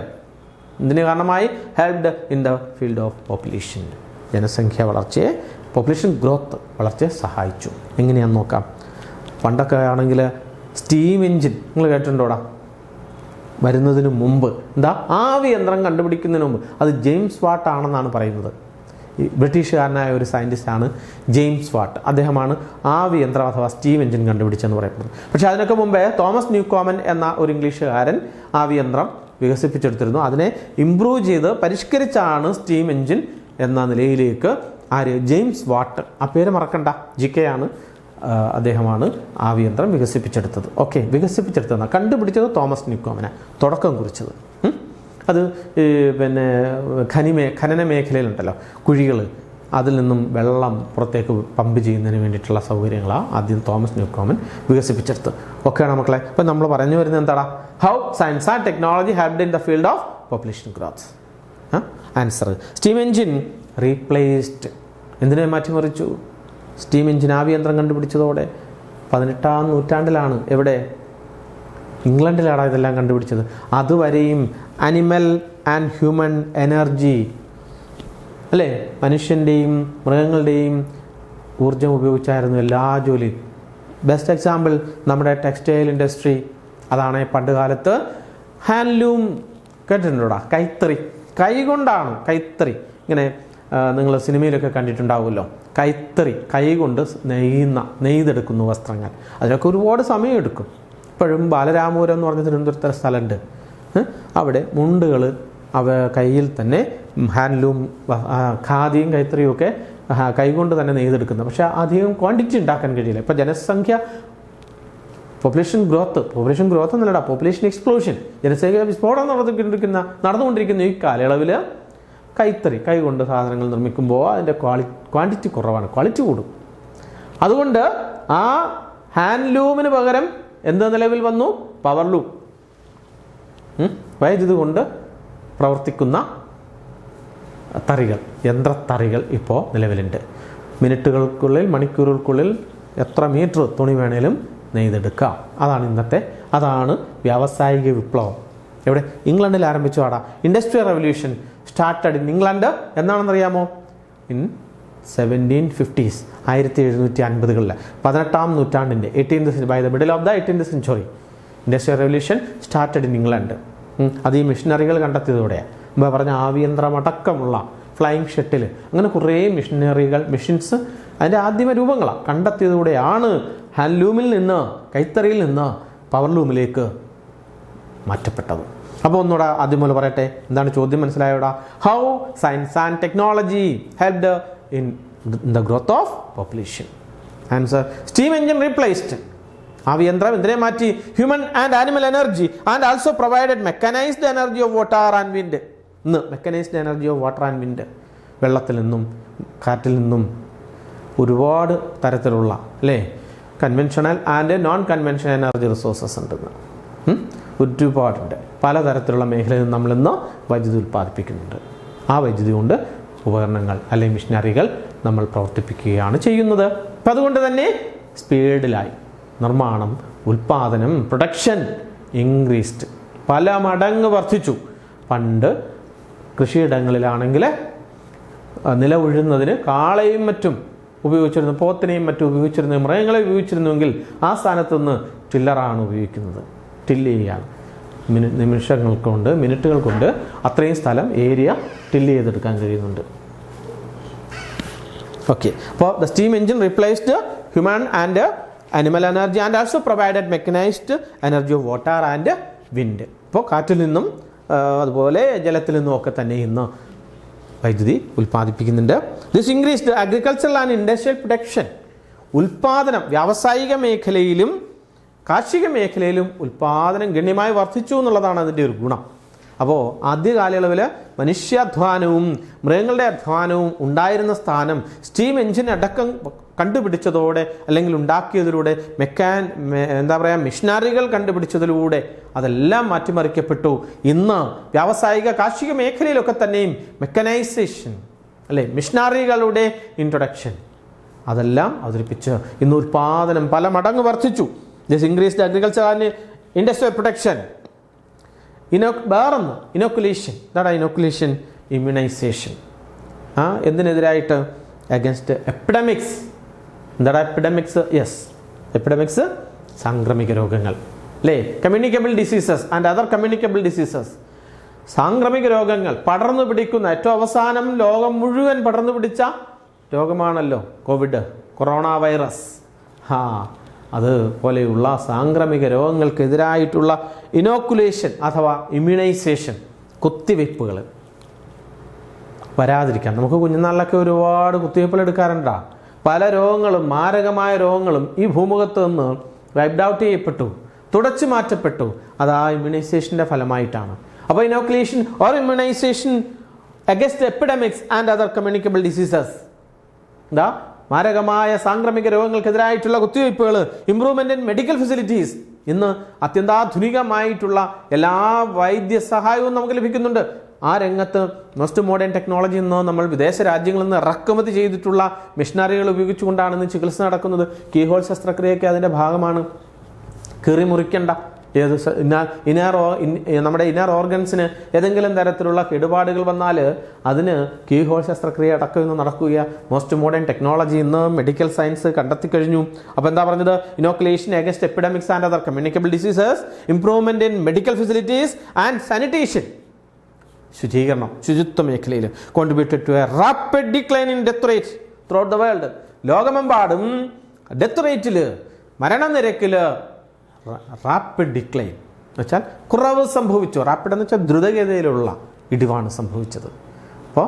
ഇതിന് കാരണമായി helped in the field of population, ജനസംഖ്യ വളർച്ചയെ പോപ്പുലേഷൻ ഗ്രോത്ത് വളർച്ചയെ സഹായിച്ചു. എങ്ങനെയാണെന്ന് നോക്കാം. പണ്ടൊക്കെ ആണെങ്കിൽ സ്റ്റീം എഞ്ചിൻ നിങ്ങൾ കേട്ടിട്ടുണ്ടോടാ? വരുന്നതിന് മുമ്പ് ആവി യന്ത്രം കണ്ടുപിടിക്കുന്നതിന് മുമ്പ് അത് ജെയിംസ് വാട്ട് ആണെന്നാണ് പറയുന്നത്. ഈ ബ്രിട്ടീഷുകാരനായ ഒരു സയൻറ്റിസ്റ്റാണ് ജെയിംസ് വാട്ട്. അദ്ദേഹമാണ് ആവി യന്ത്രം അഥവാ സ്റ്റീം എഞ്ചിൻ കണ്ടുപിടിച്ചെന്ന് പറയുന്നത്. പക്ഷേ അതിനൊക്കെ മുമ്പേ തോമസ് ന്യൂകോമൻ എന്ന ഒരു ഇംഗ്ലീഷുകാരൻ ആവി യന്ത്രം വികസിപ്പിച്ചെടുത്തിരുന്നു. അതിനെ ഇംപ്രൂവ് ചെയ്ത് പരിഷ്കരിച്ചാണ് സ്റ്റീം എഞ്ചിൻ എന്ന നിലയിലേക്ക് ജെയിംസ് വാട്ട്, ആ പേര് മറക്കണ്ട, GK ആണ്, അദ്ദേഹമാണ് ആവിയന്ത്രം വികസിപ്പിച്ചെടുത്തത്. വികസിപ്പിച്ചെടുത്തത് കണ്ടുപിടിച്ചത് തോമസ് ന്യൂകോമനെ, തുടക്കം കുറിച്ചത്. അത് പിന്നെ ഖനന മേഖലയിലുണ്ടല്ലോ കുഴികൾ, അതിൽ നിന്നും വെള്ളം പുറത്തേക്ക് പമ്പ് ചെയ്യുന്നതിന് വേണ്ടിയിട്ടുള്ള സൗകര്യങ്ങളാണ് ആദ്യം തോമസ് ന്യൂകോമൻ വികസിപ്പിച്ചെടുത്തത്. ഒക്കെയാണ് മക്കളെ. ഇപ്പം നമ്മൾ പറഞ്ഞു വരുന്നത് എന്താടാ? How science and technology halved in the field of population growth. Answer: steam engine replaced. എന്തിനെ മാറ്റിമറിച്ചു? സ്റ്റീം എഞ്ചിൻ ആവിയന്ത്രം കണ്ടുപിടിച്ചതോടെ 18ാം നൂറ്റാണ്ടിലാണ്. എവിടെ? ഇംഗ്ലണ്ടിലാണ് ഇതെല്ലാം കണ്ടുപിടിച്ചത്. അതുവരെയും അനിമൽ ആൻഡ് ഹ്യൂമൻ എനർജി അല്ലേ, മനുഷ്യൻ്റെയും മൃഗങ്ങളുടെയും ഊർജം ഉപയോഗിച്ചായിരുന്നു എല്ലാ ജോലിയും. ബെസ്റ്റ് എക്സാമ്പിൾ നമ്മുടെ ടെക്സ്റ്റൈൽ ഇൻഡസ്ട്രി. അതാണ് പണ്ട് കാലത്ത് ഹാൻഡ്ലൂം കേട്ടിട്ടുണ്ടോടാ? കൈത്തറി, കൈകൊണ്ടാണ് കൈത്തറി. ഇങ്ങനെ നിങ്ങൾ സിനിമയിലൊക്കെ കണ്ടിട്ടുണ്ടാവുമല്ലോ, കൈത്തറി, കൈകൊണ്ട് നെയ്തെടുക്കുന്ന വസ്ത്രങ്ങൾ. അതിനൊക്കെ ഒരുപാട് സമയമെടുക്കും. ഇപ്പോഴും ബാലരാമപുരം എന്ന് പറഞ്ഞ തിരുവനന്തപുരത്തെ സ്ഥലമുണ്ട്. അവിടെ മുണ്ടുകൾ കയ്യിൽ തന്നെ ഹാൻഡ്ലൂം, ഖാദിയും കൈത്തറിയും ഒക്കെ കൈകൊണ്ട് തന്നെ നെയ്തെടുക്കുന്നത്. പക്ഷേ അധികം ക്വാണ്ടിറ്റി ഉണ്ടാക്കാൻ കഴിയില്ല. ഇപ്പോൾ ജനസംഖ്യ പോപ്പുലേഷൻ ഗ്രോത്ത് എന്നല്ലടാ, പോപ്പുലേഷൻ എക്സ്പ്ലോഷൻ, ജനസംഖ്യ വിസ്ഫോടനം നടന്നുകൊണ്ടിരിക്കുന്ന ഈ കാലയളവിൽ കൈത്തറി, കൈകൊണ്ട് സാധനങ്ങൾ നിർമ്മിക്കുമ്പോൾ അതിൻ്റെ ക്വാണ്ടിറ്റി കുറവാണ്, ക്വാളിറ്റി കൂടും. അതുകൊണ്ട് ആ ഹാൻഡ്ലൂമിന് പകരം എന്ത് നിലവിൽ വന്നു? പവർലൂം, വൈദ്യുതി കൊണ്ട് പ്രവർത്തിക്കുന്ന തറികൾ, യന്ത്രത്തറികൾ ഇപ്പോൾ നിലവിലുണ്ട്. മിനിറ്റുകൾക്കുള്ളിൽ, മണിക്കൂറുകൾക്കുള്ളിൽ എത്ര മീറ്റർ തുണി വേണേലും നെയ്തെടുക്കാം. അതാണ് വ്യാവസായിക വിപ്ലവം. എവിടെ? ഇംഗ്ലണ്ടിൽ ആരംഭിച്ചു. Industrial revolution started in England എന്നാണെന്നറിയാമോ? ഇൻ 1750s, 1750കളിൽ, 18ാം നൂറ്റാണ്ടിൻ്റെ 18th by the middle of the 18th century industrial revolution started in England. അത് ഈ മിഷനറികൾ കണ്ടെത്തിയതോടെയാണ്. മുമ്പ് പറഞ്ഞ ആവിയന്ത്രമടക്കമുള്ള ഫ്ലൈയിങ് ഷട്ടിൽ, അങ്ങനെ കുറേ മെഷീൻസ് അതിൻ്റെ ആദ്യമ രൂപങ്ങളാണ് കണ്ടെത്തിയതോടെയാണ് ഹാൻഡ്ലൂമിൽ നിന്ന്, കൈത്തറിയിൽ നിന്ന് പവർലൂമിലേക്ക് മാറ്റപ്പെട്ടത്. അപ്പോൾ ഒന്നുകൂടെ ആദ്യം പോലെ പറയട്ടെ, എന്താണ് ചോദ്യം? മനസ്സിലായോടാ? How science and technology helped in the growth of population. Answer: steam engine replaced. ആവിയന്ത്രം എന്തിനെ മാറ്റി? Human and animal energy and also provided mechanised energy of water and wind. Mechanised energy of water and wind, വെള്ളത്തിൽ നിന്നും കാറ്റിൽ നിന്നും ഒരുപാട് തരത്തിലുള്ള conventional and non conventional energy resources ഉണ്ടെന്ന് ഒരുപാടുണ്ട്. പലതരത്തിലുള്ള മേഖലയിൽ നമ്മളിന്ന് വൈദ്യുതി ഉൽപ്പാദിപ്പിക്കുന്നുണ്ട്. ആ വൈദ്യുതി കൊണ്ട് ഉപകരണങ്ങൾ അല്ലെങ്കിൽ മിഷനറികൾ നമ്മൾ പ്രവർത്തിപ്പിക്കുകയാണ് ചെയ്യുന്നത്. അപ്പം അതുകൊണ്ട് തന്നെ സ്പീഡിലായി നിർമ്മാണം, ഉൽപ്പാദനം, പ്രൊഡക്ഷൻ ഇൻക്രീസ്ഡ്, പല മടങ്ങ് വർദ്ധിച്ചു. പണ്ട് കൃഷിയിടങ്ങളിലാണെങ്കിൽ നില ഉഴുന്നതിന് കാളയും മറ്റും ഉപയോഗിച്ചിരുന്നു, പോത്തിനെയും മറ്റും ഉപയോഗിച്ചിരുന്നു, മൃഗങ്ങളെ ഉപയോഗിച്ചിരുന്നുവെങ്കിൽ ആ സ്ഥാനത്ത് നിന്ന് ടില്ലറാണ് ഉപയോഗിക്കുന്നത്. ടില്ല് ചെയ്യാണ്. മിനിറ്റുകൾ കൊണ്ട് അത്രയും സ്ഥലം, ഏരിയ ടില്ല് ചെയ്തെടുക്കാൻ കഴിയുന്നുണ്ട്. അപ്പോൾ the steam engine replaced human and animal energy and also provided mechanised energy of water and wind. ഇപ്പോൾ കാറ്റിൽ നിന്നും അതുപോലെ ജലത്തിൽ നിന്നും ഒക്കെ തന്നെ ഇന്ന് വൈദ്യുതി ഉൽപ്പാദിപ്പിക്കുന്നുണ്ട്. This increased agricultural and industrial production. ഉൽപ്പാദനം വ്യാവസായിക മേഖലയിലും കാർഷിക മേഖലയിലും ഉൽപ്പാദനം ഗണ്യമായി വർദ്ധിച്ചു എന്നുള്ളതാണ് അതിൻ്റെ ഒരു ഗുണം. അപ്പോൾ ആദ്യ കാലയളവിൽ മനുഷ്യാധ്വാനവും മൃഗങ്ങളുടെ അധ്വാനവും ഉണ്ടായിരുന്ന സ്ഥാനം സ്റ്റീം എഞ്ചിൻ അടക്കം കണ്ടുപിടിച്ചതോടെ അല്ലെങ്കിൽ ഉണ്ടാക്കിയതിലൂടെ മിഷനറികൾ കണ്ടുപിടിച്ചതിലൂടെ അതെല്ലാം മാറ്റിമറിക്കപ്പെട്ടു. ഇന്ന് വ്യാവസായിക കാർഷിക മേഖലയിലൊക്കെ തന്നെയും മെക്കനൈസേഷൻ മിഷനറികളുടെ ഇൻട്രൊഡക്ഷൻ അതെല്ലാം അവതരിപ്പിച്ച് ഇന്ന് ഉൽപ്പാദനം പല മടങ്ങ് വർദ്ധിച്ചു. This increased agriculture and industrial production. Inoculation. ഇതാണ് ഇനോക്കുലേഷൻ, ഇമ്മ്യൂണൈസേഷൻ. എന്തിനെതിരായിട്ട്? Against epidemics. എന്താണ് എപ്പിഡമിക്സ്? യെസ്, എപ്പിഡമിക്സ് സാംക്രമിക രോഗങ്ങൾ അല്ലേ? Communicable diseases and other communicable diseases, സാംക്രമിക രോഗങ്ങൾ പടർന്നു പിടിക്കുന്ന, ഏറ്റവും അവസാനം ലോകം മുഴുവൻ പടർന്നു പിടിച്ച രോഗമാണല്ലോ കോവിഡ്, കൊറോണ വൈറസ്. അതുപോലെയുള്ള സാംക്രമിക രോഗങ്ങൾക്കെതിരായിട്ടുള്ള ഇനോക്കുലേഷൻ അഥവാ ഇമ്മ്യൂണൈസേഷൻ, കുത്തിവയ്പ്പുകൾ വരാതിരിക്കാൻ. നമുക്ക് കുഞ്ഞുനാളിലൊക്കെ ഒരുപാട് കുത്തിവയ്പ്പുകൾ എടുക്കാറുണ്ടാ. പല രോഗങ്ങളും, മാരകമായ രോഗങ്ങളും ഈ ഭൂമുഖത്ത് നിന്ന് വൈപ്ഡ് ഔട്ട് ചെയ്യപ്പെട്ടു, തുടച്ചു മാറ്റപ്പെട്ടു. അത് ആ ഇമ്മ്യൂണൈസേഷൻ്റെ ഫലമായിട്ടാണ്. അപ്പോൾ inoculation or immunization against epidemics and other communicable diseases, എന്താ മാരകമായ സാംക്രമിക രോഗങ്ങൾക്കെതിരായിട്ടുള്ള കുത്തിവയ്പ്പുകൾ, ഇംപ്രൂവ്മെന്റ് ഇൻ മെഡിക്കൽ ഫെസിലിറ്റീസ്. ഇന്ന് അത്യന്താധുനികമായിട്ടുള്ള എല്ലാ വൈദ്യസഹായവും നമുക്ക് ലഭിക്കുന്നുണ്ട്. ആ രംഗത്ത് മോസ്റ്റ് മോഡേൺ ടെക്നോളജി ഇന്ന് നമ്മൾ വിദേശ രാജ്യങ്ങളിൽ നിന്ന് ഇറക്കുമതി ചെയ്തിട്ടുള്ള മെഷീനറികൾ ഉപയോഗിച്ചുകൊണ്ടാണ് ഇന്ന് ചികിത്സ നടക്കുന്നത്. കീഹോൾ ശസ്ത്രക്രിയയൊക്കെ അതിൻ്റെ ഭാഗമാണ്. കീറി മുറിക്കേണ്ട നമ്മുടെ ഇന്നർ ഓർഗൻസിന് ഏതെങ്കിലും തരത്തിലുള്ള കേടുപാടുകൾ വന്നാൽ അതിന് കീഹോൾ ശസ്ത്രക്രിയ അടക്കം ഇന്ന് നടക്കുക. മോസ്റ്റ് മോഡേൺ ടെക്നോളജി ഇന്ന് മെഡിക്കൽ സയൻസ് കണ്ടെത്തി കഴിഞ്ഞു. അപ്പോൾ എന്താ പറഞ്ഞത്? Inoculation against epidemics and other communicable diseases, improvement in medical facilities and sanitation, ശുചീകരണം, ശുചിത്വ മേഖലയിൽ contributed to a rapid decline in death rate throughout the world. ലോകമെമ്പാടും ഡെത്ത് റേറ്റിൽ, മരണനിരക്കിൽ റാപ്പിഡ് ഡിക്ലൈൻ എന്ന് വെച്ചാൽ കുറവ് സംഭവിച്ചു. റാപ്പിഡ് എന്ന് വെച്ചാൽ ദ്രുതഗതിയിലുള്ള ഇടിവാണ് സംഭവിച്ചത്. അപ്പോൾ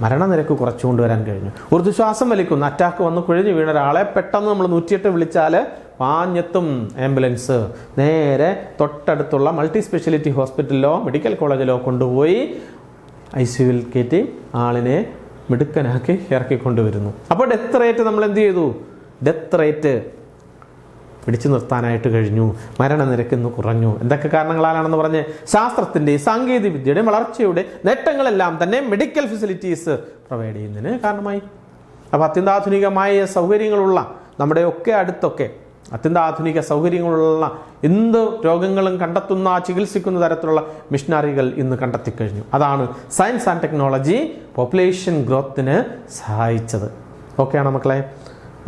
മരണനിരക്ക് കുറച്ചു കൊണ്ടുവരാൻ കഴിഞ്ഞു. ഊർജ്ജശ്വാസം വലിക്കുന്ന അറ്റാക്ക് വന്ന് കുഴഞ്ഞു വീണ ഒരാളെ പെട്ടെന്ന് നമ്മൾ 108 വിളിച്ചാൽ പാഞ്ഞെത്തും ആംബുലൻസ്. നേരെ തൊട്ടടുത്തുള്ള മൾട്ടി സ്പെഷ്യാലിറ്റി ഹോസ്പിറ്റലിലോ മെഡിക്കൽ കോളേജിലോ കൊണ്ടുപോയി ICUവിൽ കയറ്റി ആളിനെ മിടുക്കനാക്കി ഇറക്കിക്കൊണ്ടുവരുന്നു. അപ്പോൾ ഡെത്ത് റേറ്റ് നമ്മൾ എന്ത് ചെയ്തു? ഡെത്ത് റേറ്റ് പിടിച്ചു നിർത്താനായിട്ട് കഴിഞ്ഞു. മരണനിരക്ക് ഇന്ന് കുറഞ്ഞു. എന്തൊക്കെ കാരണങ്ങളാലാണെന്ന് പറഞ്ഞ് ശാസ്ത്രത്തിൻ്റെയും സാങ്കേതിക വിദ്യയുടെയും വളർച്ചയുടെ നേട്ടങ്ങളെല്ലാം തന്നെ മെഡിക്കൽ ഫെസിലിറ്റീസ് പ്രൊവൈഡ് ചെയ്യുന്നതിന് കാരണമായി. അപ്പോൾ അത്യന്താധുനികമായ സൗകര്യങ്ങളുള്ള നമ്മുടെ ഒക്കെ അടുത്തൊക്കെ അത്യന്താധുനിക സൗകര്യങ്ങളുള്ള എന്ത് രോഗങ്ങളും കണ്ടെത്തുന്ന, ചികിത്സിക്കുന്ന തരത്തിലുള്ള മിഷനറികൾ ഇന്ന് കണ്ടെത്തിക്കഴിഞ്ഞു. അതാണ് സയൻസ് ആൻഡ് ടെക്നോളജി പോപ്പുലേഷൻ ഗ്രോത്തിന് സഹായിച്ചത്. ഓക്കെയാണോ മക്കളെ?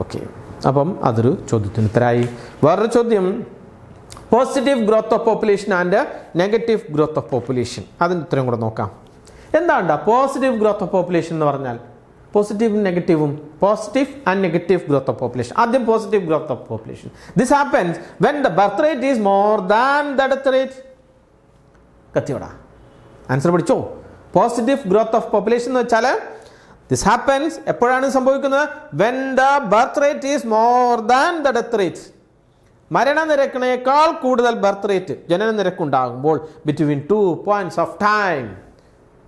ഓക്കെ, അപ്പം അതൊരു ചോദ്യത്തിന് ഉത്തരമായി. വേറൊരു ചോദ്യം, positive growth of population and negative growth of population. അതിൻ്റെ ഉത്തരം കൂടെ നോക്കാം. എന്താണ് പോസിറ്റീവ് ഗ്രോത്ത് ഓഫ് പോപ്പുലേഷൻ എന്ന് പറഞ്ഞാൽ? പോസിറ്റീവും നെഗറ്റീവും, positive and negative growth of population. ആദ്യം positive growth of population. This happens when the birth rate is more than the death rate. കത്തിയോടാ, ആൻസർ പഠിച്ചോ. പോസിറ്റീവ് ഗ്രോത്ത് ഓഫ് പോപ്പുലേഷൻ എന്ന് വെച്ചാൽ this happens എപ്പോഴാണ് സംഭവിക്കുന്നത്? when the birth rate is more than the death rate. മരണനിരക്കിനേക്കാൾ കൂടുതൽ birth rate, ജനന നിരക്കുണ്ടാകുമ്പോൾ between 2 points of time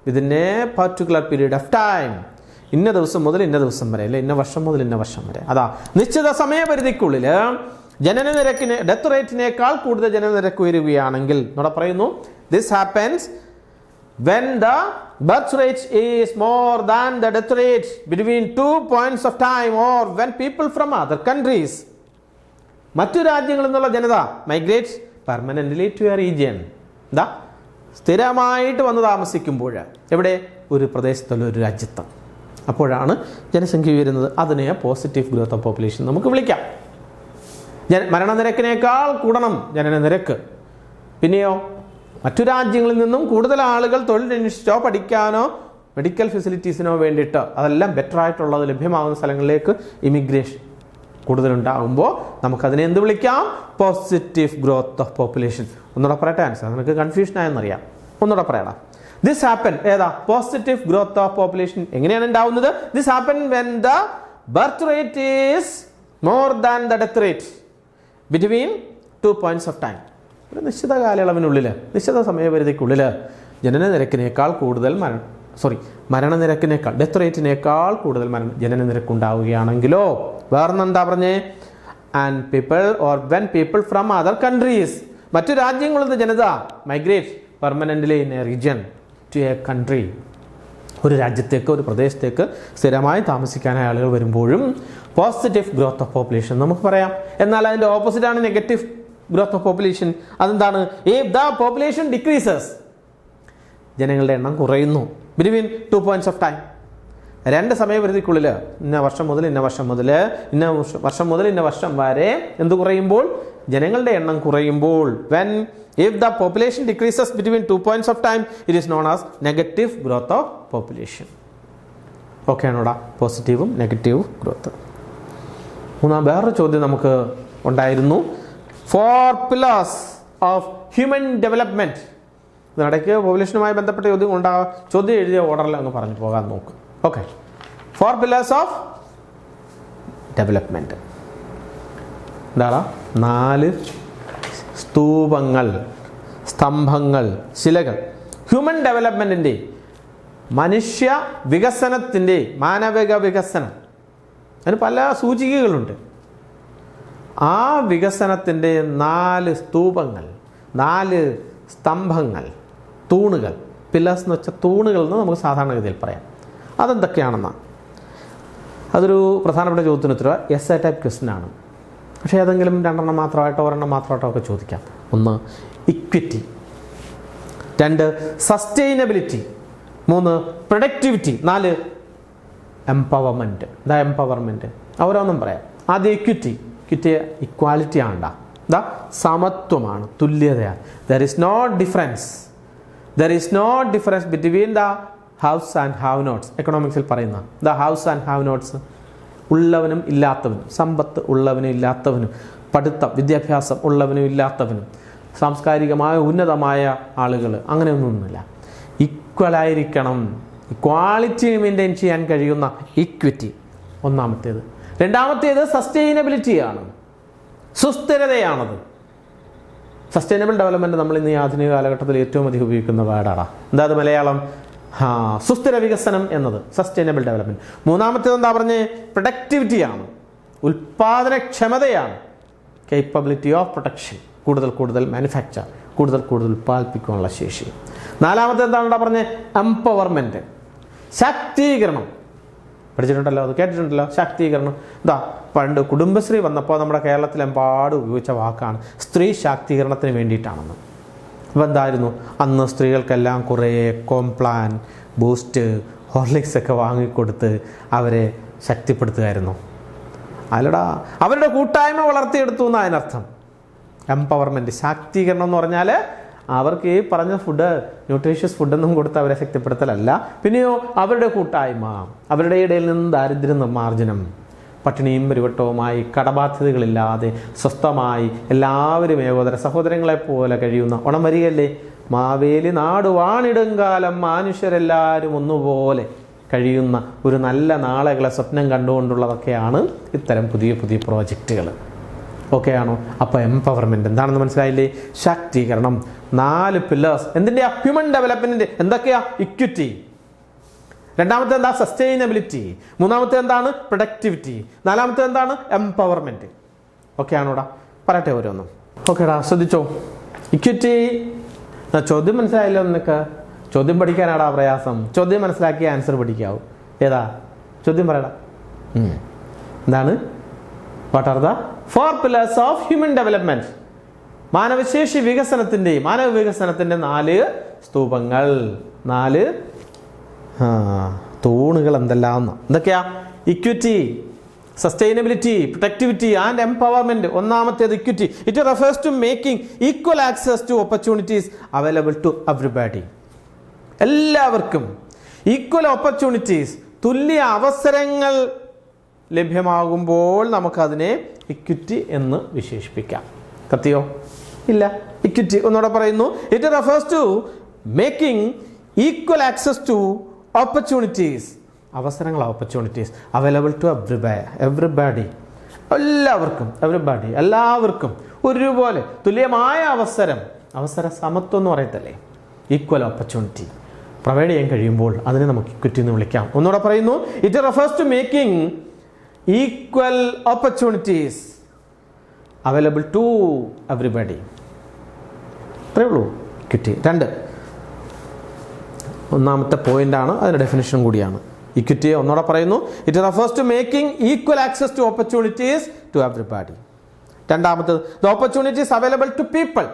within a particular period of time. ഇന്ന ദിവസം മുതൽ ഇന്ന ദിവസം വരെ, അല്ലെ ഇന്ന വർഷം മുതൽ ഇന്ന വർഷം വരെ. അതാ നിശ്ചിത സമയപരിധിക്കുള്ളിൽ ജനന നിരക്കിന് ഡെത്ത് റേറ്റിനേക്കാൾ കൂടുതൽ ജനനനിരക്ക് ഉയരുകയാണെങ്കിൽ ഇവിടെ പറയുന്നു this happens when the birth rate is more than the death rate between 2 points of time, or when people from other countries, മറ്റു രാജ്യങ്ങളിൽ നിന്നുള്ള ജനത migrate permanently to a region, എന്താ സ്ഥിരമായിട്ട് വന്ന് താമസിക്കുമ്പോൾ എവിടെ? ഒരു പ്രദേശത്തുള്ള ഒരു രാജ്യത്ത്. അപ്പോഴാണ് ജനസംഖ്യ ഉയരുന്നത്. അതിനെ പോസിറ്റീവ് ഗ്രോത്ത് ഓഫ് പോപ്പുലേഷൻ നമുക്ക് വിളിക്കാം. മരണനിരക്കിനേക്കാൾ കൂടണം ജനനനിരക്ക്. പിന്നെയോ മറ്റു രാജ്യങ്ങളിൽ നിന്നും കൂടുതൽ ആളുകൾ തൊഴിലന്വേഷിച്ചോ പഠിക്കാനോ മെഡിക്കൽ ഫെസിലിറ്റീസിനോ വേണ്ടിയിട്ട് അതെല്ലാം ബെറ്റർ ആയിട്ടുള്ളത് ലഭ്യമാകുന്ന സ്ഥലങ്ങളിലേക്ക് ഇമിഗ്രേഷൻ കൂടുതലുണ്ടാകുമ്പോൾ നമുക്കതിനെ എന്ത് വിളിക്കാം? Positive growth of population. ഒന്നുകൂടെ പറയട്ടെ ആൻസർ, നമുക്ക് കൺഫ്യൂഷൻ ആയെന്നറിയാം. ഒന്നുകൂടെ പറയണം. ദിസ് ഹാപ്പൻ ഏതാ? പോസിറ്റീവ് ഗ്രോത്ത് ഓഫ് പോപ്പുലേഷൻ എങ്ങനെയാണ് ഉണ്ടാവുന്നത്? This happen when the birth rate is more than the death rate between 2 points of time. ഒരു നിശ്ചിത കാലയളവിനുള്ളിൽ, നിശ്ചിത സമയപരിധിക്കുള്ളിൽ ജനനനിരക്കിനേക്കാൾ കൂടുതൽ മരണനിരക്കിനേക്കാൾ ഡെത്ത് റേറ്റിനേക്കാൾ കൂടുതൽ ജനനനിരക്ക് ഉണ്ടാവുകയാണെങ്കിലോ വേറെന്താ പറഞ്ഞേ? And people or when people from other countries, മറ്റു രാജ്യങ്ങളിൽ നിന്ന് ജനത migrate permanently in a region to a country, ഒരു രാജ്യത്തേക്ക് ഒരു പ്രദേശത്തേക്ക് സ്ഥിരമായി താമസിക്കാനായി ആളുകൾ വരുമ്പോഴും പോസിറ്റീവ് ഗ്രോത്ത് ഓഫ് പോപ്പുലേഷൻ നമുക്ക് പറയാം. എന്നാൽ അതിൻ്റെ ഓപ്പോസിറ്റാണ് നെഗറ്റീവ് ഗ്രോത്ത് ഓഫ് പോപ്പുലേഷൻ. അതെന്താണ്? ഇഫ് ദ പോപ്പുലേഷൻ ഡിക്രീസസ്, ജനങ്ങളുടെ എണ്ണം കുറയുന്നു ബിറ്റ്വീൻ 2 points of time. 2 സമയപരിധിക്കുള്ളിൽ ഇന്ന വർഷം മുതൽ ഇന്ന വർഷം വരെ എന്ത് കുറയുമ്പോൾ, ജനങ്ങളുടെ എണ്ണം കുറയുമ്പോൾ, if the population decreases between 2 points of time, it is known as negative growth of population. Okay ആണോടാ? പോസിറ്റീവും നെഗറ്റീവും ഗ്രോത്ത്. വേറൊരു ചോദ്യം നമുക്ക് ഉണ്ടായിരുന്നു. 4 pillars of human development. ഇതിനിടയ്ക്ക് പോപ്പുലേഷനുമായി ബന്ധപ്പെട്ട ചോദ്യം എഴുതിയ ഓർഡറിൽ അങ്ങ് പറഞ്ഞു പോകാൻ നോക്കും. Okay, 4 pillars of development. എന്താണ്? 4 സ്തംഭങ്ങൾ, ശിലകൾ. ഹ്യൂമൻ ഡെവലപ്മെൻറ്റിൻ്റെ, മനുഷ്യ വികസനത്തിൻ്റെ, മാനവിക വികസനം, അതിന് പല സൂചികകളുണ്ട്. ആ വികസനത്തിൻ്റെ 4 സ്തൂപങ്ങൾ, 4 സ്തംഭങ്ങൾ, തൂണുകൾ. പില്ലേഴ്സ് എന്ന് വെച്ചാൽ തൂണുകൾ എന്ന് നമുക്ക് സാധാരണഗതിയിൽ പറയാം. അതെന്തൊക്കെയാണെന്നാണ്. അതൊരു പ്രധാനപ്പെട്ട ചോദ്യത്തിന് ഉത്തരവ് എസ് എ ടൈപ്പ് ക്വസ്റ്റ്യൻ ആണ്. പക്ഷേ ഏതെങ്കിലും 2 മാത്രമായിട്ടോ 1 മാത്രമായിട്ടോ ഒക്കെ ചോദിക്കാം. 1 ഇക്വിറ്റി, 2 സസ്റ്റൈനബിലിറ്റി, 3 പ്രൊഡക്ടിവിറ്റി, 4 എംപവർമെൻറ്റ്. എന്താ എംപവർമെൻറ്റ്? ഓരോന്നും പറയാം. ആദ്യം ഇക്വിറ്റി. ഇക്വാലിറ്റി ആണ്ടാ, സമത്വമാണ്, തുല്യതയാണ്. There is no difference between the haves and have nots. എക്കണോമിക്സിൽ പറയുന്ന the haves and have nots, ഉള്ളവനും ഇല്ലാത്തവനും, സമ്പത്ത് ഉള്ളവനും ഇല്ലാത്തവനും, പഠിത്തം വിദ്യാഭ്യാസം ഉള്ളവനും ഇല്ലാത്തവനും, സാംസ്കാരികമായ ഉന്നതമായ ആളുകൾ, അങ്ങനെയൊന്നുമില്ല. ഈക്വലായിരിക്കണം. ഇക്വാളിറ്റി മെയിൻറ്റെയിൻ ചെയ്യാൻ കഴിയുന്ന ഇക്വിറ്റി ഒന്നാമത്തേത്. രണ്ടാമത്തേത് സസ്റ്റൈനബിലിറ്റിയാണ്, സുസ്ഥിരതയാണത്. സസ്റ്റൈനബിൾ ഡെവലപ്മെൻറ്റ് നമ്മൾ ഇന്ന് ഈ ആധുനിക കാലഘട്ടത്തിൽ ഏറ്റവും അധികം ഉപയോഗിക്കുന്ന വേർഡാണ്. എന്താ അത് മലയാളം? സുസ്ഥിര വികസനം എന്നത് സസ്റ്റൈനബിൾ ഡെവലപ്മെൻറ്റ്. മൂന്നാമത്തേത് എന്താ പറഞ്ഞ്? പ്രൊഡക്ടിവിറ്റിയാണ്, ഉൽപ്പാദനക്ഷമതയാണ്, കേപ്പബിലിറ്റി ഓഫ് പ്രൊഡക്ഷൻ, കൂടുതൽ മാനുഫാക്ചർ, കൂടുതൽ ഉൽപ്പാദിപ്പിക്കാനുള്ള ശേഷി. നാലാമത്തെ എന്താണ് പറഞ്ഞത്? എംപവർമെൻറ്റ്, ശാക്തീകരണം. പഠിച്ചിട്ടുണ്ടല്ലോ, അത് കേട്ടിട്ടുണ്ടല്ലോ, ശാക്തീകരണം. പണ്ട് കുടുംബശ്രീ വന്നപ്പോൾ നമ്മുടെ കേരളത്തിലെമ്പാടും ഉപയോഗിച്ച വാക്കാണ് സ്ത്രീ ശാക്തീകരണത്തിന് വേണ്ടിയിട്ടാണെന്ന്. അപ്പോൾ എന്തായിരുന്നു? അന്ന് സ്ത്രീകൾക്കെല്ലാം കുറേ കോംപ്ലാൻ, ബൂസ്റ്റ്, ഹോർലിക്സ് ഒക്കെ വാങ്ങിക്കൊടുത്ത് അവരെ ശക്തിപ്പെടുത്തുമായിരുന്നു. അല്ലടാ, അവരുടെ കൂട്ടായ്മ വളർത്തിയെടുത്തു എന്നാണ് അതിനർത്ഥം. എംപവർമെൻറ്റ്, ശാക്തീകരണം എന്ന് പറഞ്ഞാൽ അവർക്ക് ഈ പറഞ്ഞ ഫുഡ്, ന്യൂട്രീഷ്യസ് ഫുഡൊന്നും കൊടുത്ത് അവരെ ശക്തിപ്പെടുത്തലല്ല, പിന്നെയോ അവരുടെ കൂട്ടായ്മ, അവരുടെ ഇടയിൽ നിന്ന് ദാരിദ്ര്യ നിർമ്മാർജ്ജനം, പട്ടിണിയും പരിവട്ടവുമായി കടബാധ്യതകളില്ലാതെ സ്വസ്ഥമായി എല്ലാവരും ഏകോദര സഹോദരങ്ങളെപ്പോലെ കഴിയുന്ന ഓണം വരികയല്ലേ. മാവേലി നാടുവാണിടുങ്കാലം മനുഷ്യരെല്ലാവരും ഒന്നുപോലെ കഴിയുന്ന ഒരു നല്ല നാളുകളെ സ്വപ്നം കണ്ടുകൊണ്ടുള്ളതൊക്കെയാണ് ഇത്തരം പുതിയ പ്രോജക്റ്റുകൾ. ഓക്കെ ആണോ? അപ്പോൾ എംപവർമെൻറ്റ് എന്താണെന്ന് മനസ്സിലായില്ലേ? ശാക്തീകരണം. 4 പില്ലേഴ്സ് എന്തിൻ്റെയാ? ഹ്യൂമൻ ഡെവലപ്മെൻറ്റിൻ്റെ. എന്തൊക്കെയാ? ഇക്വിറ്റി. രണ്ടാമത്തെ എന്താ? സസ്റ്റൈനബിലിറ്റി. മൂന്നാമത്തെ എന്താണ്? പ്രൊഡക്ടിവിറ്റി. നാലാമത്തെ എന്താണ്? എംപവർമെൻറ്റ്. ഓക്കെ ആണോടാ? പറയട്ടെ ഓരോന്നും. ഓക്കേടാ, ശ്രദ്ധിച്ചോ. ഇക്വിറ്റി. ചോദ്യം മനസ്സിലായല്ലോ നിനക്ക്? ചോദ്യം പഠിക്കാനാടാ പ്രയാസം. ചോദ്യം മനസ്സിലാക്കി ആൻസർ പഠിക്കാവൂ. ഏതാ ചോദ്യം? പറയടാ. എന്താണ്? What are the 4 pillars of human development? മാനവ വികസനത്തിൻ്റെ 4 സ്തൂപങ്ങൾ, 4 തൂണുകൾ എന്തെല്ലാം? എന്തൊക്കെയാ? Equity, sustainability, productivity and empowerment. ഒന്നാമത്തേത് equity. It refers to making equal access to opportunities available to everybody. എല്ലാവർക്കും ഈക്വൽ ഓപ്പർച്യൂണിറ്റീസ്, തുല്യ അവസരങ്ങൾ ലഭ്യമാകുമ്പോൾ നമുക്കതിനെ ഇക്വിറ്റി എന്ന് വിശേഷിപ്പിക്കാം. കത്തിയോ? ഇല്ല. ഇക്വിറ്റി ഒന്നുകൂടെ പറയുന്നു. It refers to making equal access to opportunities, അവസരങ്ങൾ, ഓപ്പർച്യൂണിറ്റീസ് അവൈലബിൾ ടു എവറിബഡി, എല്ലാവർക്കും ഒരുപോലെ തുല്യമായ അവസര സമത്വം എന്ന് പറയത്തല്ലേ, ഈക്വൽ ഓപ്പർച്യൂണിറ്റി പ്രൊവൈഡ് ചെയ്യാൻ കഴിയുമ്പോൾ അതിനെ നമുക്ക് ഇക്വിറ്റി എന്ന് വിളിക്കാം. ഒന്നുകൂടെ പറയുന്നു. It refers to making equal opportunities available to everybody. അത്രയേ ഉള്ളൂ ഇക്വിറ്റി. 2 ഒന്നാമത്തെ പോയിന്റാണ്, അതിൻ്റെ ഡെഫിനിഷൻ കൂടിയാണ്. ഇക്വിറ്റിയെ ഒന്നുകൂടെ പറയുന്നു. It refers to making equal access to opportunities to everybody. രണ്ടാമത്തത് the opportunities available to people.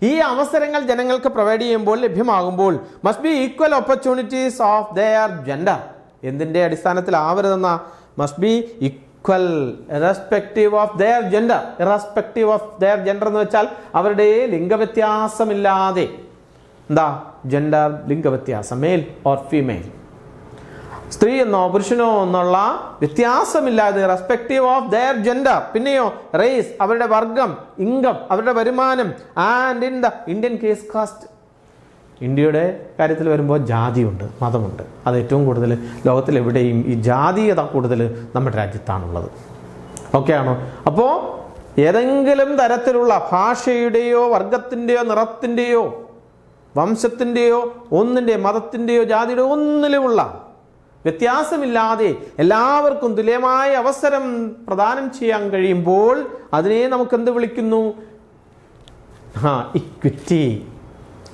ഈ അവസരങ്ങൾ ജനങ്ങൾക്ക് പ്രൊവൈഡ് ചെയ്യുമ്പോൾ, ലഭ്യമാകുമ്പോൾ, must be equal opportunities of their gender. എന്തിൻ്റെ അടിസ്ഥാനത്തിലാവരുതെന്ന must be equal irrespective of their gender. Irrespective of their gender എന്ന് വെച്ചാൽ അവരുടെ ലിംഗവ്യത്യാസമില്ലാതെ. എന്താ ജെൻഡർ? ലിംഗവ്യത്യാസം, മെയിൽ ഓർ ഫീമെയിൽ, സ്ത്രീ എന്നോ പുരുഷനോ എന്നുള്ള വ്യത്യാസമില്ലാതെ, റെസ്പെക്റ്റീവ് ഓഫ് ദെയർ ജെൻഡർ. പിന്നെയോ റേസ്, അവരുടെ വർഗം, ഇൻകം, അവരുടെ വരുമാനം, and in the Indian case caste. ഇന്ത്യയുടെ കാര്യത്തിൽ വരുമ്പോൾ ജാതിയുണ്ട്, മതമുണ്ട്. അത് ഏറ്റവും കൂടുതൽ ലോകത്തിൽ എവിടെയും ഈ ജാതീയത കൂടുതൽ നമ്മുടെ രാജ്യത്താണുള്ളത്. ഓക്കെ ആണോ? അപ്പോൾ ഏതെങ്കിലും തരത്തിലുള്ള ഭാഷയുടെയോ വർഗത്തിൻ്റെയോ നിറത്തിൻ്റെയോ വംശത്തിൻ്റെയോ ഒന്നിൻ്റെ മതത്തിൻ്റെയോ ജാതിയുടെയോ ഒന്നിലുമുള്ള വ്യത്യാസമില്ലാതെ എല്ലാവർക്കും തുല്യമായ അവസരം പ്രദാനം ചെയ്യാൻ കഴിയുമ്പോൾ അതിനെ നമുക്ക് എന്ത് വിളിക്കുന്നു? ഇക്വിറ്റി.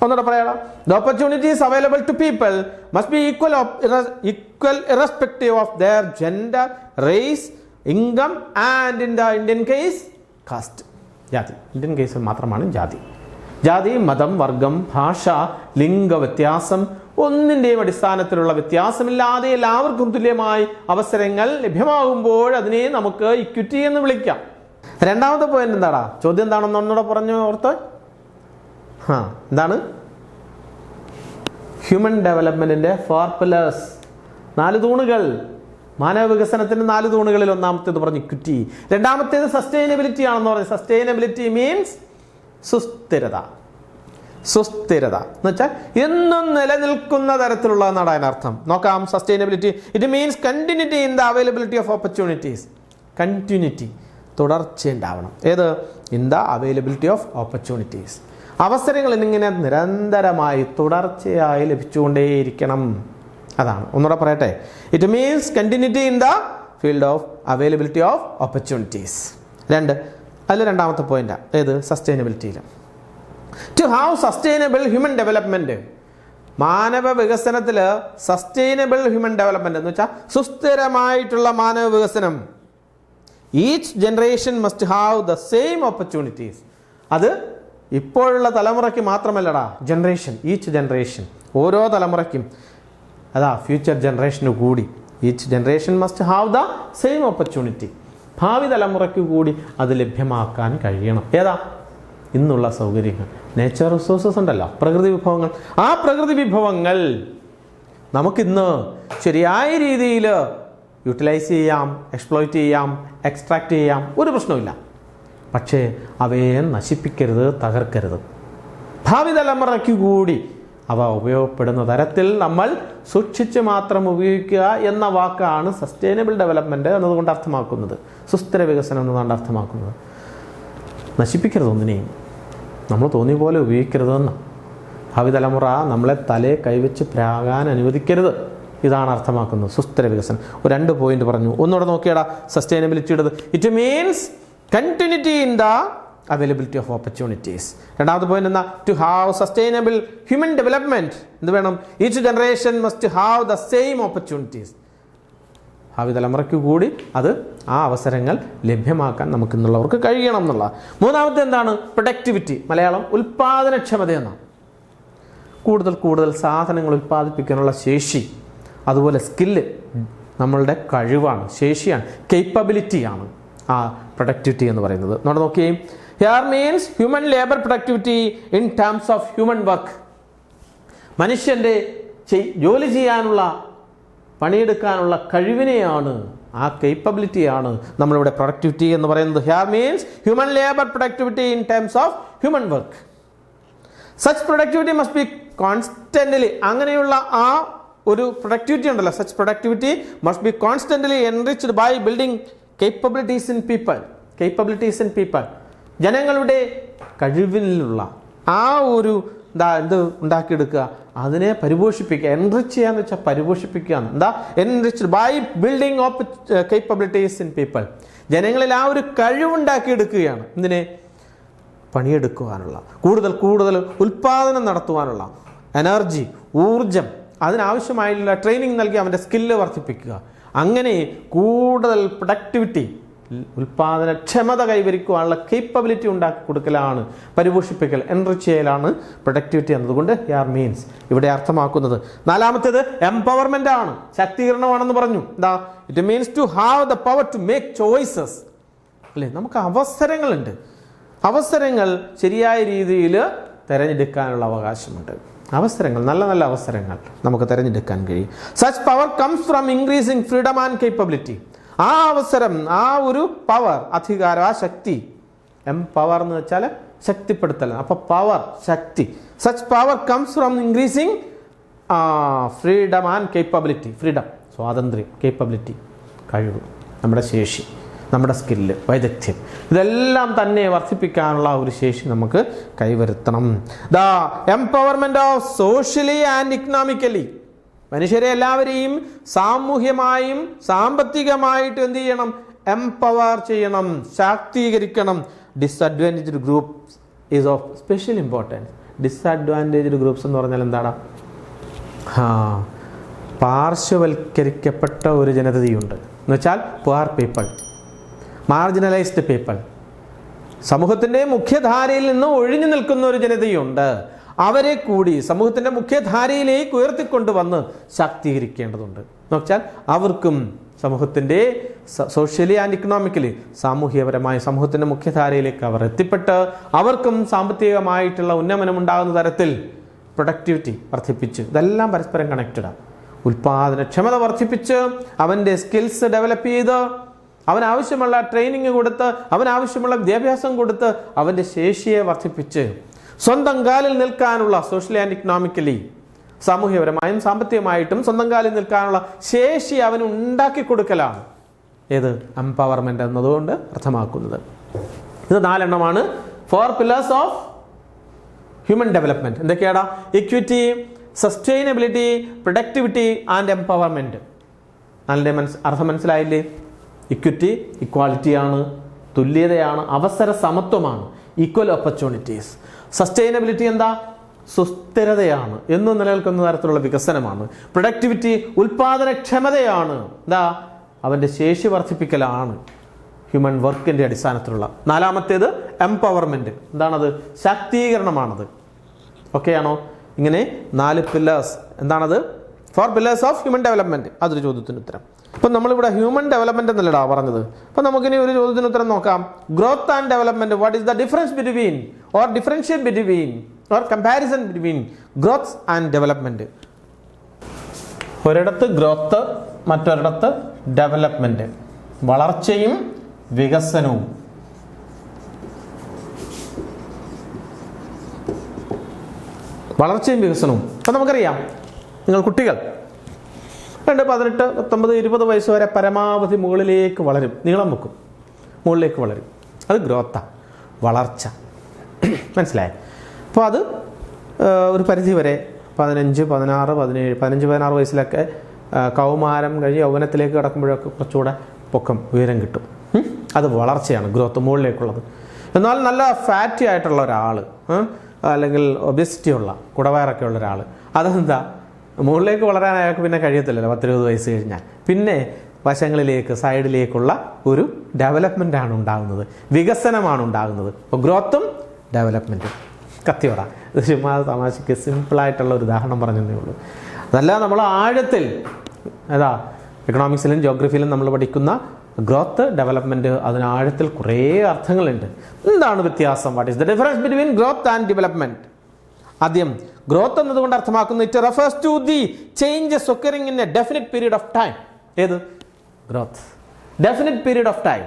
ഒന്നുകൂടെ പറയാം. The opportunities available to people must be equal irrespective of their gender, race, income and in the Indian case caste. ജാതി. ഇന്ത്യൻ കേസിൽ മാത്രമാണ് ജാതി. ജാതി, മതം, വർഗം, ഭാഷ, ലിംഗ വ്യത്യാസം ഒന്നിൻ്റെയും അടിസ്ഥാനത്തിലുള്ള വ്യത്യാസമില്ലാതെ എല്ലാവർക്കും തുല്യമായി അവസരങ്ങൾ ലഭ്യമാകുമ്പോൾ അതിനെ നമുക്ക് ഇക്വിറ്റി എന്ന് വിളിക്കാം. രണ്ടാമത്തെ പോയിന്റ് എന്താടാ? ചോദ്യം എന്താണെന്ന് ഒന്നുകൂടെ പറഞ്ഞു ഓർത്ത്. എന്താണ്? ഹ്യൂമൻ ഡെവലപ്മെന്റിന്റെ 4 പില്ലേഴ്സ്, 4 തൂണുകൾ. മാനവ വികസനത്തിന്റെ 4 തൂണുകളിൽ ഒന്നാമത്തേത് പറഞ്ഞു ഇക്വിറ്റി. രണ്ടാമത്തേത് സസ്റ്റൈനബിലിറ്റി ആണെന്ന് പറഞ്ഞു. സസ്റ്റൈനബിലിറ്റി മീൻസ് സുസ്ഥിരത. സുസ്ഥിരത എന്ന് വെച്ചാൽ എന്നും നിലനിൽക്കുന്ന തരത്തിലുള്ള എന്നാണ് അതിനർത്ഥം. നോക്കാം. Sustainability it means continuity in the availability of opportunities. Continuity, തുടർച്ചയുണ്ടാവണം. ഏത്? In the availability of opportunities. അവസരങ്ങൾ ഇങ്ങനെ നിരന്തരമായി തുടർച്ചയായി ലഭിച്ചുകൊണ്ടേയിരിക്കണം. അതാണ്. ഒന്നുകൂടെ പറയട്ടെ. It means continuity in the field of availability of opportunities. 2. അതിൽ രണ്ടാമത്തെ പോയിന്റാണ്. ഏത്? സസ്റ്റൈനബിലിറ്റിയിൽ. To have sustainable human development. മാനവ വികസനത്തിൽ സസ്റ്റൈനബിൾ ഹ്യൂമൻ ഡെവലപ്മെന്റ് എന്ന് വെച്ചാൽ സുസ്ഥിരമായിട്ടുള്ള മാനവ വികസനം. Each generation must have the same opportunities. അത് ഇപ്പോഴുള്ള തലമുറയ്ക്ക് മാത്രമല്ലടാ. ജനറേഷൻ, ഈച്ച് ജനറേഷൻ, ഓരോ തലമുറയ്ക്കും. അതാ ഫ്യൂച്ചർ ജനറേഷന് കൂടി. Each generation must have the same opportunity. ഭാവി തലമുറയ്ക്ക് കൂടി അത് ലഭ്യമാക്കാൻ കഴിയണം. ഏതാ? ഇന്നുള്ള സൗകര്യങ്ങൾ, നേച്ചർ റിസോഴ്സസ് ഉണ്ടല്ലോ, പ്രകൃതി വിഭവങ്ങൾ. ആ പ്രകൃതി വിഭവങ്ങൾ നമുക്കിന്ന് ശരിയായ രീതിയിൽ യൂട്ടിലൈസ് ചെയ്യാം, എക്സ്പ്ലോയിറ്റ് ചെയ്യാം, എക്സ്ട്രാക്ട് ചെയ്യാം. ഒരു പ്രശ്നമില്ല. പക്ഷേ അവയെ നശിപ്പിക്കരുത്, തകർക്കരുത്. ഭാവി തലമുറയ്ക്ക് കൂടി അവ ഉപയോഗപ്പെടുന്ന തരത്തിൽ നമ്മൾ സൂക്ഷിച്ച് മാത്രം ഉപയോഗിക്കുക എന്ന വാക്കാണ് സസ്റ്റൈനബിൾ ഡെവലപ്മെൻറ്റ് എന്നതുകൊണ്ട് അർത്ഥമാക്കുന്നത്. സുസ്ഥിര വികസനം എന്നതുകൊണ്ട് അർത്ഥമാക്കുന്നത്. നശിപ്പിക്കരുത് ഒന്നിനെയും, നമ്മൾ തോന്നിയ പോലെ ഉപയോഗിക്കരുതെന്ന്. ഭാവി തലമുറ നമ്മളെ തലയെ കൈവച്ച് പ്രാകാൻ അനുവദിക്കരുത്. ഇതാണ് അർത്ഥമാക്കുന്നത് സുസ്ഥിര വികസനം. 2 പോയിന്റ് പറഞ്ഞു. ഒന്നുകൂടെ നോക്കിയാടാ സസ്റ്റൈനബിലിറ്റിയുടേത്. It means continuity in the availability of opportunities. രണ്ടാമത്തെ പോയിന്റ് എന്താ? To have sustainable human development. എന്ത് വേണം? Each generation must have the same opportunities. ഭാവി തലമുറയ്ക്ക് കൂടി അത് ആ അവസരങ്ങൾ ലഭ്യമാക്കാൻ നമുക്ക് ഇന്നുള്ളവർക്ക് കഴിയണം എന്നുള്ള. മൂന്നാമത്തെ എന്താണ്? പ്രൊഡക്ടിവിറ്റി. മലയാളം ഉൽപാദനക്ഷമത എന്നാണ്. കൂടുതൽ സാധനങ്ങൾ ഉൽപ്പാദിപ്പിക്കാനുള്ള ശേഷി, അതുപോലെ സ്കില്ല്, നമ്മളുടെ കഴിവാണ്, ശേഷിയാണ്, കേപ്പബിലിറ്റിയാണ് ആ പ്രൊഡക്ടിവിറ്റി എന്ന് പറയുന്നത്. നമ്മൾ നോക്കിയേ. Here means human labour productivity in terms of human work. മനുഷ്യൻ്റെ ജോലി ചെയ്യാനുള്ള, പണിയെടുക്കാനുള്ള കഴിവിനെയാണ്, ആ കേപ്പബിലിറ്റിയാണ് നമ്മളിവിടെ പ്രൊഡക്ടിവിറ്റി എന്ന് പറയുന്നത്. Here means human labour productivity in terms of human work. Such productivity must be constantly. അങ്ങനെയുള്ള ആ ഒരു പ്രൊഡക്ടിവിറ്റി ഉണ്ടല്ലോ, such productivity must be constantly enriched by building capabilities in people. Capabilities in people, ജനങ്ങളുടെ കഴിവിലുള്ള ആ ഒരു എന്ത് ഉണ്ടാക്കിയെടുക്കുക, അതിനെ പരിപോഷിപ്പിക്കുക. എൻറിച്ച് ചെയ്യാന്ന് വെച്ചാൽ പരിപോഷിപ്പിക്കുക. എന്താ? Enriched by building of capabilities in people. ജനങ്ങളിൽ ആ ഒരു കഴിവുണ്ടാക്കിയെടുക്കുകയാണ്. എന്തിനെ? പണിയെടുക്കുവാനുള്ള, കൂടുതൽ ഉൽപ്പാദനം നടത്തുവാനുള്ള എനർജി, ഊർജം, അതിനാവശ്യമായിട്ടുള്ള ട്രെയിനിങ് നൽകി അവൻ്റെ സ്കില്ല് വർദ്ധിപ്പിക്കുക. അങ്ങനെ കൂടുതൽ പ്രൊഡക്ടിവിറ്റി ഉൽപാദനക്ഷമത കൈവരിക്കുവാനുള്ള കേപ്പബിലിറ്റി ഉണ്ടാക്കി കൊടുക്കലാണ്, പരിപോഷിപ്പിക്കൽ, എൻറിച്ച് ചെയ്യലാണ് പ്രൊഡക്ടിവിറ്റി എന്നതുകൊണ്ട് ഹിയർ മീൻസ് ഇവിടെ അർത്ഥമാക്കുന്നത്. നാലാമത്തേത് എംപവർമെന്റ് ആണ്, ശാക്തീകരണമാണെന്ന് പറഞ്ഞു. എന്താ? It means to have the power to make choices. അല്ലേ, നമുക്ക് അവസരങ്ങളുണ്ട്, അവസരങ്ങൾ ശരിയായ രീതിയിൽ തിരഞ്ഞെടുക്കാനുള്ള അവകാശമുണ്ട്. അവസരങ്ങൾ, നല്ല നല്ല അവസരങ്ങൾ നമുക്ക് തിരഞ്ഞെടുക്കാൻ കഴിയും. Such power comes from increasing freedom and capability. ആ അവസരം, ആ ഒരു പവർ, അധികാരം, ആ ശക്തി, എംപവർ എന്ന് വെച്ചാൽ ശക്തിപ്പെടുത്തൽ. അപ്പൊ power, Shakti. Such power comes from increasing freedom and capability. Freedom, സ്വാതന്ത്ര്യം, കേപ്പബിലിറ്റി, കഴിവ്, നമ്മുടെ ശേഷി, നമ്മുടെ സ്കില്ല്, വൈദഗ്ധ്യം, ഇതെല്ലാം തന്നെ വർദ്ധിപ്പിക്കാനുള്ള ഒരു ശേഷി നമുക്ക് കൈവരുത്തണം. The empowerment of socially and economically. മനുഷ്യരെ എല്ലാവരെയും സാമൂഹ്യമായും സാമ്പത്തികമായിട്ട് എന്ത് ചെയ്യണം? എംപവർ ചെയ്യണം, ശാക്തീകരിക്കണം. Disadvantaged groups is of special importance. Disadvantaged groups എന്ന് പറഞ്ഞാൽ എന്താണ്? പാർശ്വവൽക്കരിക്കപ്പെട്ട ഒരു ജനതയുണ്ട് എന്ന് വെച്ചാൽ പുവർ പീപ്പിൾ, മാർജിനലൈസ്ഡ് പീപ്പിൾ, സമൂഹത്തിൻ്റെ മുഖ്യധാരയിൽ നിന്ന് ഒഴിഞ്ഞു നിൽക്കുന്ന ഒരു ജനതയുണ്ട്. അവരെ കൂടി സമൂഹത്തിൻ്റെ മുഖ്യധാരയിലേക്ക് ഉയർത്തിക്കൊണ്ടുവന്ന് ശാക്തീകരിക്കേണ്ടതുണ്ട്. എന്ന് വെച്ചാൽ അവർക്കും സമൂഹത്തിൻ്റെ സോഷ്യലി ആൻഡ് ഇക്കണോമിക്കലി, സാമൂഹികപരമായ സമൂഹത്തിൻ്റെ മുഖ്യധാരയിലേക്ക് അവർ എത്തിപ്പെട്ട് അവർക്കും സാമ്പത്തികമായിട്ടുള്ള ഉന്നമനം ഉണ്ടാകുന്ന തരത്തിൽ പ്രൊഡക്ടിവിറ്റി വർദ്ധിപ്പിച്ച്, ഇതെല്ലാം പരസ്പരം കണക്റ്റഡാണ്. ഉൽപാദനക്ഷമത വർദ്ധിപ്പിച്ച് അവൻ്റെ സ്കിൽസ് ഡെവലപ്പ് ചെയ്ത് അവനാവശ്യമുള്ള ട്രെയിനിങ് കൊടുത്ത് അവനാവശ്യമുള്ള വിദ്യാഭ്യാസം കൊടുത്ത് അവൻ്റെ ശേഷിയെ വർദ്ധിപ്പിച്ച് സ്വന്തം കാലിൽ നിൽക്കാനുള്ള, സോഷ്യലി ആൻഡ് ഇക്കണോമിക്കലി, സാമൂഹ്യപരമായും സാമ്പത്തികമായിട്ടും സ്വന്തം കാലിൽ നിൽക്കാനുള്ള ശേഷി അവന് ഉണ്ടാക്കി കൊടുക്കലാണ് ഏത്? എംപവർമെന്റ് എന്നതുകൊണ്ട് അർത്ഥമാക്കുന്നത്. ഇത് 4 എണ്ണമാണ് 4 പില്ലേഴ്സ് ഓഫ് ഹ്യൂമൻ ഡെവലപ്മെന്റ്. എന്തൊക്കെയാടാ? Equity, sustainability, productivity and empowerment. നല്ല അർത്ഥം മനസ്സിലായില്ലേ? ഇക്വിറ്റി, ഇക്വാളിറ്റിയാണ്, തുല്യതയാണ്, അവസര സമത്വമാണ്, ഈക്വൽ ഓപ്പർച്യൂണിറ്റീസ്. സസ്റ്റൈനബിലിറ്റി എന്താ? സുസ്ഥിരതയാണ്, എന്നും നിലനിൽക്കുന്ന തരത്തിലുള്ള വികസനമാണ്. പ്രൊഡക്ടിവിറ്റി, ഉൽപാദനക്ഷമതയാണ്. എന്താ? അവൻ്റെ ശേഷി വർദ്ധിപ്പിക്കലാണ്, ഹ്യൂമൻ വർക്കിൻ്റെ അടിസ്ഥാനത്തിലുള്ള. 4ാമത്തേത് എംപവർമെന്റ്. എന്താണത്? ശാക്തീകരണമാണത്. ഓക്കെ ആണോ? ഇങ്ങനെ 4 പില്ലേഴ്സ്. എന്താണത്? 4 പില്ലേഴ്സ് ഓഫ് ഹ്യൂമൻ ഡെവലപ്മെന്റ്. അതൊരു ചോദ്യത്തിന് ഉത്തരം. ഇപ്പം നമ്മളിവിടെ ഹ്യൂമൻ ഡെവലപ്മെന്റ് എന്നല്ലടാ പറഞ്ഞത്. അപ്പം നമുക്കിനി ഒരു ചോദ്യത്തിന് ഉത്തരം നോക്കാം. Growth and development, what is the difference between or differentiate between or comparison between growth and development? ഒരിടത്ത് ഗ്രോത്ത്, മറ്റൊരിടത്ത് ഡെവലപ്മെന്റ്. വളർച്ചയും വികസനവും. വളർച്ചയും വികസനവും. അപ്പം നമുക്കറിയാം, നിങ്ങൾ കുട്ടികൾ 18, 19, 20 വയസ്സ് വരെ പരമാവധി മുകളിലേക്ക് വളരും, നീളം വെക്കും, മുകളിലേക്ക് വളരും. അത് ഗ്രോത്താണ്, വളർച്ച. മനസ്സിലായി? അപ്പോൾ അത് ഒരു പരിധി വരെ 15, 16, 17, 15, 16 വയസ്സിലൊക്കെ കൗമാരം കഴിഞ്ഞ് യൗവനത്തിലേക്ക് കിടക്കുമ്പോഴൊക്കെ കുറച്ചുകൂടെ പൊക്കം, ഉയരം കിട്ടും. അത് വളർച്ചയാണ്, ഗ്രോത്ത്, മുകളിലേക്കുള്ളത്. എന്നാൽ നല്ല ഫാറ്റി ആയിട്ടുള്ള ഒരാൾ, അല്ലെങ്കിൽ ഒബിസിറ്റി ഉള്ള, കുടവയറൊക്കെ ഉള്ള ഒരാൾ, അതെന്താ? മുകളിലേക്ക് വളരാൻ അയാൾക്ക് പിന്നെ കഴിയത്തില്ലല്ലോ 10-20 വയസ്സ് കഴിഞ്ഞാൽ. പിന്നെ വശങ്ങളിലേക്ക്, സൈഡിലേക്കുള്ള ഒരു ഡെവലപ്മെൻ്റ് ആണ് ഉണ്ടാകുന്നത്, വികസനമാണ് ഉണ്ടാകുന്നത്. അപ്പോൾ ഗ്രോത്തും ഡെവലപ്മെൻറ്റും. കത്തിയോടാ, ഇത് ചുമ്മാ തമാശയ്ക്ക് സിമ്പിളായിട്ടുള്ള ഒരു ഉദാഹരണം പറഞ്ഞതേ ഉള്ളൂ. അതല്ല, നമ്മൾ ആഴത്തിൽ ഏതാ എക്കണോമിക്സിലും ജോഗ്രഫിയിലും നമ്മൾ പഠിക്കുന്ന ഗ്രോത്ത്, ഡെവലപ്മെൻറ്റ്, അതിന് ആഴത്തിൽ കുറേ അർത്ഥങ്ങളുണ്ട്. എന്താണ് വ്യത്യാസം? What is the difference between growth and development? ആദ്യം, ഗ്രോത്ത് എന്നതുകൊണ്ട് അർത്ഥമാക്കുന്നത് it refers to the changes occurring in a definite period of time. ഏത്? Growth. Definite period of time,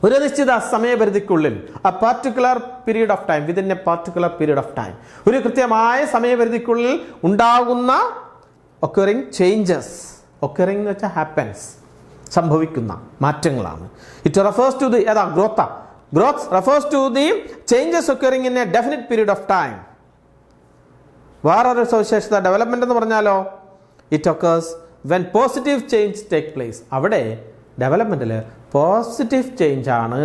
ഒരു നിശ്ചിത സമയപരിധിക്കുള്ളിൽ, a particular period of time, within a particular period of time, ഒരു കൃത്യമായ സമയപരിധിക്കുള്ളിൽ ഉണ്ടാകുന്ന ഒക്കറിംഗ് ചേഞ്ചസ്. ഒക്കറിംഗ് എന്ന് വെച്ചാൽ ഹാപ്പൻസ്, സംഭവിക്കുന്ന മാറ്റങ്ങളാണ്. ഇറ്റ് റെഫേഴ്സ് ടു ദി ഏതാ? Growth. Growth refers to the changes occurring in a definite period of time. വേറൊരു സവിശേഷത ഡെവലപ്മെന്റ് എന്ന് പറഞ്ഞാലോ, it occurs when positive change take place. അവിടെ ഡെവലപ്മെന്റിൽ പോസിറ്റീവ് ചേഞ്ച് ആണ്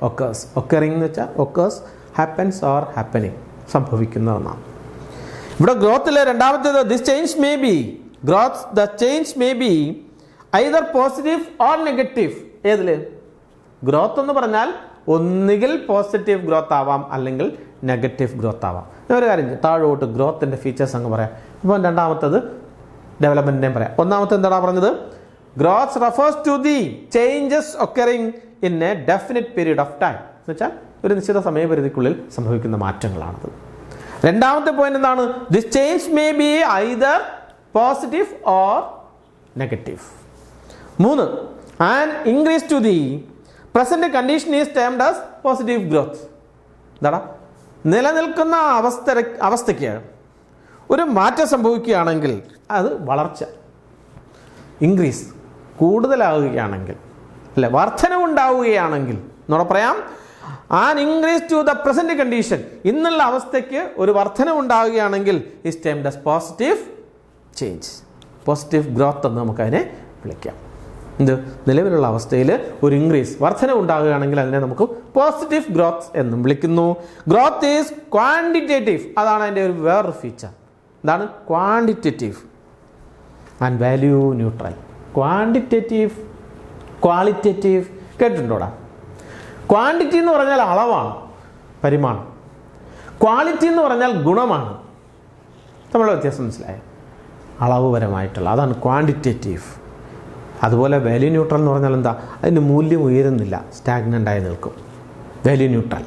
ഒക്കേഴ്സ്. ഒക്കറിംഗ് എന്ന് വെച്ചാൽ ഒക്കേഴ്സ്, ഹാപ്പൻസ് ഓർ ഹാപ്പനിങ്, സംഭവിക്കുന്നതെന്നാണ്. ഇവിടെ ഗ്രോത്തിൽ 2ാമത്തേത്, this change may be, growth, the change may be either positive or negative. ഏതില്? ഗ്രോത്ത് എന്ന് പറഞ്ഞാൽ ഒന്നുകിൽ പോസിറ്റീവ് ഗ്രോത്ത് ആവാം, അല്ലെങ്കിൽ നെഗറ്റീവ് ഗ്രോത്ത് ആവാം. ഞാൻ ഒരു കാര്യം താഴോട്ട് ഗ്രോത്തിൻ്റെ ഫീച്ചേഴ്സ് അങ്ങ് പറയാം. ഇപ്പം രണ്ടാമത്തത് ഡെവലപ്മെൻറ്റിനെയും പറയാം. ഒന്നാമത്തെ എന്താണ് പറഞ്ഞത്? Growth refers to the changes occurring in a definite period of time. എന്ന് വെച്ചാൽ ഒരു നിശ്ചിത സമയപരിധിക്കുള്ളിൽ സംഭവിക്കുന്ന മാറ്റങ്ങളാണത്. രണ്ടാമത്തെ പോയിന്റ് എന്താണ്? This change may be either positive or negative. 3, an increase to the present condition is termed as positive growth. എന്താടാ? നിലനിൽക്കുന്ന അവസ്ഥയ്ക്ക് ഒരു മാറ്റം സംഭവിക്കുകയാണെങ്കിൽ അത് വളർച്ച, ഇൻക്രീസ്, കൂടുതലാവുകയാണെങ്കിൽ, അല്ലെ, വർധനവുണ്ടാവുകയാണെങ്കിൽ എന്നോട് പറയാം. An increase to the present condition, ഇന്നുള്ള അവസ്ഥയ്ക്ക് ഒരു വർധനവുണ്ടാവുകയാണെങ്കിൽ is termed as positive change, positive growth എന്ന് നമുക്കതിനെ വിളിക്കാം. എന്ത്? നിലവിലുള്ള അവസ്ഥയിൽ ഒരു ഇൻക്രീസ്, വർധന ഉണ്ടാകുകയാണെങ്കിൽ അതിനെ നമുക്ക് പോസിറ്റീവ് ഗ്രോത്ത് എന്നും വിളിക്കുന്നു. Growth is quantitative. അതാണ് അതിൻ്റെ ഒരു വേറൊരു ഫീച്ചർ. എന്താണ്? Quantitative and value neutral. Quantitative, qualitative കേട്ടിട്ടുണ്ടോടാ? ക്വാണ്ടിറ്റി എന്ന് പറഞ്ഞാൽ അളവാണ്, പരിമാണം. ക്വാളിറ്റി എന്ന് പറഞ്ഞാൽ ഗുണമാണ്. തമ്മിലുള്ള വ്യത്യാസം മനസ്സിലായോ? അളവുപരമായിട്ടുള്ള, അതാണ് ക്വാണ്ടിറ്റേറ്റീവ്. അതുപോലെ വാല്യൂ ന്യൂട്രൽ എന്ന് പറഞ്ഞാൽ എന്താ? അതിൻ്റെ മൂല്യം ഉയരുന്നില്ല, സ്റ്റാഗ്നൻ്റായി നിൽക്കും. വാല്യൂ ന്യൂട്രൽ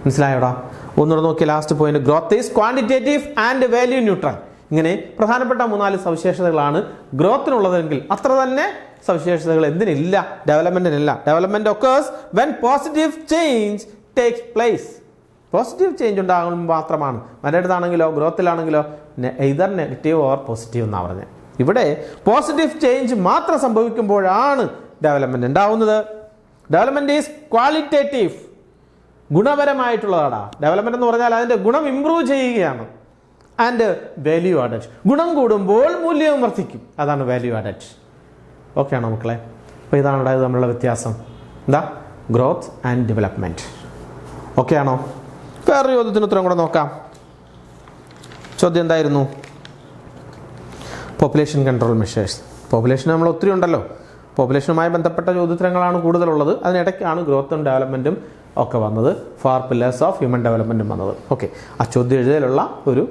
മനസ്സിലായോടാ? ഒന്നുകൂടെ നോക്കി last point. Growth is quantitative and value neutral. ഇങ്ങനെ പ്രധാനപ്പെട്ട 3-4 സവിശേഷതകളാണ് ഗ്രോത്തിനുള്ളതെങ്കിൽ അത്ര തന്നെ സവിശേഷതകൾ എന്തിനില്ല? ഡെവലപ്മെൻറ്റിനില്ല. Development occurs when positive change takes place. Positive change ഉണ്ടാകുമ്പോൾ മാത്രമാണ്. മറ്റേടത്താണെങ്കിലോ ഗ്രോത്തിലാണെങ്കിലോ എയ്തർ നെഗറ്റീവ് ഓർ പോസിറ്റീവ് എന്നാണ് പറഞ്ഞത്. ഇവിടെ പോസിറ്റീവ് ചേഞ്ച് മാത്രം സംഭവിക്കുമ്പോഴാണ് ഡെവലപ്മെൻറ്റ് ഉണ്ടാവുന്നത്. ഡെവലപ്മെൻറ്റ് ഈസ് ക്വാളിറ്റേറ്റീവ്, ഗുണപരമായിട്ടുള്ളതാണ്. ഡെവലപ്മെൻറ്റ് എന്ന് പറഞ്ഞാൽ അതിൻ്റെ ഗുണം ഇമ്പ്രൂവ് ചെയ്യുകയാണ്. ആൻഡ് വാല്യൂ ആഡഡ്, ഗുണം കൂടുമ്പോൾ മൂല്യവും വർദ്ധിക്കും. അതാണ് വാല്യൂ ആഡഡ്. ഓക്കെ ആണോ മക്കളെ? അപ്പോൾ ഇതാണ് ഉണ്ടായത് തമ്മിലുള്ള വ്യത്യാസം. എന്താ? Growth and development. ഓക്കെ ആണോ? വേറൊരു ചോദ്യത്തിന് ഉത്തരം കൂടെ നോക്കാം. ചോദ്യം എന്തായിരുന്നു? Population control measures. പോപ്പുലേഷൻ നമ്മൾ ഒത്തിരി ഉണ്ടല്ലോ. പോപ്പുലേഷനുമായി ബന്ധപ്പെട്ട ചോദ്യോത്തരങ്ങളാണ് കൂടുതലുള്ളത്. അതിനിടയ്ക്കാണ് ഗ്രോത്തും ഡെവലപ്മെൻറ്റും ഒക്കെ വന്നത്. 4 പില്ലേഴ്സ് ഓഫ് ഹ്യൂമൻ ഡെവലപ്മെൻറ്റും വന്നത്. ഓക്കെ, ആ ചോദ്യം എഴുതിയതിലുള്ള ഒരു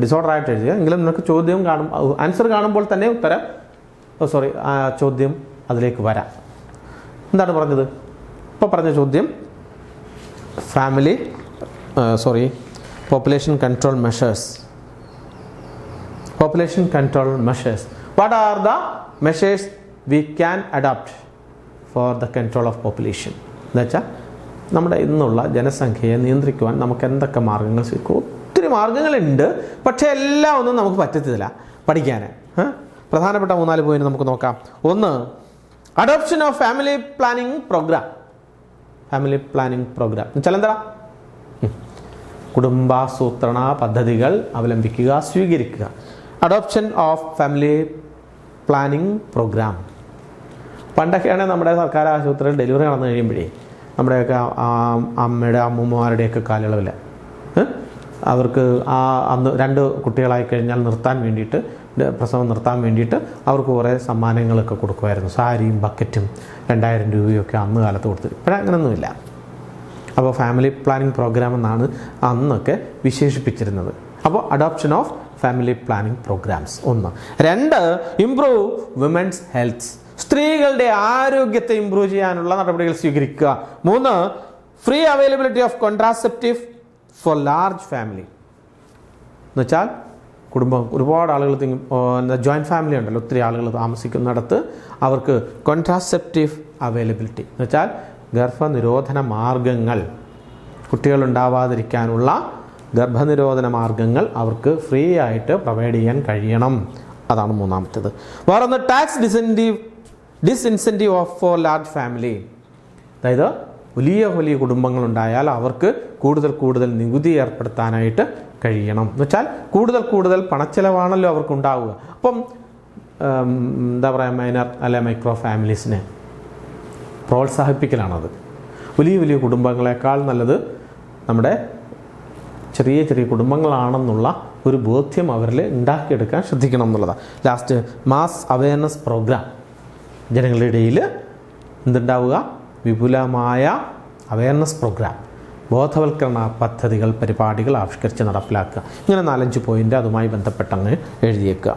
ഡിസോർഡറായിട്ട് എഴുതുക. എങ്കിലും നിങ്ങൾക്ക് ചോദ്യം ആൻസർ കാണുമ്പോൾ തന്നെ ഉത്തരം ആ ചോദ്യം അതിലേക്ക് വരാം. എന്താണ് പറഞ്ഞത്? ഇപ്പോൾ പറഞ്ഞ ചോദ്യം population control measures. Population control measures. What are the measures we can adopt for the control of population? എന്നുവെച്ചാൽ നമ്മുടെ ഇന്നുള്ള ജനസംഖ്യയെ നിയന്ത്രിക്കുവാൻ നമുക്ക് എന്തൊക്കെ മാർഗങ്ങൾ സ്വീകരിക്കും? ഒത്തിരി മാർഗങ്ങളുണ്ട്, പക്ഷേ എല്ലാം ഒന്നും നമുക്ക് പറ്റത്തില്ല പഠിക്കാൻ. പ്രധാനപ്പെട്ട 3-4 പോയിന്റ് നമുക്ക് നോക്കാം. 1, adoption of family planning programme. Family planning programme എന്നുവെച്ചാൽ എന്താ? കുടുംബാസൂത്രണ പദ്ധതികൾ അവലംബിക്കുക, സ്വീകരിക്കുക. Adoption of family planning programme. പണ്ടൊക്കെയാണെങ്കിൽ നമ്മുടെ സർക്കാർ ആശുപത്രിയിൽ ഡെലിവറി നടന്നു കഴിയുമ്പോഴേ നമ്മുടെയൊക്കെ അമ്മയുടെ അമ്മൂമ്മമാരുടെയൊക്കെ കാലയളവിൽ അവർക്ക് അന്ന് 2 കുട്ടികളായി കഴിഞ്ഞാൽ നിർത്താൻ വേണ്ടിയിട്ട്, പ്രസവം നിർത്താൻ വേണ്ടിയിട്ട് അവർക്ക് കുറേ സമ്മാനങ്ങളൊക്കെ കൊടുക്കുമായിരുന്നു. സാരിയും ബക്കറ്റും 2000 രൂപയൊക്കെ അന്ന് കാലത്ത് കൊടുത്തു. ഇപ്പോഴങ്ങനൊന്നുമില്ല. അപ്പോൾ ഫാമിലി പ്ലാനിംഗ് പ്രോഗ്രാം എന്നാണ് അന്നൊക്കെ വിശേഷിപ്പിച്ചിരുന്നത്. അപ്പോൾ adoption of family planning programs 1. 2, improve women's health. സ്ത്രീകളുടെ ആരോഗ്യത്തെ ഇംപ്രൂവ് ചെയ്യാനുള്ള നടപടികൾ സ്വീകരിക്കുക. 3, free availability of contraceptive for large family. എന്നുവെച്ചാൽ കുടുംബം ഒരുപാട് ആളുകൾ ജോയിൻറ്റ് ഫാമിലി ഉണ്ടല്ലോ, ഒത്തിരി ആളുകൾ താമസിക്കുന്നിടത്ത് അവർക്ക് കോൺട്രാസെപ്റ്റീവ് അവൈലബിലിറ്റി എന്ന് വെച്ചാൽ ഗർഭനിരോധന മാർഗങ്ങൾ, കുട്ടികളുണ്ടാവാതിരിക്കാനുള്ള ഗർഭനിരോധന മാർഗങ്ങൾ അവർക്ക് ഫ്രീ ആയിട്ട് പ്രൊവൈഡ് ചെയ്യാൻ കഴിയണം. അതാണ് 3ാമത്തേത്. വേറൊന്ന് tax disincentive of for large family. അതായത് വലിയ കുടുംബങ്ങളുണ്ടായാൽ അവർക്ക് കൂടുതൽ നികുതി ഏർപ്പെടുത്താനായിട്ട് കഴിയണം. എന്ന് വെച്ചാൽ കൂടുതൽ പണച്ചെലവാണല്ലോ അവർക്കുണ്ടാവുക. അപ്പം എന്താ പറയുക, മൈനർ അല്ലെ മൈക്രോ ഫാമിലീസിനെ പ്രോത്സാഹിപ്പിക്കലാണത്. വലിയ കുടുംബങ്ങളെക്കാൾ നല്ലത് നമ്മുടെ ചെറിയ കുടുംബങ്ങളാണെന്നുള്ള ഒരു ബോധ്യം അവരിൽ ഉണ്ടാക്കിയെടുക്കാൻ ശ്രദ്ധിക്കണം എന്നുള്ളതാണ്. Last mass awareness program. ജനങ്ങളുടെ ഇടയിൽ എന്തുണ്ടാവുക? വിപുലമായ അവയർനെസ് പ്രോഗ്രാം, ബോധവൽക്കരണ പദ്ധതികൾ, പരിപാടികൾ ആവിഷ്കരിച്ച് നടപ്പിലാക്കുക. ഇങ്ങനെ 4-5 പോയിൻ്റ് അതുമായി ബന്ധപ്പെട്ടങ്ങ് എഴുതിയേക്കുക.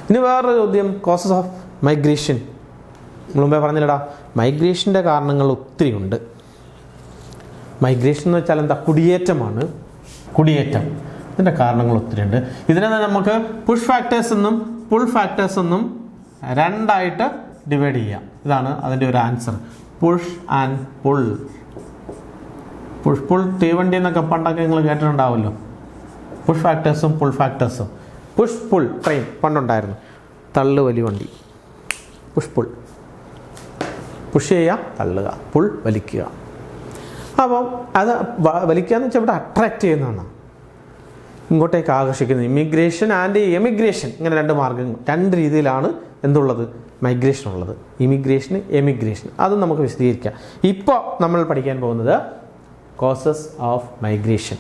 ഇനി വേറൊരു ചോദ്യം, കോസസ് ഓഫ് മൈഗ്രേഷൻ. മുമ്പേ പറഞ്ഞില്ലടാ, മൈഗ്രേഷൻ്റെ കാരണങ്ങൾ ഒത്തിരി ഉണ്ട്. മൈഗ്രേഷൻ എന്ന് വെച്ചാൽ എന്താ? കുടിയേറ്റമാണ്. കുടിയേറ്റം, ഇതിൻ്റെ കാരണങ്ങൾ ഒത്തിരി ഉണ്ട്. ഇതിനെ നമുക്ക് പുഷ് ഫാക്ടേഴ്സ് എന്നും പുൾ ഫാക്ടേഴ്സ് എന്നും രണ്ടായിട്ട് ഡിവൈഡ് ചെയ്യാം. ഇതാണ് അതിൻ്റെ ഒരു answer, push and pull. Push pull തീവണ്ടി എന്നൊക്കെ പണ്ടൊക്കെ നിങ്ങൾ കേട്ടിട്ടുണ്ടാവുമല്ലോ. പുഷ് ഫാക്ടേഴ്സും പുൾ ഫാക്ടേഴ്സും. പുഷ് പുൾ ട്രെയിൻ പണ്ടുണ്ടായിരുന്നു, തള്ളു വലി വണ്ടി. പുഷ് പുൾ, പുഷ് ചെയ്യുക, തള്ളുക, പുൾ വലിക്കുക. അപ്പം അത് വലിക്കുക എന്ന് വെച്ചാൽ ഇവിടെ അട്രാക്റ്റ് ചെയ്യുന്നതാണ്, ഇങ്ങോട്ടേക്ക് ആകർഷിക്കുന്നത്. ഇമിഗ്രേഷൻ ആൻഡ് എമിഗ്രേഷൻ, ഇങ്ങനെ 2 മാർഗ്ഗങ്ങൾ, 2 രീതിയിലാണ് എന്തുള്ളത്? മൈഗ്രേഷൻ ഉള്ളത്. Immigration, emigration. അതും നമുക്ക് വിശദീകരിക്കാം. ഇപ്പോൾ നമ്മൾ പഠിക്കാൻ പോകുന്നത് കോസസ് ഓഫ് മൈഗ്രേഷൻ,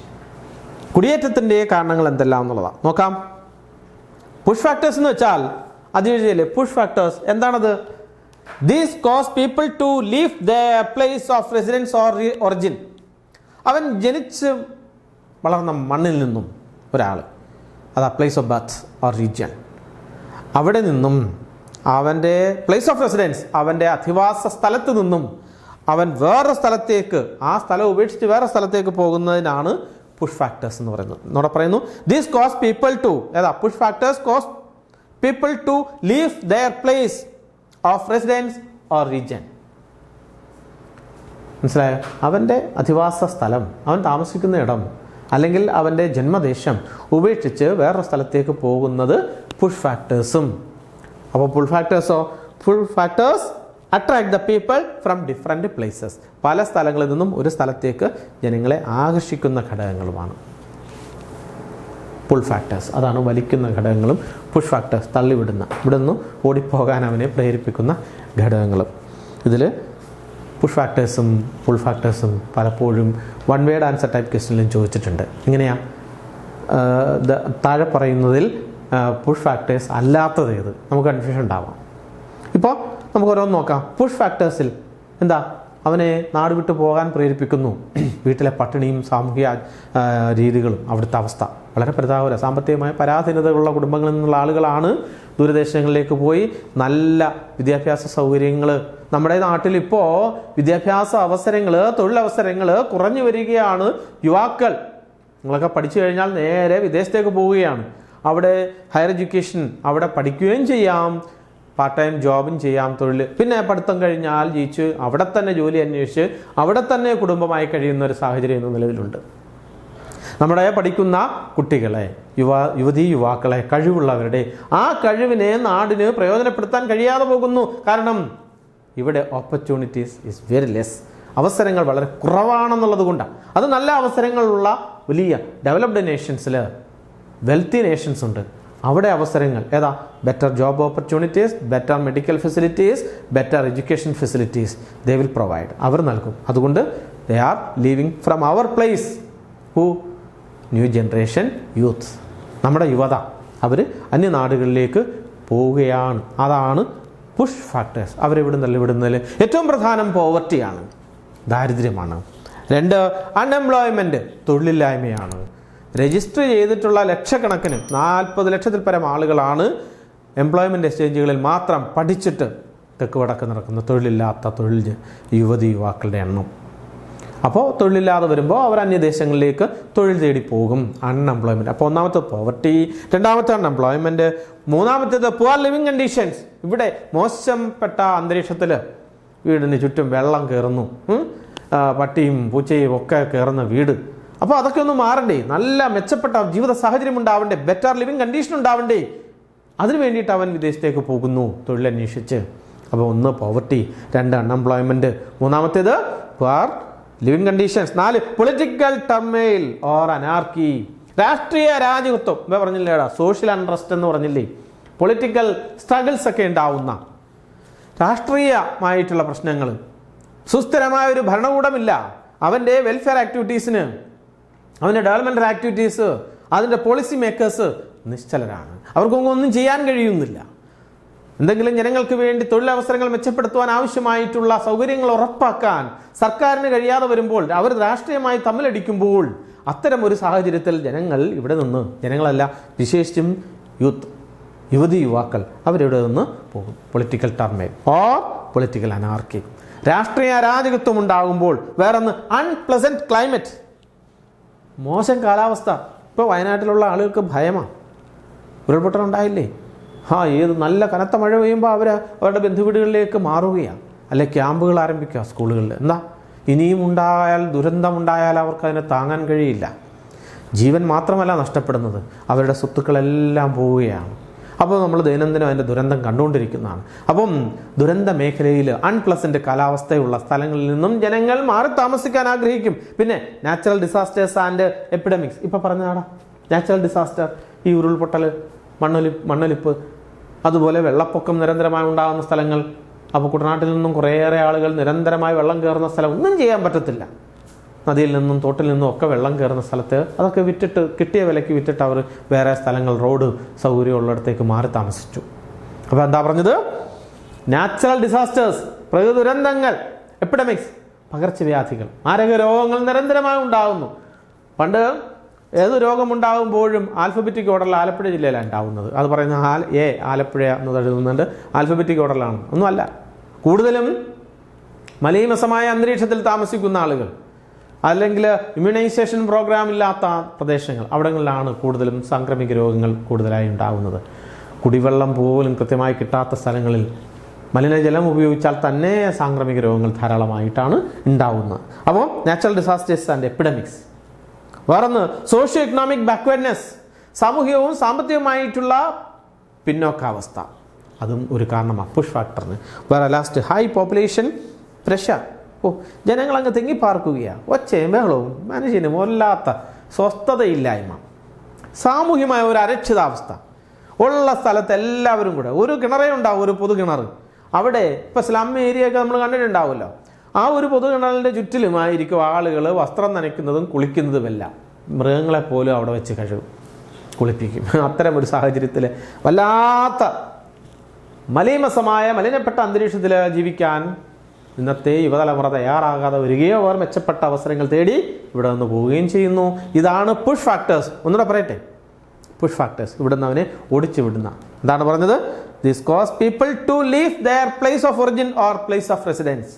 കുടിയേറ്റത്തിൻ്റെ കാരണങ്ങൾ എന്തെല്ലാം എന്നുള്ളതാണ്. നോക്കാം. പുഷ് ഫാക്ടേഴ്സ് എന്ന് വെച്ചാൽ അതിലെ പുഷ് ഫാക്ടേഴ്സ് എന്താണത്? These cause people to leave the place of residence or origin. അവൻ ജനിച്ച് വളർന്ന മണ്ണിൽ നിന്നും ഒരാൾ, അതാ place of birth or region, അവിടെ നിന്നും അവൻ്റെ പ്ലേസ് ഓഫ് റെസിഡൻസ്, അവൻ്റെ അധിവാസ സ്ഥലത്ത് നിന്നും അവൻ വേറെ സ്ഥലത്തേക്ക്, ആ സ്ഥലം ഉപേക്ഷിച്ച് വേറെ സ്ഥലത്തേക്ക് പോകുന്നതിനാണ് പുഷ് ഫാക്ടേഴ്സ് എന്ന് പറയുന്നത്. എന്നോടെ പറയുന്നു, ദീസ് കോസ് പീപ്പിൾ ടു, ഏതാ push factors cause people to leave their place of residence or region. മനസ്സിലായോ? അവൻ്റെ അധിവാസ സ്ഥലം, അവൻ താമസിക്കുന്ന ഇടം അല്ലെങ്കിൽ അവൻ്റെ ജന്മദേശം ഉപേക്ഷിച്ച് വേറൊരു സ്ഥലത്തേക്ക് പോകുന്നത് പുഷ് ഫാക്ടേഴ്സും. അപ്പോൾ പുൾ ഫാക്ടേഴ്സോ? Pull factors attract the people from different places. പല സ്ഥലങ്ങളിൽ നിന്നും ഒരു സ്ഥലത്തേക്ക് ജനങ്ങളെ ആകർഷിക്കുന്ന ഘടകങ്ങളുമാണ് പുൾ ഫാക്ടേഴ്സ്. അതാണ് വലിക്കുന്ന ഘടകങ്ങളും പുഷ് ഫാക്ടേഴ്സ്, തള്ളിവിടുന്ന, ഇവിടെ നിന്ന് ഓടിപ്പോകാൻ അവനെ പ്രേരിപ്പിക്കുന്ന ഘടകങ്ങളും. ഇതിൽ പുഷ് ഫാക്ടേഴ്സും പുൾ ഫാക്ടേഴ്സും പലപ്പോഴും 1 വേർഡ് ആൻസർ ടൈപ്പ് ക്വസ്റ്റ്യനിലും ചോദിച്ചിട്ടുണ്ട്. ഇങ്ങനെയാ താഴെ പറയുന്നതിൽ പുഷ് ഫാക്ടേഴ്സ് അല്ലാത്തത് ഏത്? നമുക്ക് കൺഫ്യൂഷൻ ഉണ്ടാവാം. ഇപ്പോൾ നമുക്ക് ഓരോന്ന് നോക്കാം. പുഷ് ഫാക്ടേഴ്സിൽ എന്താ? അവനെ നാട് വിട്ടു പോകാൻ പ്രേരിപ്പിക്കുന്നു വീട്ടിലെ പട്ടിണിയും സാമൂഹിക രീതികളും. അവിടുത്തെ അവസ്ഥ വളരെ പരിതാപകര. സാമ്പത്തികമായ പരാധീനതകളുള്ള കുടുംബങ്ങളിൽ നിന്നുള്ള ആളുകളാണ് ദൂരദേശങ്ങളിലേക്ക് പോയി നല്ല വിദ്യാഭ്യാസ സൗകര്യങ്ങൾ. നമ്മുടെ നാട്ടിൽ ഇപ്പോൾ വിദ്യാഭ്യാസ അവസരങ്ങൾ, തൊഴിലവസരങ്ങൾ കുറഞ്ഞു വരികയാണ്. യുവാക്കൾ നിങ്ങളൊക്കെ പഠിച്ചു കഴിഞ്ഞാൽ നേരെ വിദേശത്തേക്ക് പോവുകയാണ്. അവിടെ ഹയർ എഡ്യൂക്കേഷൻ അവിടെ പഠിക്കുകയും ചെയ്യാം, പാർട്ട് ടൈം ജോബും ചെയ്യാം, തൊഴിൽ. പിന്നെ പഠിത്തം കഴിഞ്ഞാൽ ജയിച്ച് അവിടെ തന്നെ ജോലി അന്വേഷിച്ച് അവിടെ തന്നെ കുടുംബമായി കഴിയുന്ന ഒരു സാഹചര്യം ഇന്ന് നിലവിലുണ്ട്. നമ്മുടെ പഠിക്കുന്ന കുട്ടികളെ, യുവതീ യുവാക്കളെ, കഴിവുള്ളവരുടെ ആ കഴിവിനെ നാടിന് പ്രയോജനപ്പെടുത്താൻ കഴിയാതെ പോകുന്നു. കാരണം ഇവിടെ ഓപ്പർച്യൂണിറ്റീസ് ഈസ് വെരി ലെസ്. അവസരങ്ങൾ വളരെ കുറവാണെന്നുള്ളത് കൊണ്ടാണ്. അത് നല്ല അവസരങ്ങളുള്ള വലിയ ഡെവലപ്ഡ് നേഷൻസിൽ, വെൽത്തി നേഷൻസ് ഉണ്ട്. അവിടെ അവസരങ്ങൾ ഏതാ? Better job opportunities, better medical facilities, better education facilities they will provide. അവർ നൽകും. അതുകൊണ്ട് they are leaving from our place. Who? New generation youth, നമ്മുടെ യുവത. അവർ അന്യനാടുകളിലേക്ക് പോവുകയാണ്. അതാണ് പുഷ് ഫാക്ടേഴ്സ്. അവരെവിടെ തള്ളിവിടുന്നതിൽ ഏറ്റവും പ്രധാനം പോവർട്ടിയാണ്, ദാരിദ്ര്യമാണ്. 2 അൺഎംപ്ലോയ്മെൻറ്റ്, തൊഴിലില്ലായ്മയാണ്. രജിസ്റ്റർ ചെയ്തിട്ടുള്ള ലക്ഷക്കണക്കിന് 40 ലക്ഷത്തിൽ പരം ആളുകളാണ് എംപ്ലോയ്മെൻറ്റ് എക്സ്ചേഞ്ചുകളിൽ മാത്രം പഠിച്ചിട്ട് തെക്ക് വടക്ക് നടക്കുന്ന തൊഴിലില്ലാത്ത യുവതി യുവാക്കളുടെ എണ്ണം. അപ്പോൾ തൊഴിലില്ലാതെ വരുമ്പോൾ അവർ അന്യദേശങ്ങളിലേക്ക് തൊഴിൽ തേടി പോകും. അൺഎംപ്ലോയ്മെൻറ്റ്. അപ്പോൾ ഒന്നാമത്തെ പോവർട്ടി, രണ്ടാമത്തെ അൺഎംപ്ലോയ്മെൻറ്റ്, മൂന്നാമത്തേത് പുവർ ലിവിങ് കണ്ടീഷൻസ്. ഇവിടെ മോശപ്പെട്ട അന്തരീക്ഷത്തിൽ വീടിന് ചുറ്റും വെള്ളം കയറുന്നു, പട്ടിയും പൂച്ചയും ഒക്കെ കയറുന്ന വീട്. അപ്പോൾ അതൊക്കെ ഒന്ന് മാറണ്ടേ? നല്ല മെച്ചപ്പെട്ട ജീവിത സാഹചര്യം ഉണ്ടാവണ്ടേ? ബെറ്റർ ലിവിങ് കണ്ടീഷൻ ഉണ്ടാവണ്ടേ? അതിന് വേണ്ടിയിട്ട് അവൻ വിദേശത്തേക്ക് പോകുന്നു തൊഴിലന്വേഷിച്ച്. അപ്പോൾ 1 പോവർട്ടി, 2 അൺഎംപ്ലോയ്മെൻറ്റ്, മൂന്നാമത്തേത് poor living conditions, 4 political turmoil or anarchy. രാഷ്ട്രീയ അരാജകത്വം. ഇവ പറഞ്ഞില്ലേടാ, സോഷ്യൽ അൺട്രസ്റ്റ് എന്ന് പറഞ്ഞില്ലേ? പൊളിറ്റിക്കൽ സ്ട്രഗിൾസ് ഒക്കെ ഉണ്ടാവുന്ന, രാഷ്ട്രീയമായിട്ടുള്ള പ്രശ്നങ്ങൾ. സുസ്ഥിരമായ ഒരു ഭരണകൂടമില്ല. അവൻ്റെ വെൽഫെയർ ആക്ടിവിറ്റീസിന്, അവൻ്റെ ഡെവലപ്മെൻ്റൽ ആക്ടിവിറ്റീസ്, അതിൻ്റെ പോളിസി മേക്കേഴ്സ് നിശ്ചലരാണ്. അവർക്കൊന്നും ചെയ്യാൻ കഴിയുന്നില്ല. എന്തെങ്കിലും ജനങ്ങൾക്ക് വേണ്ടി തൊഴിലവസരങ്ങൾ മെച്ചപ്പെടുത്തുവാൻ ആവശ്യമായിട്ടുള്ള സൗകര്യങ്ങൾ ഉറപ്പാക്കാൻ സർക്കാരിന് കഴിയാതെ വരുമ്പോൾ, അവർ രാഷ്ട്രീയമായി തമ്മിലടിക്കുമ്പോൾ, അത്തരം ഒരു സാഹചര്യത്തിൽ ജനങ്ങൾ ഇവിടെ നിന്ന്, ജനങ്ങളല്ല വിശേഷിച്ചും യുവതി യുവാക്കൾ അവരിവിടെ നിന്ന് പോകും. Political turmoil or political anarchy, രാഷ്ട്രീയ അരാജകത്വം ഉണ്ടാകുമ്പോൾ. വേറൊന്ന് അൺപ്ലസന്റ് ക്ലൈമറ്റ്, മോശം കാലാവസ്ഥ. ഇപ്പോൾ വയനാട്ടിലുള്ള ആളുകൾക്ക് ഭയമാണ്, ഉരുൾപൊട്ടലുണ്ടായില്ലേ? ഏത് നല്ല കനത്ത മഴ പെയ്യുമ്പോൾ അവരുടെ ബന്ധുവീടുകളിലേക്ക് മാറുകയാണ്, അല്ലെ ക്യാമ്പുകൾ ആരംഭിക്കുക സ്കൂളുകളിൽ. എന്താ, ഇനിയും ദുരന്തമുണ്ടായാൽ അവർക്ക് അതിനെ താങ്ങാൻ കഴിയില്ല. ജീവൻ മാത്രമല്ല നഷ്ടപ്പെടുന്നത്, അവരുടെ സ്വത്തുക്കളെല്ലാം പോവുകയാണ്. അപ്പോൾ നമ്മൾ ദൈനംദിനം അതിൻ്റെ ദുരന്തം കണ്ടുകൊണ്ടിരിക്കുന്നതാണ്. അപ്പം ദുരന്ത മേഖലയിൽ അൺപ്ലസന്റ് കാലാവസ്ഥയുള്ള സ്ഥലങ്ങളിൽ നിന്നും ജനങ്ങൾ മാറി താമസിക്കാൻ ആഗ്രഹിക്കും. പിന്നെ നാച്ചുറൽ ഡിസാസ്റ്റേഴ്സ് ആൻഡ് എപ്പിഡമിക്സ്, ഇപ്പം പറഞ്ഞാടാ നാച്ചുറൽ ഡിസാസ്റ്റർ, ഈ ഉരുൾപൊട്ടൽ, മണ്ണൊലിപ്പ്, അതുപോലെ വെള്ളപ്പൊക്കം നിരന്തരമായി ഉണ്ടാകുന്ന സ്ഥലങ്ങൾ. അപ്പോൾ കുട്ടനാട്ടിൽ നിന്നും കുറേയേറെ ആളുകൾ നിരന്തരമായി വെള്ളം കയറുന്ന സ്ഥലം, ഒന്നും ചെയ്യാൻ പറ്റത്തില്ല. നദിയിൽ നിന്നും തോട്ടിൽ നിന്നും ഒക്കെ വെള്ളം കയറുന്ന സ്ഥലത്ത് അതൊക്കെ വിറ്റിട്ട്, കിട്ടിയ വിലയ്ക്ക് വിറ്റിട്ട് അവർ വേറെ സ്ഥലങ്ങൾ, റോഡ് സൗകര്യമുള്ളിടത്തേക്ക് മാറി താമസിച്ചു. അപ്പോൾ എന്താ പറഞ്ഞത്? നാച്ചുറൽ ഡിസാസ്റ്റേഴ്സ്, പ്രകൃതി ദുരന്തങ്ങൾ, എപ്പിഡമിക്സ്, പകർച്ചവ്യാധികൾ, മാരക രോഗങ്ങൾ നിരന്തരമായി ഉണ്ടാകുന്നു. പണ്ട് ഏത് രോഗമുണ്ടാകുമ്പോഴും ആൽഫബറ്റിക് ഓർഡറിൽ ആലപ്പുഴ ജില്ലയിലാണ് ഉണ്ടാകുന്നത്. അത് പറയുന്ന ആലപ്പുഴ എന്ന് എഴുതുന്നുണ്ട്, ആൽഫബറ്റിക് ഓർഡറിലാണ്. ഒന്നുമല്ല, കൂടുതലും മലീമസമായ അന്തരീക്ഷത്തിൽ താമസിക്കുന്ന ആളുകൾ, അല്ലെങ്കിൽ ഇമ്മ്യൂണൈസേഷൻ പ്രോഗ്രാം ഇല്ലാത്ത പ്രദേശങ്ങൾ, അവിടങ്ങളിലാണ് കൂടുതലും സാംക്രമിക രോഗങ്ങൾ കൂടുതലായി ഉണ്ടാകുന്നത്. കുടിവെള്ളം പോലും കൃത്യമായി കിട്ടാത്ത സ്ഥലങ്ങളിൽ മലിനജലം ഉപയോഗിച്ചാൽ തന്നെ സാംക്രമിക രോഗങ്ങൾ ധാരാളമായിട്ടാണ് ഉണ്ടാകുന്നത്. അപ്പോൾ നാച്ചുറൽ ഡിസാസ്റ്റേഴ്സ് ആൻഡ് എപ്പിഡമിക്സ്. വേറൊന്ന് സോഷ്യോ എക്കണോമിക് ബാക്ക്വേർഡ്നെസ്, സാമൂഹികവും സാമ്പത്തികവുമായിട്ടുള്ള പിന്നോക്കാവസ്ഥ, അതും ഒരു കാരണമാണ് പുഷ് ഫാക്ടറിന്. വേറെ ലാസ്റ്റ് ഹൈ പോപ്പുലേഷൻ പ്രഷർ. ജനങ്ങളങ്ങ് തിങ്ങിപ്പാർക്കുകയാണ്, ഒച്ചയും ബഹളവും, മനുഷ്യന് വല്ലാത്ത സ്വസ്ഥതയില്ലായ്മ, സാമൂഹ്യമായ ഒരു അരക്ഷിതാവസ്ഥ. ഉള്ള സ്ഥലത്ത് എല്ലാവരും കൂടെ, ഒരു കിണറേ ഉണ്ടാവും, ഒരു പൊതു കിണർ. അവിടെ ഇപ്പോൾ സ്ലം ഏരിയയൊക്കെ നമ്മൾ കണ്ടിട്ടുണ്ടാവുമല്ലോ, ആ ഒരു പൊതു കിണറിൻ്റെ ചുറ്റിലുമായിരിക്കും ആളുകൾ വസ്ത്രം നനയ്ക്കുന്നതും കുളിക്കുന്നതുമെല്ലാം. മൃഗങ്ങളെപ്പോലും അവിടെ വെച്ച് കുളിപ്പിക്കും. അത്തരം ഒരു സാഹചര്യത്തിൽ വല്ലാത്ത മലീമസപ്പെട്ട അന്തരീക്ഷത്തിൽ ജീവിക്കാൻ ഇന്നത്തെ യുവതലമുറ തയ്യാറാകാതെ വരികയോ അവർ മെച്ചപ്പെട്ട അവസരങ്ങൾ തേടി ഇവിടെ നിന്ന് പോവുകയും ചെയ്യുന്നു. ഇതാണ് പുഷ് ഫാക്ടേഴ്സ്. ഒന്നുകൂടെ പറയട്ടെ, പുഷ് ഫാക്ടേഴ്സ്. ഇവിടെ നിന്ന് അവനെ ഓടിച്ചു വിടുന്ന. എന്താണ് പറഞ്ഞത്? This cause people to leave their place of origin or place of residence.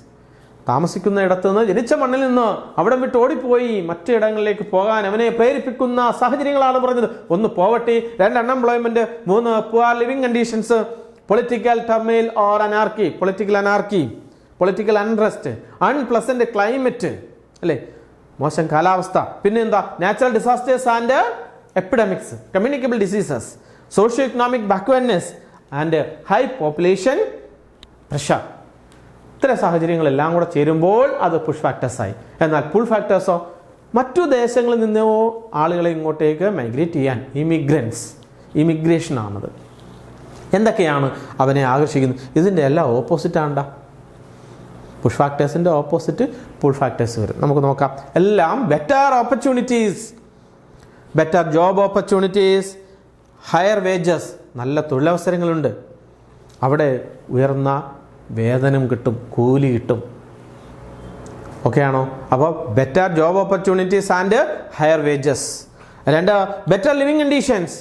താമസിക്കുന്ന ഇടത്ത് നിന്ന്, ജനിച്ച മണ്ണിൽ നിന്ന് അവിടെ വിട്ട് ഓടിപ്പോയി മറ്റിടങ്ങളിലേക്ക് പോകാൻ അവനെ പ്രേരിപ്പിക്കുന്ന സാഹചര്യങ്ങളാണ് പറഞ്ഞത്. 1 poverty, 2 unemployment, 3 poor living conditions, political turmoil or anarchy, political unrest, unpleasant climate, അല്ലേ, മോശം കാലാവസ്ഥ. പിന്നെ എന്താ? Natural disasters and epidemics, communicable diseases, socio economic backwardness and high population pressure. ഇത്തരം സാഹചര്യങ്ങളെല്ലാം കൂടെ ചേരുമ്പോൾ അത് പുഷ് ഫാക്ടേഴ്സായി. എന്നാൽ പുൾ ഫാക്ടേഴ്സോ, മറ്റു ദേശങ്ങളിൽ നിന്നോ ആളുകളെ ഇങ്ങോട്ടേക്ക് മൈഗ്രേറ്റ് ചെയ്യാൻ, ഇമിഗ്രേഷനാണത്. എന്തൊക്കെയാണ് അവനെ ആകർഷിക്കുന്നത്? ഇതിൻ്റെ എല്ലാം ഓപ്പോസിറ്റാണ്ടാ. പുഷ് ഫാക്ടേഴ്സിൻ്റെ ഓപ്പോസിറ്റ് പുൾ ഫാക്ടേഴ്സ് വരും. നമുക്ക് നോക്കാം. എല്ലാം better opportunities, better job opportunities, higher wages, നല്ല തൊഴിലവസരങ്ങളുണ്ട്, അവിടെ ഉയർന്ന വേതനം കിട്ടും, കൂലി കിട്ടും. ഓക്കെയാണോ? അപ്പോൾ better job opportunities and higher wages. 2 better living conditions.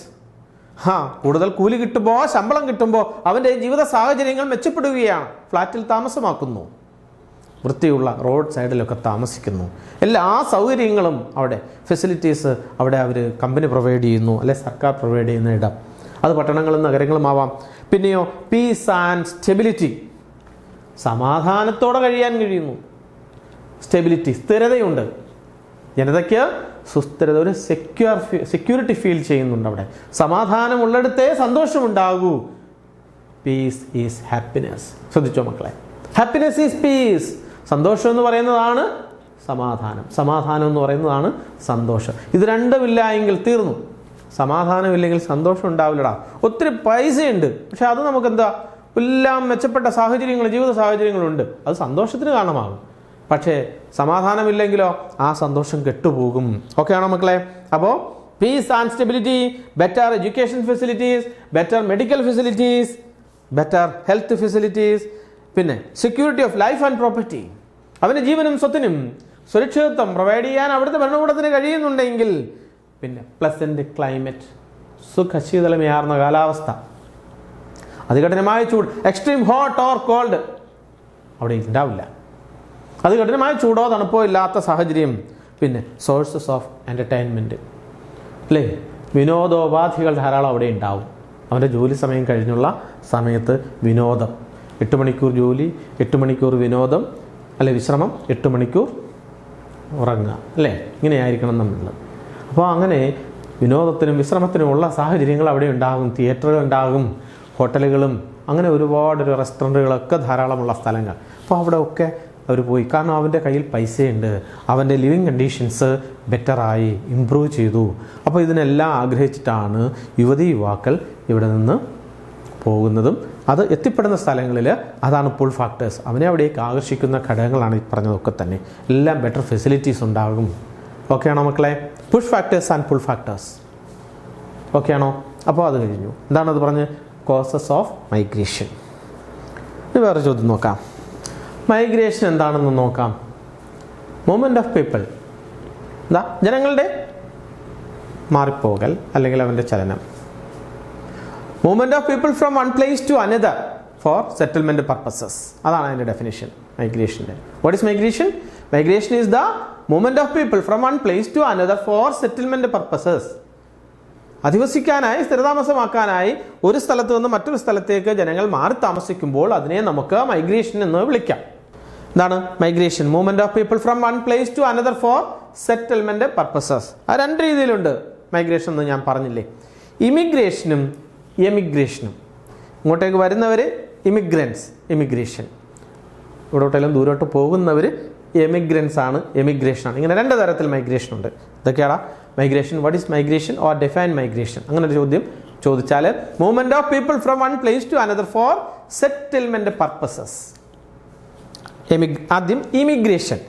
കൂടുതൽ കൂലി കിട്ടുമ്പോൾ, ശമ്പളം കിട്ടുമ്പോൾ അവൻ്റെ ജീവിത സാഹചര്യങ്ങൾ മെച്ചപ്പെടുകയാണ്. ഫ്ലാറ്റിൽ താമസമാക്കുന്നു, വൃത്തിയുള്ള റോഡ് സൈഡിലൊക്കെ താമസിക്കുന്നു. എല്ലാ സൗകര്യങ്ങളും അവിടെ, ഫെസിലിറ്റീസ് അവിടെ അവർ കമ്പനി പ്രൊവൈഡ് ചെയ്യുന്നു, അല്ലെ സർക്കാർ പ്രൊവൈഡ് ചെയ്യുന്ന ഇടം. അത് പട്ടണങ്ങളും നഗരങ്ങളും ആവാം. പിന്നെയോ പീസ് ആൻഡ് സ്റ്റെബിലിറ്റി, സമാധാനത്തോടെ കഴിയാൻ കഴിയുന്നു. സ്റ്റെബിലിറ്റി, സ്ഥിരതയുണ്ട്. ജനതയ്ക്ക് സുസ്ഥിരത, ഒരു സെക്യൂരിറ്റി ഫീൽ ചെയ്യുന്നുണ്ട് അവിടെ. സമാധാനമുള്ളിടത്തേ സന്തോഷമുണ്ടാകൂ. Peace is happiness. ശ്രദ്ധിച്ചോ മക്കളെ, ഹാപ്പിനെസ് ഈസ് പീസ്. സന്തോഷം എന്ന് പറയുന്നതാണ് സമാധാനം, സമാധാനം എന്ന് പറയുന്നതാണ് സന്തോഷം. ഇത് രണ്ടുമില്ല എങ്കിൽ തീർന്നു. സമാധാനമില്ലെങ്കിൽ സന്തോഷം ഉണ്ടാവില്ലടാ. ഒത്തിരി പൈസയുണ്ട്, പക്ഷെ അത് നമുക്കെന്താ, എല്ലാം മെച്ചപ്പെട്ട സാഹചര്യങ്ങൾ, ജീവിത സാഹചര്യങ്ങളുണ്ട്, അത് സന്തോഷത്തിന് കാരണമാകും. പക്ഷേ സമാധാനമില്ലെങ്കിലോ ആ സന്തോഷം കെട്ടുപോകും. ഓക്കെയാണോ മക്കളെ? അപ്പോൾ peace and stability, better education facilities, better medical facilities, better health facilities, പിന്നെ security of life and property. അവൻ്റെ ജീവനും സ്വത്തിനും സുരക്ഷിതത്വം പ്രൊവൈഡ് ചെയ്യാൻ അവിടുത്തെ ഭരണകൂടത്തിന് കഴിയുന്നുണ്ടെങ്കിൽ പിന്നെ പ്ലസന്റ് ക്ലൈമറ്റ്, സുഖശീതളമേയാർന്ന കാലാവസ്ഥ, അതികഠിനമായ ചൂട്, എക്സ്ട്രീം ഹോട്ട് ഓർ കോൾഡ് അവിടെ ഉണ്ടാവില്ല. അത് കഠിനമായ ചൂടോ തണുപ്പോ ഇല്ലാത്ത സാഹചര്യം. പിന്നെ സോഴ്സസ് ഓഫ് എൻ്റർടൈൻമെൻറ്റ്, അല്ലേ, വിനോദോപാധികൾ ധാരാളം അവിടെ ഉണ്ടാവും. അവൻ്റെ ജോലി സമയം കഴിഞ്ഞുള്ള സമയത്ത് വിനോദം, 8 മണിക്കൂർ ജോലി, 8 മണിക്കൂർ വിനോദം, അല്ലെ വിശ്രമം, 8 മണിക്കൂർ ഉറങ്ങുക, അല്ലേ, ഇങ്ങനെയായിരിക്കണം എന്നുള്ളത്. അപ്പോൾ അങ്ങനെ വിനോദത്തിനും വിശ്രമത്തിനുമുള്ള സാഹചര്യങ്ങൾ അവിടെ ഉണ്ടാകും. തിയേറ്ററുകൾ ഉണ്ടാകും, ഹോട്ടലുകളും അങ്ങനെ ഒരുപാട് റെസ്റ്റോറൻറ്റുകളൊക്കെ ധാരാളമുള്ള സ്ഥലങ്ങൾ. അപ്പോൾ അവിടെ ഒക്കെ അവർ പോയി. കാരണം അവൻ്റെ കയ്യിൽ പൈസയുണ്ട്, അവൻ്റെ ലിവിങ് കണ്ടീഷൻസ് ബെറ്ററായി, ഇമ്പ്രൂവ് ചെയ്തു. അപ്പോൾ ഇതിനെല്ലാം ആഗ്രഹിച്ചിട്ടാണ് യുവാക്കൾ ഇവിടെ നിന്ന് പോകുന്നതും. അത് എത്തിപ്പെടുന്ന സ്ഥലങ്ങളിൽ അതാണ് പുൾ ഫാക്ടേഴ്സ്. അവനെ അവിടേക്ക് ആകർഷിക്കുന്ന ഘടകങ്ങളാണ് ഈ പറഞ്ഞതൊക്കെ തന്നെ. എല്ലാം ബെറ്റർ ഫെസിലിറ്റീസ് ഉണ്ടാകും. ഓക്കെ ആണോ മക്കളെ? Push factors and pull factors. Okay ആണോ? അപ്പോൾ അത് കഴിഞ്ഞു. എന്താണത് പറഞ്ഞ്? Causes of migration. ഇനി വേറെ ചോദ്യം നോക്കാം. മൈഗ്രേഷൻ എന്താണെന്ന് നോക്കാം. മൂവ്മെൻറ്റ് ഓഫ് പീപ്പിൾ, എന്താ? ജനങ്ങളുടെ മാറിപ്പോകൽ അല്ലെങ്കിൽ അവൻ്റെ ചലനം. Movement of people from one place to another for settlement purposes. അതാണ് അതിൻ്റെ ഡെഫിനിഷൻ മൈഗ്രേഷൻ്റെ. What is migration? Migration is the movement of people from one place to another for settlement purposes. അധിവസിക്കാനായി, സ്ഥിരതാമസമാക്കാനായി ഒരു സ്ഥലത്ത് നിന്ന് മറ്റൊരു സ്ഥലത്തേക്ക് ജനങ്ങൾ മാറി താമസിക്കുമ്പോൾ അതിനെ നമുക്ക് മൈഗ്രേഷൻ എന്ന് വിളിക്കാം. എന്താണ് migration? Movement of people from one place to another for settlement purposes. ആ രണ്ട് രീതിയിലുണ്ട് മൈഗ്രേഷൻ എന്ന് ഞാൻ പറഞ്ഞില്ലേ. ഇമിഗ്രേഷനും എമിഗ്രേഷനും. ഇങ്ങോട്ടേക്ക് വരുന്നവർ ഇമിഗ്രൻസ്, ഇമിഗ്രേഷൻ. ഇവിടോട്ടെല്ലാം ദൂരോട്ട് പോകുന്നവർ എമിഗ്രൻസ് ആണ്, എമിഗ്രേഷനാണ്. ഇങ്ങനെ രണ്ട് തരത്തിൽ മൈഗ്രേഷൻ ഉണ്ട്. ഇതൊക്കെയാണ് migration. What is migration or define migration? അങ്ങനെ ഒരു ചോദ്യം ചോദിച്ചാൽ movement of people from one place to another for settlement purposes. ആദ്യം ഇമിഗ്രേഷൻ,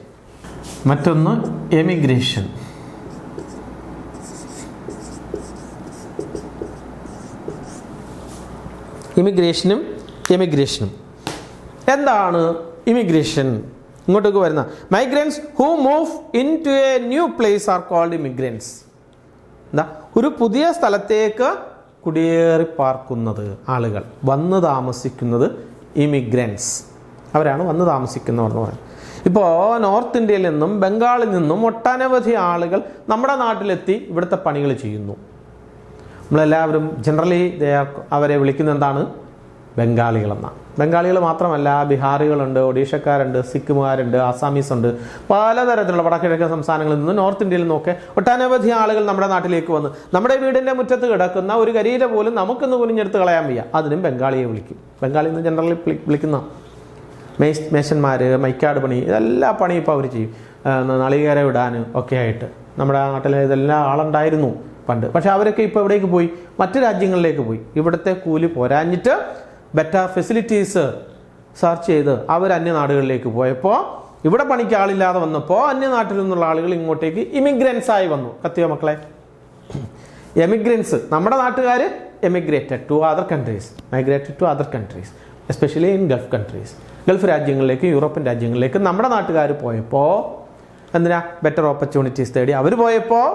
മറ്റൊന്ന് എമിഗ്രേഷൻ. ഇമിഗ്രേഷനും എമിഗ്രേഷനും. എന്താണ് ഇമിഗ്രേഷൻ? ഇങ്ങോട്ടേക്ക് വരുന്ന migrants who move into a new place are called immigrants. എന്താ? ഒരു പുതിയ സ്ഥലത്തേക്ക് കുടിയേറി പാർക്കുന്നത് ആളുകൾ, വന്ന് താമസിക്കുന്നത് ഇമിഗ്രൻസ്. അവരാണ് വന്ന് താമസിക്കുന്നവർ എന്ന് പറയുന്നത്. ഇപ്പോൾ നോർത്ത് ഇന്ത്യയിൽ നിന്നും ബംഗാളിൽ നിന്നും ഒട്ടനവധി ആളുകൾ നമ്മുടെ നാട്ടിലെത്തി ഇവിടുത്തെ പണികൾ ചെയ്യുന്നു. നമ്മളെല്ലാവരും ജനറലി അവരെ വിളിക്കുന്നത് എന്താണ്? ബംഗാളികളെന്നാണ്. ബംഗാളികൾ മാത്രമല്ല, ബീഹാറികളുണ്ട്, ഒഡീഷക്കാരുണ്ട്, സിക്കിമുകാരുണ്ട്, ആസാമീസ് ഉണ്ട്, പലതരത്തിലുള്ള വടക്കിഴക്കൻ സംസ്ഥാനങ്ങളിൽ നിന്ന്, നോർത്ത് ഇന്ത്യയിൽ നിന്നൊക്കെ ഒട്ടനവധി ആളുകൾ നമ്മുടെ നാട്ടിലേക്ക് വന്ന് നമ്മുടെ വീടിൻ്റെ മുറ്റത്ത് കിടക്കുന്ന ഒരു കരിയില പോലും നമുക്കൊന്ന് കുനിഞ്ഞെടുത്ത് കളയാൻ വയ്യ, അതിനും ബംഗാളിയെ വിളിക്കും. ബംഗാളിൽ നിന്ന് ജനറലി വിളിക്കുന്ന മേശന്മാർ, മൈക്കാട് പണി, ഇതെല്ലാ പണിയും ഇപ്പോൾ അവർ ചെയ്യും. നാളികേരം ഇടാൻ ഒക്കെ ആയിട്ട് നമ്മുടെ നാട്ടിൽ ഇതെല്ലാം ആളുണ്ടായിരുന്നു പണ്ട്. പക്ഷെ അവരൊക്കെ ഇപ്പോൾ എവിടേക്ക് പോയി? മറ്റു രാജ്യങ്ങളിലേക്ക് പോയി. ഇവിടുത്തെ കൂലി പോരാഞ്ഞിട്ട് ബെറ്റർ ഫെസിലിറ്റീസ് സെർച്ച് ചെയ്ത് അവർ അന്യനാടുകളിലേക്ക് പോയപ്പോൾ, ഇവിടെ പണിക്ക് ആളില്ലാതെ വന്നപ്പോൾ അന്യനാട്ടിൽ നിന്നുള്ള ആളുകൾ ഇങ്ങോട്ടേക്ക് ഇമിഗ്രൻസായി വന്നു. കത്തിയോ മക്കളെ? എമിഗ്രൻസ്, നമ്മുടെ നാട്ടുകാർ emigrated to other countries, migrated to other countries, especially in Gulf countries. Gulf രാജ്യങ്ങളിലേക്ക്, യൂറോപ്യൻ രാജ്യങ്ങളിലേക്ക് നമ്മുടെ നാട്ടുകാർ പോയപ്പോൾ എന്തിനാ? ബെറ്റർ ഓപ്പർച്യൂണിറ്റീസ് തേടി അവർ പോയപ്പോൾ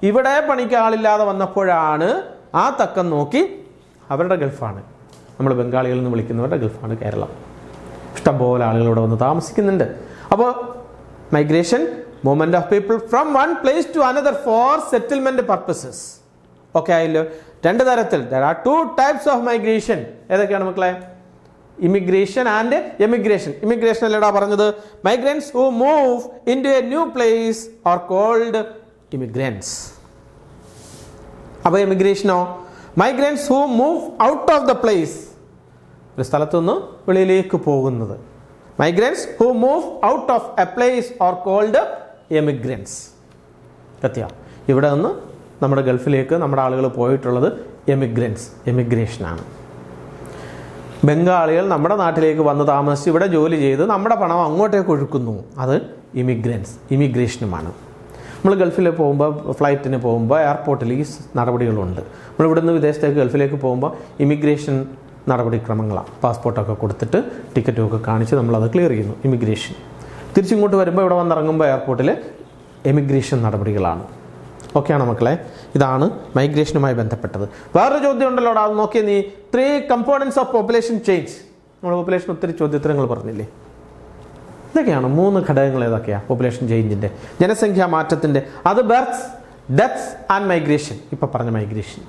ഇവിടെ പണിക്ക് ആളില്ലാതെ വന്നപ്പോഴാണ് ആ തക്കം നോക്കി അവരുടെ ഗൾഫാണ്, നമ്മൾ ബംഗാളികളിൽ നിന്ന് വിളിക്കുന്നവരുടെ ഗൾഫാണ് കേരളം. ഇഷ്ടംപോലെ ആളുകൾ ഇവിടെ വന്ന് താമസിക്കുന്നുണ്ട്. അപ്പോൾ migration, movement of people from one place to another for settlement purposes. Okay ആയല്ലോ? രണ്ട് തരത്തിൽ. There are two types of migration. ഏതൊക്കെയാണ് മക്കളെ? Immigration and emigration. ഇമിഗ്രേഷൻ അല്ലേടാ പറഞ്ഞത്? Migrants who move into a new place are called immigrants. അപ്പോൾ എമിഗ്രേഷനോ? Migrants who move out of the place, ഒരു സ്ഥലത്തുനിന്ന് വെളിയിലേക്ക് പോകുന്നത്. Migrants who move out of a place are called emigrants. കത്തിയ ഇവിടെ നിന്ന് നമ്മുടെ ഗൾഫിലേക്ക് നമ്മുടെ ആളുകൾ പോയിട്ടുള്ളത് എമിഗ്രൻസ്, എമിഗ്രേഷനാണ്. ബംഗാളികൾ നമ്മുടെ നാട്ടിലേക്ക് വന്ന് താമസിച്ച് ഇവിടെ ജോലി ചെയ്ത് നമ്മുടെ പണം അങ്ങോട്ടേക്ക് ഒഴുക്കുന്നു, അത് ഇമിഗ്രൻസ്, ഇമിഗ്രേഷനുമാണ്. നമ്മൾ ഗൾഫിൽ പോകുമ്പോൾ, ഫ്ലൈറ്റിന് പോകുമ്പോൾ എയർപോർട്ടിൽ ഈ നടപടികളുണ്ട്. നമ്മൾ ഇവിടുന്ന് വിദേശത്തേക്ക് ഗൾഫിലേക്ക് പോകുമ്പോൾ ഇമിഗ്രേഷൻ നടപടിക്രമങ്ങളാണ്. പാസ്പോർട്ടൊക്കെ കൊടുത്തിട്ട് ടിക്കറ്റും ഒക്കെ കാണിച്ച് നമ്മളത് ക്ലിയർ ചെയ്യുന്നു, ഇമിഗ്രേഷൻ. തിരിച്ചിങ്ങോട്ട് വരുമ്പോൾ ഇവിടെ വന്നിറങ്ങുമ്പോൾ എയർപോർട്ടിൽ എമിഗ്രേഷൻ നടപടികളാണ്. ഓക്കെയാണോ മക്കളെ? ഇതാണ് മൈഗ്രേഷനുമായി ബന്ധപ്പെട്ടത്. വേറൊരു ചോദ്യം ഉണ്ടല്ലോ, അത് നോക്കിയാൽ നീ 3 കമ്പോണൻസ് ഓഫ് പോപ്പുലേഷൻ ചേഞ്ച്. നമ്മൾ പോപ്പുലേഷൻ ഒത്തിരി ചോദ്യോത്തരങ്ങൾ പറഞ്ഞില്ലേ? ഇതൊക്കെയാണ് 3 ഘടകങ്ങൾ. ഏതൊക്കെയാണ് പോപ്പുലേഷൻ ചേഞ്ചിൻ്റെ, ജനസംഖ്യാ മാറ്റത്തിൻ്റെ? അത് ബർത്ത്, ഡെത്ത് ആൻഡ് മൈഗ്രേഷൻ. ഇപ്പം പറഞ്ഞ migration,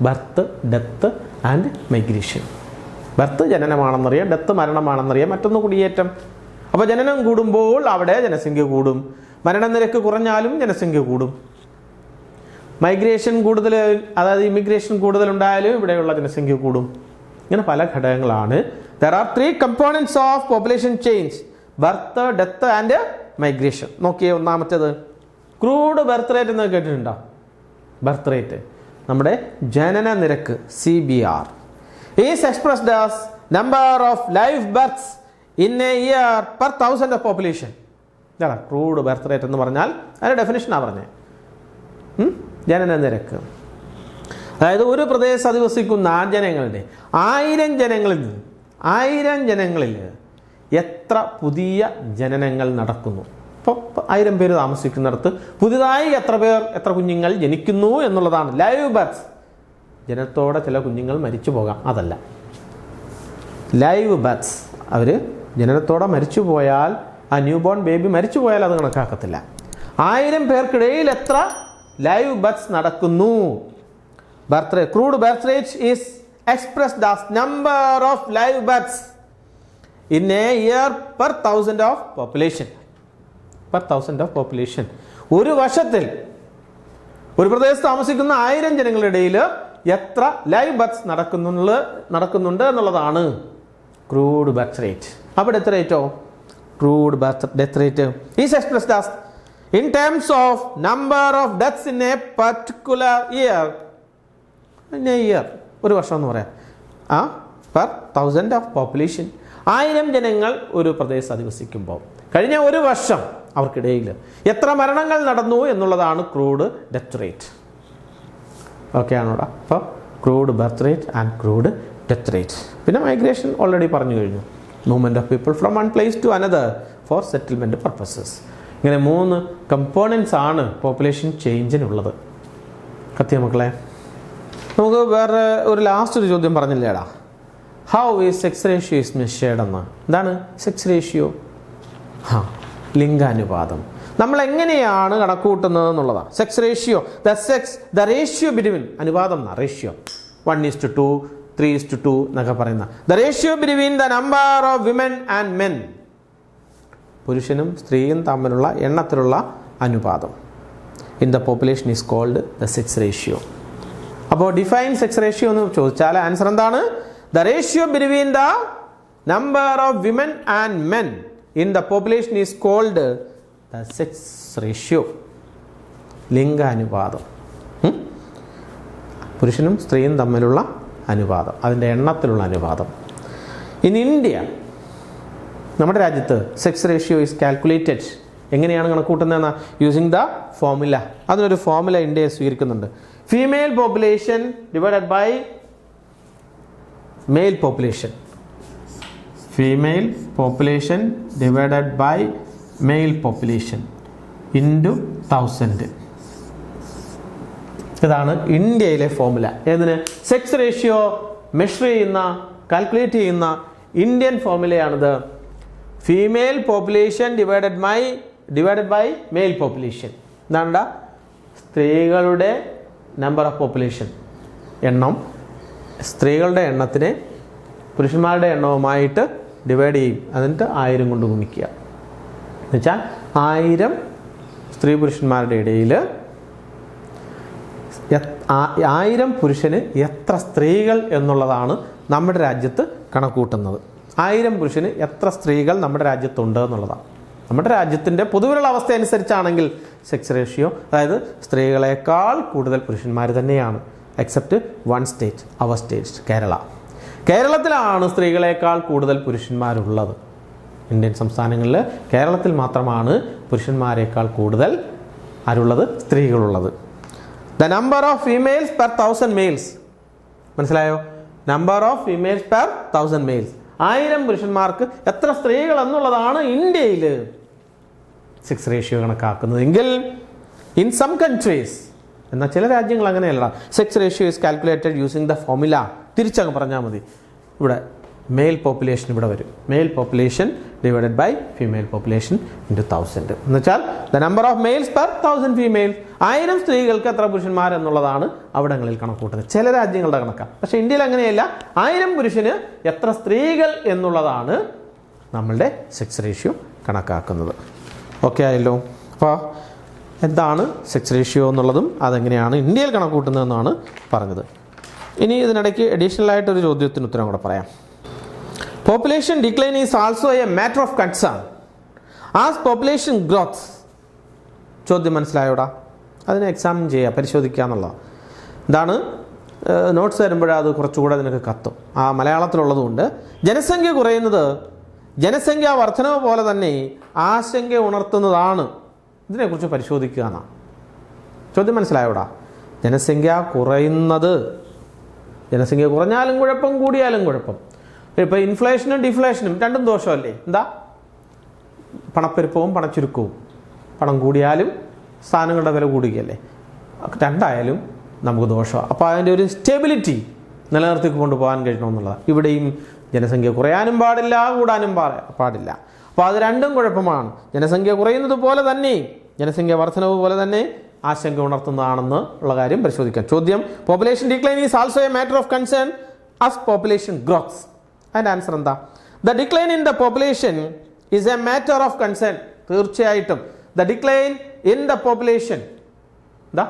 birth, death and migration. Birth ജനനമാണെന്നറിയാം, ഡെത്ത് മരണമാണെന്നറിയാം, മറ്റൊന്ന് കുടിയേറ്റം. അപ്പോൾ ജനനം കൂടുമ്പോൾ അവിടെ ജനസംഖ്യ കൂടും, മരണനിരക്ക് കുറഞ്ഞാലും ജനസംഖ്യ കൂടും. മൈഗ്രേഷൻ കൂടുതൽ, അതായത് ഇമിഗ്രേഷൻ കൂടുതലുണ്ടായാലും ഇവിടെയുള്ള ജനസംഖ്യ കൂടും. ഇങ്ങനെ പല ഘടകങ്ങളാണ്. There are 3 components of population change: birth, death and migration. നോക്കിയേ, ഒന്നാമത്തേത് ക്രൂഡ് ബർത്ത് റേറ്റ് എന്ന് കേട്ടിട്ടുണ്ടോ? ബർത്ത് റേറ്റ് നമ്മുടെ ജനന നിരക്ക്, CBR, is expressed as number of live birth in A year per 1000 of population. ഇതാണ് ക്രൂഡ് ബർത്ത് റേറ്റ് എന്ന് പറഞ്ഞാൽ. അതിൻ്റെ ഡെഫിനിഷനാണ് പറഞ്ഞത്. ജനന നിരക്ക്, അതായത് ഒരു പ്രദേശത്ത് അധിവസിക്കുന്ന ജനങ്ങളുടെ 1000 ജനങ്ങളിൽ എത്ര പുതിയ ജനനങ്ങൾ നടക്കുന്നു. ഇപ്പോൾ 1000 പേര് താമസിക്കുന്നിടത്ത് പുതിയതായി എത്ര കുഞ്ഞുങ്ങൾ ജനിക്കുന്നു എന്നുള്ളതാണ് ലൈവ് ബർത്ത്. ജനത്തോടെ ചില കുഞ്ഞുങ്ങൾ മരിച്ചു പോകാം, അതല്ല ലൈവ് ബർത്ത്. അവർ ജനനത്തോടെ മരിച്ചു പോയാൽ, ആ ന്യൂ ബോൺ ബേബി മരിച്ചു പോയാൽ അത് കണക്കാക്കത്തില്ല. 1000 പേർക്കിടയിൽ എത്ര ലൈവ് ബർത്ത് നടക്കുന്നു. Birth rate, crude birth rate is expressed as number of live birth in A year per 1000 of population. ഒരു വർഷത്തിൽ ഒരു പ്രദേശത്ത് താമസിക്കുന്ന 1000 ജനങ്ങളുടെ ഇടയിൽ എത്ര ലൈവ് ബർത്ത് നടക്കുന്നുണ്ട് എന്നുള്ളതാണ് ക്രൂഡ് ബർത്ത് റേറ്റ്. അപ്പോൾ ഡെത്ത് റേറ്റോ? Crude death rate is expressed as in terms of number of deaths in a particular year. In a year, ഒരു വർഷം എന്ന് പറയാം, per 1000 of population. 1000 ജനങ്ങൾ ഒരു പ്രദേശത്ത് അധിവസിക്കുമ്പോൾ കഴിഞ്ഞ ഒരു വർഷം അവർക്കിടയിൽ എത്ര മരണങ്ങൾ നടന്നു എന്നുള്ളതാണ് ക്രൂഡ് ഡെത്ത് റേറ്റ്. ഓക്കെ ആണോടാ? അപ്പോൾ crude birth rate and crude death rate. പിന്നെ മൈഗ്രേഷൻ ഓൾറെഡി പറഞ്ഞു കഴിഞ്ഞു. Movement of people from one place to another for settlement purposes. ഇങ്ങനെ 3 കമ്പോണൻസ് ആണ് പോപ്പുലേഷൻ ചേഞ്ചിനുള്ളത്. കത്തിയ മക്കളെ, നമുക്ക് വേറെ ഒരു ലാസ്റ്റ് ഒരു ചോദ്യം പറഞ്ഞില്ലേടാ, how is sex ratio is measured എന്ന്. എന്താണ് സെക്സ് റേഷ്യോ? ലിംഗാനുപാതം. നമ്മൾ എങ്ങനെയാണ് കണക്കൂട്ടുന്നത് എന്നുള്ളതാണ് sex ratio. The ratio between, അനുപാതം എന്നാ റേഷ്യോ, 1:2, 3:2 എന്നൊക്കെ പറയുന്ന. The ratio between the number of women and men, പുരുഷനും സ്ത്രീയും തമ്മിലുള്ള എണ്ണത്തിലുള്ള അനുപാതം in the population is called the sex ratio. അപ്പോൾ ഡിഫൈൻ സെക്സ് റേഷ്യോ എന്ന് ചോദിച്ചാൽ ആൻസർ എന്താണ്? The ratio between the number of women and men in the population is called the sex ratio. ലിംഗാനുപാതം, പുരുഷനും സ്ത്രീയും തമ്മിലുള്ള അനുപാതം, അതിൻ്റെ എണ്ണത്തിലുള്ള അനുപാതം. ഇൻ ഇന്ത്യ, നമ്മുടെ രാജ്യത്ത് സെക്സ് റേഷ്യോ ഈസ് കാൽക്കുലേറ്റഡ്. എങ്ങനെയാണ് കണക്കൂട്ടുന്നതെന്ന? Using the formula. അതിനൊരു ഫോർമുല ഇന്ത്യയെ സ്വീകരിക്കുന്നുണ്ട്. Female population divided by male population. Female population divided by male population into 1000. ഇതാണ് ഇന്ത്യയിലെ ഫോർമുല. ഏതിന്? സെക്സ് റേഷ്യോ മെഷർ ചെയ്യുന്ന, കാൽക്കുലേറ്റ് ചെയ്യുന്ന ഇന്ത്യൻ ഫോർമുലയാണിത്. Female population divided by male population. എന്താണ്ടാ? സ്ത്രീകളുടെ നമ്പർ ഓഫ് പോപ്പുലേഷൻ, എണ്ണം, സ്ത്രീകളുടെ എണ്ണത്തിനെ പുരുഷന്മാരുടെ എണ്ണവുമായിട്ട് ഡിവൈഡ് ചെയ്യും. എന്നിട്ട് 1000 കൊണ്ട് ഗുണിക്കുക. എന്നുവെച്ചാൽ 1000 സ്ത്രീ പുരുഷന്മാരുടെ ഇടയിൽ 1000 പുരുഷന് എത്ര സ്ത്രീകൾ എന്നുള്ളതാണ് നമ്മുടെ രാജ്യത്ത് കണക്കൂട്ടുന്നത്. 1000 പുരുഷന് എത്ര സ്ത്രീകൾ നമ്മുടെ രാജ്യത്തുണ്ട് എന്നുള്ളതാണ്. നമ്മുടെ രാജ്യത്തിൻ്റെ പൊതുവിലുള്ള അവസ്ഥ അനുസരിച്ചാണെങ്കിൽ സെക്സ് റേഷ്യോ, അതായത് സ്ത്രീകളെക്കാൾ കൂടുതൽ പുരുഷന്മാർ തന്നെയാണ്. എക്സെപ്റ്റ് വൺ സ്റ്റേറ്റ്, അവർ സ്റ്റേറ്റ് കേരള. കേരളത്തിലാണ് സ്ത്രീകളെക്കാൾ കൂടുതൽ പുരുഷന്മാരുള്ളത്. ഇന്ത്യൻ സംസ്ഥാനങ്ങളിൽ കേരളത്തിൽ മാത്രമാണ് പുരുഷന്മാരെക്കാൾ കൂടുതൽ ആരുള്ളത്? സ്ത്രീകളുള്ളത്. The number of females per 1000 males. മനസ്സിലായോ? Number of females per 1000 males. 1000 പുരുഷന്മാർക്ക് എത്ര സ്ത്രീകൾ എന്നുള്ളതാണ് ഇന്ത്യയിൽ സെക്സ് റേഷ്യോ കണക്കാക്കുന്നതെങ്കിൽ ഇൻ സം കൺട്രീസ്, എന്നാൽ ചില രാജ്യങ്ങൾ അങ്ങനെയല്ല, sex ratio is calculated using the formula. തിരിച്ചങ്ങ് പറഞ്ഞാൽ മതി. ഇവിടെ മെയിൽ പോപ്പുലേഷൻ ഇവിടെ വരും. Male population divided by female population into 1000. എന്ന് വെച്ചാൽ the number of males per 1000 females. 1000 സ്ത്രീകൾക്ക് എത്ര പുരുഷന്മാർ എന്നുള്ളതാണ് അവിടങ്ങളിൽ കണക്കൂട്ടുന്നത്. ചില രാജ്യങ്ങളുടെ കണക്കാണ്. പക്ഷേ ഇന്ത്യയിൽ അങ്ങനെയല്ല. 1000 പുരുഷന് എത്ര സ്ത്രീകൾ എന്നുള്ളതാണ് നമ്മളുടെ സെക്സ് റേഷ്യോ കണക്കാക്കുന്നത്. ഓക്കെ ആയല്ലോ. അപ്പോൾ എന്താണ് സെക്സ് റേഷ്യോ എന്നുള്ളതും അതെങ്ങനെയാണ് ഇന്ത്യയിൽ കണക്കൂട്ടുന്നതെന്നാണ് പറഞ്ഞത്. ഇനി ഇതിനിടയ്ക്ക് അഡീഷണൽ ആയിട്ടൊരു ചോദ്യത്തിന് ഉത്തരം കൂടെ പറയാം. Population decline is also a matter of concern as population growth. ചോദ്യം മനസ്സിലായോടാ? അതിനെ എക്സാമിൻ ചെയ്യുക, പരിശോധിക്കുക എന്നുള്ളതാണ്. എന്താണ് നോട്ട്സ് വരുമ്പോഴേ അത് കുറച്ചുകൂടെ നിനക്ക് കത്തും. ആ മലയാളത്തിലുള്ളതുകൊണ്ട് ജനസംഖ്യ കുറയുന്നത് ജനസംഖ്യാ വർധനവ് പോലെ തന്നെ ആശങ്ക ഉണർത്തുന്നതാണ്. ഇതിനെക്കുറിച്ച് പരിശോധിക്കുക എന്നാണ് ചോദ്യം. മനസ്സിലായോടാ? ജനസംഖ്യ കുറയുന്നത്, ജനസംഖ്യ കുറഞ്ഞാലും കുഴപ്പം കൂടിയാലും കുഴപ്പം. ഇപ്പോൾ ഇൻഫ്ലേഷനും ഡിഫ്ലേഷനും രണ്ടും ദോഷമല്ലേ? എന്താ? പണപ്പെരുപ്പവും പണച്ചുരുക്കവും. പണം കൂടിയാലും സാധനങ്ങളുടെ വില കൂടുകയല്ലേ? രണ്ടായാലും നമുക്ക് ദോഷമാണ്. അപ്പോൾ അതിൻ്റെ ഒരു സ്റ്റെബിലിറ്റി നിലനിർത്തി കൊണ്ടുപോകാൻ കഴിയണമെന്നുള്ളതാണ്. ഇവിടെയും ജനസംഖ്യ കുറയാനും പാടില്ല, കൂടാനും പാടില്ല. അപ്പോൾ അത് രണ്ടും കുഴപ്പമാണ്. ജനസംഖ്യ കുറയുന്നത് പോലെ തന്നെ ജനസംഖ്യ വർധനവ് പോലെ തന്നെ ആശങ്ക ഉണർത്തുന്നതാണെന്ന് ഉള്ള കാര്യം പരിശോധിക്കാം. ചോദ്യം: population decline is also a matter of concern as population growths. അതിൻ്റെ ആൻസർ എന്താ? The decline in the population is a matter of concern. തീർച്ചയായിട്ടും the decline in the population, എന്താ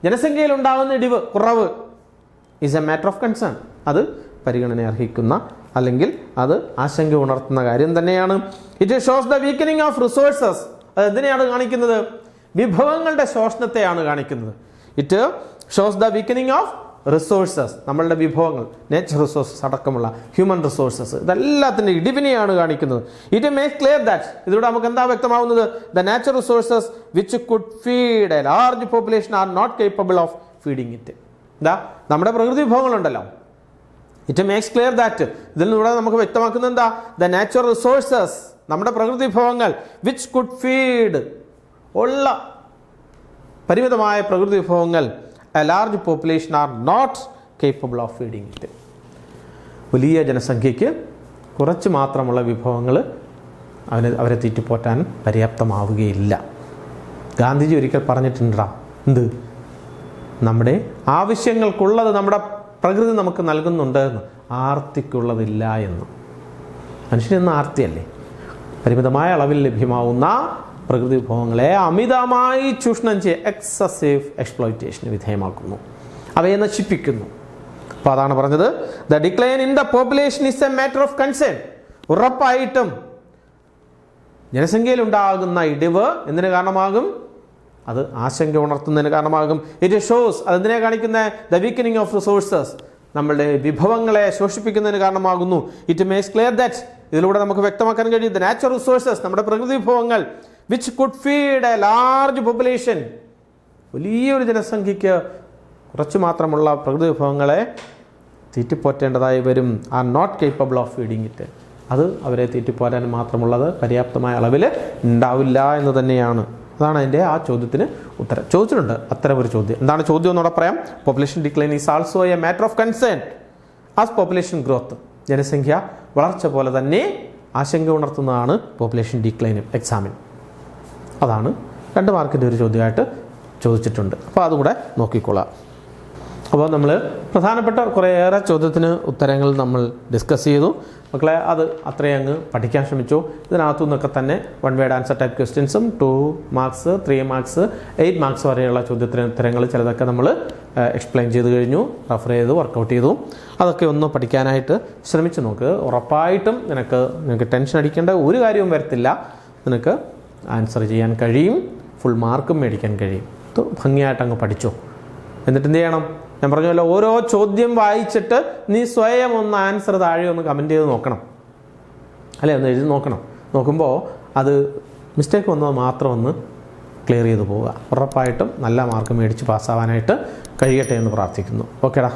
ജനസംഖ്യയിൽ ഉണ്ടാകുന്ന ഇടിവ്, കുറവ്, is a matter of concern. അത് പരിഗണന അർഹിക്കുന്ന അല്ലെങ്കിൽ അത് ആശങ്ക ഉണർത്തുന്ന കാര്യം തന്നെയാണ്. It shows the weakening of resources. അത് എന്തിനെയാണ് കാണിക്കുന്നത്? വിഭവങ്ങളുടെ ശോഷണത്തെയാണ് കാണിക്കുന്നത്. It shows the weakening of resources. നമ്മളുടെ വിഭവങ്ങൾ, നേച്ചർ റിസോഴ്സസ് അടക്കമുള്ള ഹ്യൂമൻ റിസോഴ്സസ്, ഇതെല്ലാത്തിൻ്റെ ഇടിവിനെയാണ് കാണിക്കുന്നത്. ഇറ്റ് മേക്സ് ക്ലിയർ ദാറ്റ്, ഇതിലൂടെ നമുക്ക് എന്താ വ്യക്തമാവുന്നത്? The natural resources which could feed a large population are not capable of feeding it. എന്താ? നമ്മുടെ പ്രകൃതി വിഭവങ്ങളുണ്ടല്ലോ, ഇറ്റ് മേക്സ് ക്ലിയർ ദാറ്റ്, ഇതിലൂടെ നമുക്ക് വ്യക്തമാക്കുന്നത് എന്താ? ദ നാച്ചുറൽ റിസോഴ്സസ്, നമ്മുടെ പ്രകൃതി വിഭവങ്ങൾ, വിച്ച് കുഡ് ഫീഡ്, ഉള്ള പരിമിതമായ പ്രകൃതി വിഭവങ്ങൾ, a large population are not capable of feeding it. വലിയ ജനസംഖ്യയ്ക്ക് കുറച്ച് മാത്രമുള്ള വിഭവങ്ങൾ അവരെ തീറ്റിപ്പോറ്റാൻ പര്യാപ്തമാവുകയില്ല. ഗാന്ധിജി ഒരിക്കൽ പറഞ്ഞിട്ടുണ്ടാ, എന്ത്? നമ്മുടെ ആവശ്യങ്ങൾക്കുള്ളത് നമ്മുടെ പ്രകൃതി നമുക്ക് നൽകുന്നുണ്ട് എന്ന്, ആർത്തിക്കുള്ളതില്ല എന്ന്. മനുഷ്യനെന്ന് ആർത്തിയല്ലേ? പരിമിതമായ അളവിൽ ലഭ്യമാവുന്ന പ്രകൃതി വിഭവങ്ങളെ അമിതമായി ചൂഷണം ചെയ്യുക, എക്സസീവ് എക്സ്പ്ലോയിറ്റേഷന് വിധേയമാക്കുന്നു, അവയെ നശിപ്പിക്കുന്നു. അപ്പോൾ അതാണ് പറഞ്ഞത്, the decline in the population is A matter of concern. ഉറപ്പായിട്ടും ജനസംഖ്യയിൽ ഉണ്ടാകുന്ന ഇടിവ് എന്തിനു കാരണമാകും? അത് ആശങ്ക ഉണർത്തുന്നതിന് കാരണമാകും. ഇറ്റ് ഷോസ്, അതെന്തിനെ കാണിക്കുന്നത്? ദ വീക്കനിങ് ഓഫ് റിസോഴ്സസ്, നമ്മളുടെ വിഭവങ്ങളെ ശോഷിപ്പിക്കുന്നതിന് കാരണമാകുന്നു. ഇറ്റ് മേക്സ് ക്ലിയർ ദാറ്റ്, ഇതിലൂടെ നമുക്ക് വ്യക്തമാക്കാൻ കഴിയും, ദ നാച്ചുറൽ റിസോഴ്സസ്, നമ്മുടെ പ്രകൃതി വിഭവങ്ങൾ, which could feed a large population, വലിയൊരു ജനസംഖ്യയ്ക്ക് കുറച്ച് മാത്രമുള്ള പ്രകൃതി വിഭവങ്ങളെ തീറ്റിപ്പോറ്റേണ്ടതായി വരും, are not capable of feeding it. അത് അവരെ തീറ്റിപ്പോറ്റാൻ മാത്രമുള്ളത് പര്യാപ്തമായ അളവിൽ ഉണ്ടാവില്ല എന്ന് തന്നെയാണ്. അതാണ് അതിൻ്റെ ആ ചോദ്യത്തിന് ഉത്തരം. ചോദിച്ചിട്ടുണ്ട് അത്തരം ഒരു ചോദ്യം. എന്താണ് ചോദ്യം എന്നോടെ പറയാം. Population decline is also a matter of concern as population growth. ജനസംഖ്യ വളർച്ച പോലെ തന്നെ ആശങ്ക ഉണർത്തുന്നതാണ് പോപ്പുലേഷൻ ഡിക്ലൈനും എക്സാമിൻ. അതാണ് 2 മാർക്കിൻ്റെ ഒരു ചോദ്യമായിട്ട് ചോദിച്ചിട്ടുണ്ട്. അപ്പോൾ അതുകൂടെ നോക്കിക്കൊള്ളാം. അപ്പോൾ നമ്മൾ പ്രധാനപ്പെട്ട കുറേയേറെ ചോദ്യത്തിന് ഉത്തരങ്ങൾ നമ്മൾ ഡിസ്കസ് ചെയ്തു. മക്കളെ അത് അത്രയും അങ്ങ് പഠിക്കാൻ ശ്രമിച്ചു. ഇതിനകത്തു നിന്നൊക്കെ തന്നെ 1 വേർഡ് ആൻസർ ടൈപ്പ് ക്വസ്റ്റ്യൻസും 2 മാർക്സ് 3 മാർക്സ് 8 മാർക്സ് വരെയുള്ള ചോദ്യത്തിന് ഉത്തരങ്ങൾ ചിലതൊക്കെ നമ്മൾ എക്സ്പ്ലെയിൻ ചെയ്ത് കഴിഞ്ഞു, റെഫർ ചെയ്ത് വർക്കൗട്ട് ചെയ്തു. അതൊക്കെ ഒന്ന് പഠിക്കാനായിട്ട് ശ്രമിച്ചു നോക്ക്. ഉറപ്പായിട്ടും നിനക്ക് ടെൻഷൻ അടിക്കേണ്ട ഒരു കാര്യവും വരത്തില്ല. നിനക്ക് ആൻസർ ചെയ്യാൻ കഴിയും, ഫുൾ മാർക്കും മേടിക്കാൻ കഴിയും. ഇത് ഭംഗിയായിട്ട് അങ്ങ് പഠിച്ചോ. എന്നിട്ട് എന്ത് ചെയ്യണം? ഞാൻ പറഞ്ഞല്ലോ, ഓരോ ചോദ്യം വായിച്ചിട്ട് നീ സ്വയം ഒന്ന് ആൻസർ താഴെ ഒന്ന് കമൻറ്റ് ചെയ്ത് നോക്കണം, അല്ലേ? ഒന്ന് എഴുതി നോക്കണം. നോക്കുമ്പോൾ അത് മിസ്റ്റേക്ക് വന്നത് മാത്രം ഒന്ന് ക്ലിയർ ചെയ്ത് പോവുക. ഉറപ്പായിട്ടും നല്ല മാർക്ക് മേടിച്ച് പാസ്സാവാനായിട്ട് കഴിയട്ടെ എന്ന് പ്രാർത്ഥിക്കുന്നു. ഓക്കേടാ.